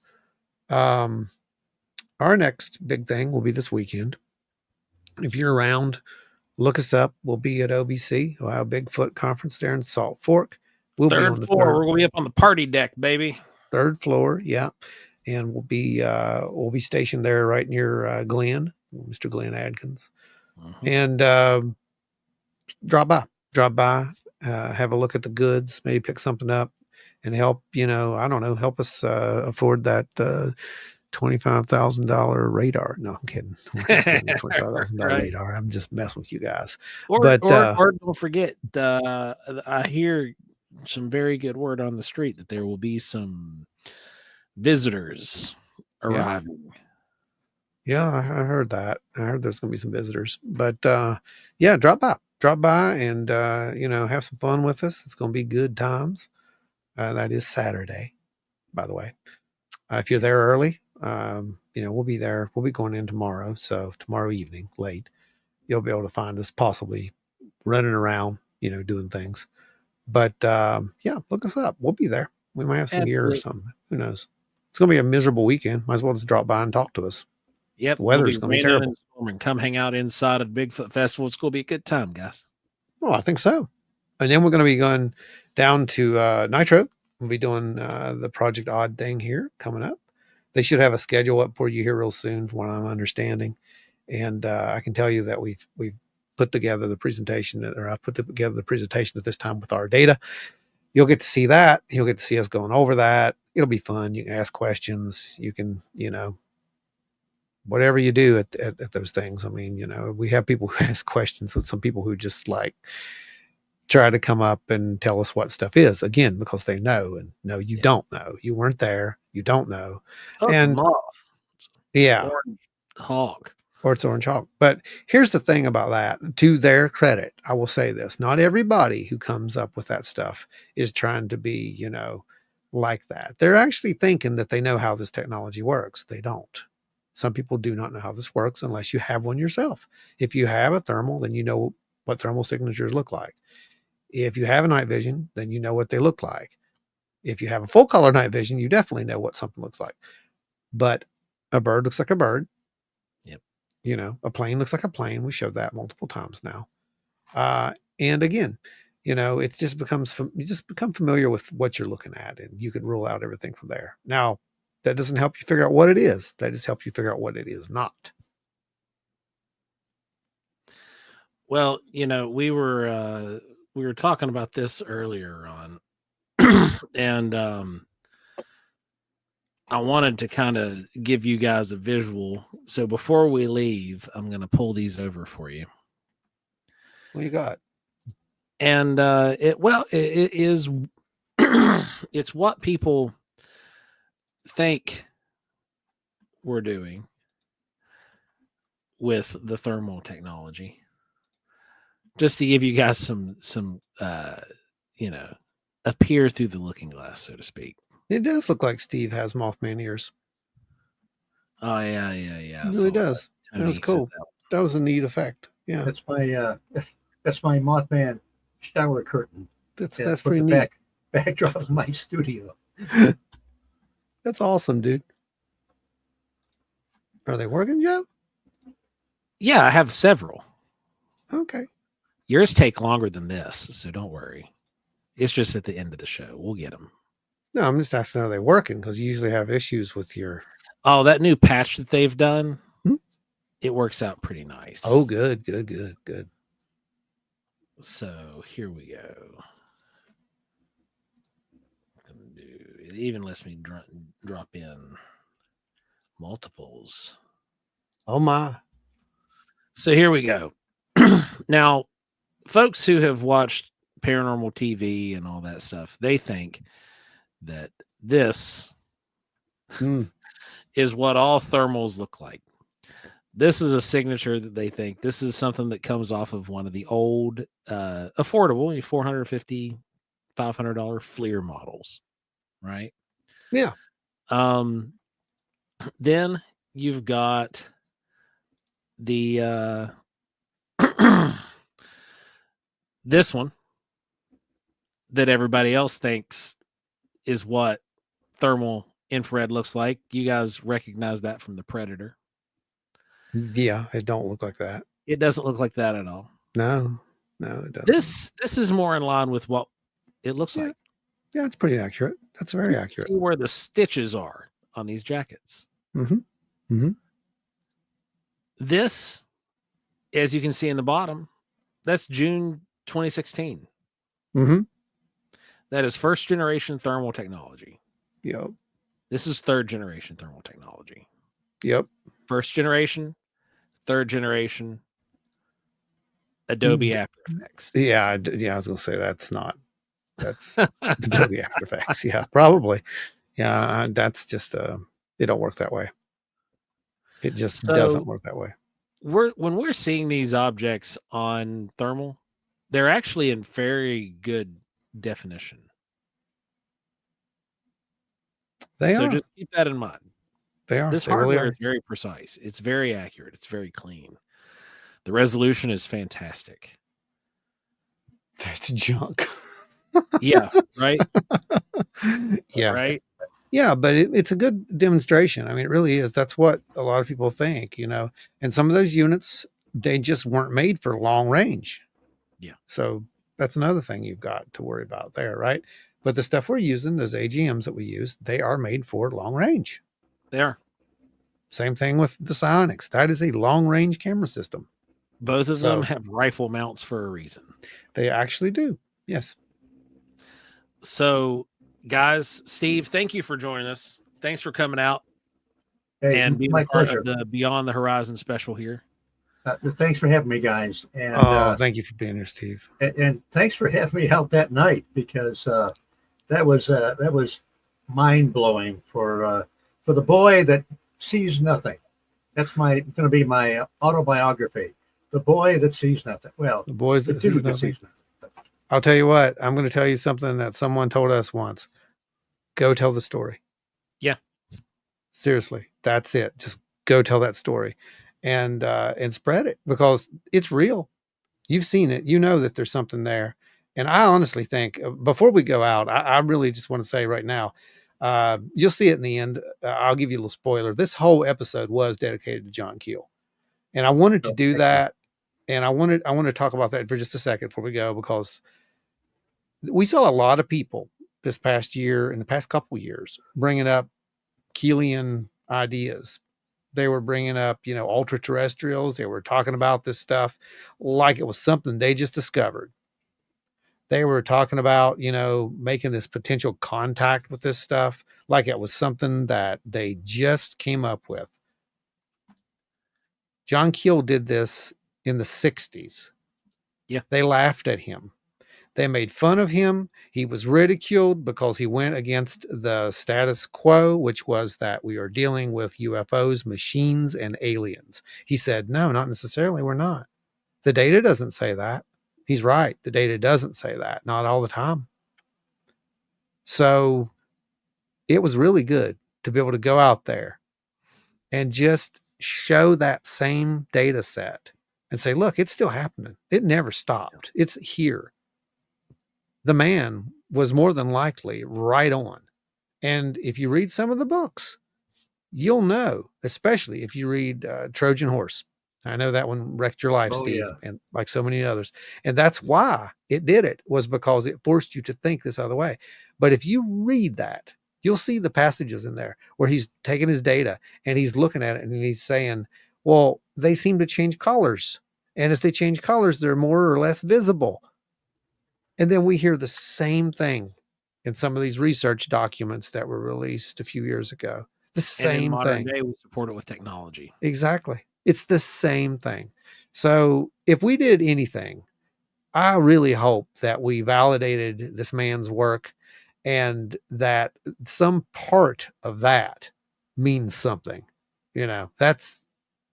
Our next big thing will be this weekend. If you're around, look us up. We'll be at OBC, Ohio Bigfoot Conference there in Salt Fork. We'll be on the third floor. We're going to be up on the party deck, baby. Third floor. Yeah. and we'll be stationed there right near Glenn, Mr. Glenn Adkins, and drop by, have a look at the goods, maybe pick something up, and help. I don't know, help us afford that $25,000 radar. No, I'm kidding. $25,000 Right. radar. I'm just messing with you guys. Or don't forget, I hear some very good word on the street that there will be some visitors arriving. Yeah, I heard that. I heard there's going to be some visitors, but yeah, drop by and have some fun with us. It's going to be good times. That is Saturday, by the way. If you're there early, we'll be there. We'll be going in tomorrow. So tomorrow evening, late, you'll be able to find us possibly running around, doing things. But yeah, look us up. We'll be there. We might have some gear or something. Who knows? It's going to be a miserable weekend. Might as well just drop by and talk to us. Yep. The weather's going to be terrible. And come hang out inside of the Bigfoot Festival. It's going to be a good time, guys. Oh, I think so. And then we're going to be going down to Nitro. We'll be doing the Project Odd thing here coming up. They should have a schedule up for you here real soon, from what I'm understanding. And I can tell you that we've put together the presentation, or I put together the presentation at this time with our data. You'll get to see that. You'll get to see us going over that. It'll be fun. You can ask questions. You can, whatever you do at those things. I mean, we have people who ask questions, and some people who just try to come up and tell us what stuff is, again, because they know. And no, you don't know. You weren't there. You don't know. Oh, and it's a moth. Yeah. Orange hawk. Or it's orange hawk. But here's the thing about that. To their credit, I will say this. Not everybody who comes up with that stuff is trying to be, like that. They're actually thinking that they know how this technology works. They don't. Some people do not know how this works unless you have one yourself. If you have a thermal, then you know what thermal signatures look like. If you have a night vision, then you know what they look like. If you have a full color night vision, you definitely know what something looks like. But a bird looks like a bird. Yep. A plane looks like a plane. We showed that multiple times now. And again, it just you just become familiar with what you're looking at, and you can rule out everything from there. Now, that doesn't help you figure out what it is. That just helps you figure out what it is not. Well, we were talking about this earlier on, and I wanted to kind of give you guys a visual. So before we leave, I'm going to pull these over for you. What you got? And it is it's what people think we're doing with the thermal technology. Just to give you guys some a peer through the looking glass, so to speak. It does look like Steve has Mothman ears. Oh yeah. It really does. That was cool. That was a neat effect. Yeah. That's my Mothman shower curtain. That's pretty neat. Backdrop of my studio. That's awesome, dude. Are they working, Joe? Yeah, I have several. Okay. Yours take longer than this, so don't worry. It's just at the end of the show. We'll get them. No, I'm just asking, are they working? Because you usually have issues with your... Oh, that new patch that they've done, it works out pretty nice. Oh, good. So here we go. It even lets me drop in multiples. Oh, my. So here we go. Now, folks who have watched paranormal TV and all that stuff, they think that this is what all thermals look like. This is a signature that they think. This is something that comes off of one of the old, affordable, $450, $500 FLIR models, right? Yeah. Then you've got the this one that everybody else thinks is what thermal infrared looks like. You guys recognize that from the Predator. Yeah, it don't look like that. It doesn't look like that at all. No, it doesn't. This is more in line with what it looks like. Yeah, it's pretty accurate. That's very accurate. See where the stitches are on these jackets. Mm-hmm. Mm-hmm. This, as you can see in the bottom, that's June 2016. Mm-hmm. That is first generation thermal technology. Yep. This is third generation thermal technology. Yep. First generation, third generation, Adobe After Effects. Yeah. I was gonna say that's Adobe After Effects. Yeah, probably. Yeah, that's just it don't work that way. It just doesn't work that way. When we're seeing these objects on thermal, they're actually in very good definition. They are. Just keep that in mind. They are. This hardware is very precise. It's very accurate. It's very clean. The resolution is fantastic. That's junk. Yeah, right? Yeah. Right? Yeah, but it's a good demonstration. I mean, it really is. That's what a lot of people think, and some of those units, they just weren't made for long range. Yeah. So that's another thing you've got to worry about there, right? But the stuff we're using, those AGMs that we use, they are made for long range. They are. Same thing with the Psionics. That is a long range camera system. Both of them have rifle mounts for a reason. They actually do. Yes. So, guys, Steve, thank you for joining us. Thanks for coming out and being my part pleasure. of the Beyond the Horizon special here. Thanks for having me, guys. And thank you for being here, Steve. And thanks for having me out that night, because that was mind blowing for the boy that sees nothing. That's going to be my autobiography. The boy that sees nothing. Well, the boys that sees nothing. I'll tell you what. I'm going to tell you something that someone told us once. Go tell the story. Yeah. Seriously, that's it. Just go tell that story, and spread it, because it's real. You've seen it. You know that there's something there. And I honestly think, before we go out, I really just want to say right now, you'll see it in the end. I'll give you a little spoiler. This whole episode was dedicated to John Keel, and I wanted to do that. And I want to talk about that for just a second before we go, because we saw a lot of people this past year, in the past couple of years, bringing up Keelian ideas. They were bringing up, ultra terrestrials. They were talking about this stuff like it was something they just discovered. They were talking about, making this potential contact with this stuff like it was something that they just came up with. John Keel did this in the 60s. Yeah. They laughed at him. They made fun of him. He was ridiculed because he went against the status quo, which was that we are dealing with UFOs, machines, and aliens. He said, no, not necessarily. We're not. The data doesn't say that. He's right. The data doesn't say that. Not all the time. So it was really good to be able to go out there and just show that same data set and say, look, it's still happening. It never stopped. It's here. The man was more than likely right on. And if you read some of the books, you'll know, especially if you read Trojan Horse. I know that one wrecked your life, Steve, yeah. and like so many others. And that's why it did it, was because it forced you to think this other way. But if you read that, you'll see the passages in there where he's taking his data and he's looking at it and he's saying, well, they seem to change colors. And as they change colors, they're more or less visible. And then we hear the same thing in some of these research documents that were released a few years ago. The same thing. And in modern day, we support it with technology. Exactly. It's the same thing. So if we did anything, I really hope that we validated this man's work, and that some part of that means something. That's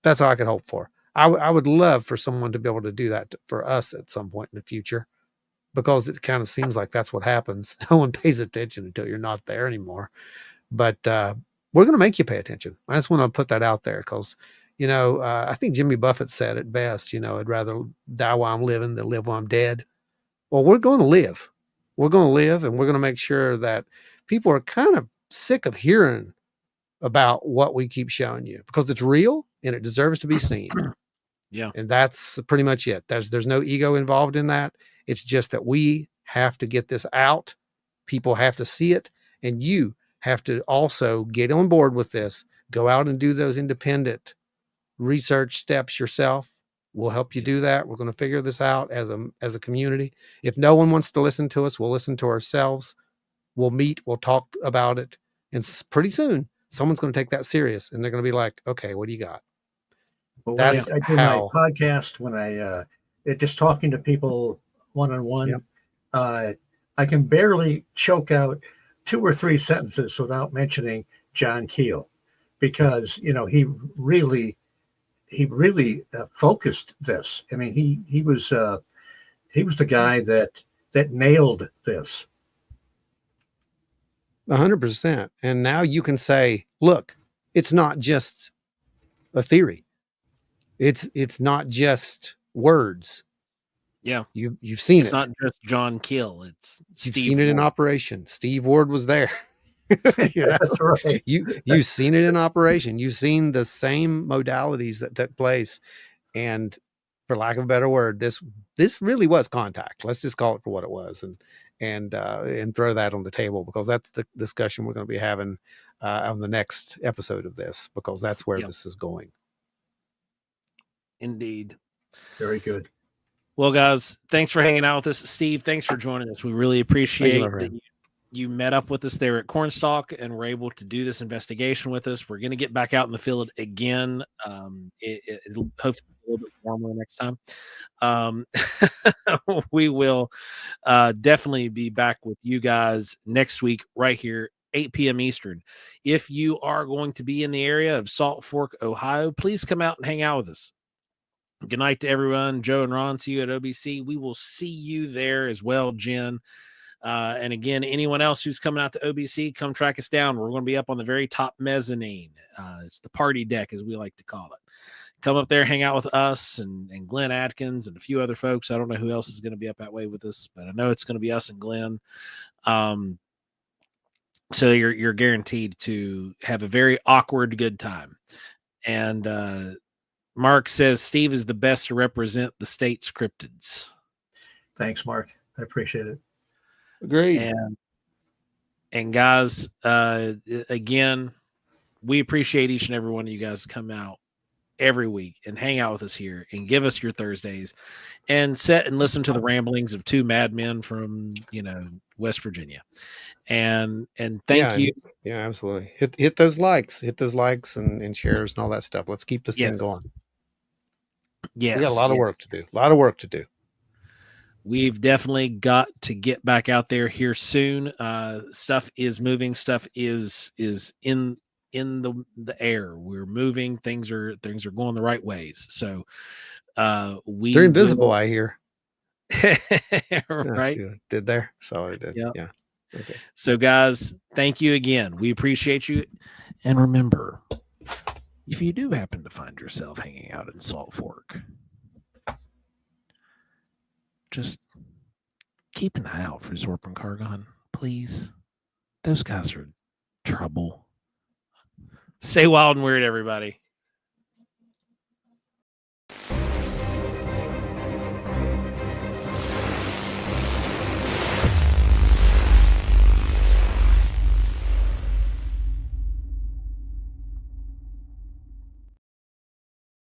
all I could hope for. I would love for someone to be able to do that for us at some point in the future, because it kind of seems like that's what happens. No one pays attention until you're not there anymore. But we're going to make you pay attention. I just want to put that out there, because, I think Jimmy Buffett said it best, I'd rather die while I'm living than live while I'm dead. Well, we're going to live. We're going to live, and we're going to make sure that people are kind of sick of hearing about what we keep showing you, because it's real and it deserves to be seen. Yeah. And that's pretty much it. There's no ego involved in that. It's just that we have to get this out. People have to see it, and you have to also get on board with this. Go out and do those independent research steps yourself. We'll help you do that. We're going to figure this out as a community. If no one wants to listen to us, we'll listen to ourselves. We'll meet, we'll talk about it. And pretty soon someone's going to take that serious and they're going to be like, okay, what do you got? But when That's I do my podcast, when just talking to people one-on-one, I can barely choke out 2 or 3 sentences without mentioning John Keel, because he really focused this. I mean, he was the guy that nailed this. 100%. And now you can say, look, it's not just a theory. It's not just words. Yeah, you've seen it's it. not just John Keel. It's you've seen it in operation. Steve Ward was there. That's right. You've seen it in operation. You've seen the same modalities that took place. And for lack of a better word, this really was contact. Let's just call it for what it was, and throw that on the table, because that's the discussion we're going to be having on the next episode of this, because that's where this is going. Indeed. Very good. Well, guys, thanks for hanging out with us. Steve, thanks for joining us. We really appreciate that you met up with us there at Cornstalk and were able to do this investigation with us. We're going to get back out in the field again. It'll hopefully be a little bit warmer next time. We will definitely be back with you guys next week right here, 8 p.m. Eastern. If you are going to be in the area of Salt Fork, Ohio, please come out and hang out with us. Good night to everyone. Joe and Ron, see you at OBC. We will see you there as well, Jen. And again, anyone else who's coming out to OBC, come track us down. We're going to be up on the very top mezzanine. It's the party deck, as we like to call it. Come up there, hang out with us and Glenn Atkins and a few other folks. I don't know who else is going to be up that way with us, but I know it's going to be us and Glenn. So you're guaranteed to have a very awkward good time. And Mark says Steve is the best to represent the state's cryptids. Thanks, Mark. I appreciate it. Agreed. And guys, again, we appreciate each and every one of you guys come out every week and hang out with us here and give us your Thursdays and sit and listen to the ramblings of 2 madmen from, West Virginia. And thank you. Yeah, absolutely. Hit those likes, and shares and all that stuff. Let's keep this thing going. Yes. We got a lot of work to do. We've definitely got to get back out there here soon. Stuff is moving. Stuff is in the air. We're moving. Things are going the right ways. So they're invisible, I hear. Right? Did there? So I did. Yep. Yeah. Okay. So guys, thank you again. We appreciate you. And remember, if you do happen to find yourself hanging out in Salt Fork, just keep an eye out for Zorp and Cargon, please. Those guys are trouble. Stay wild and weird, everybody.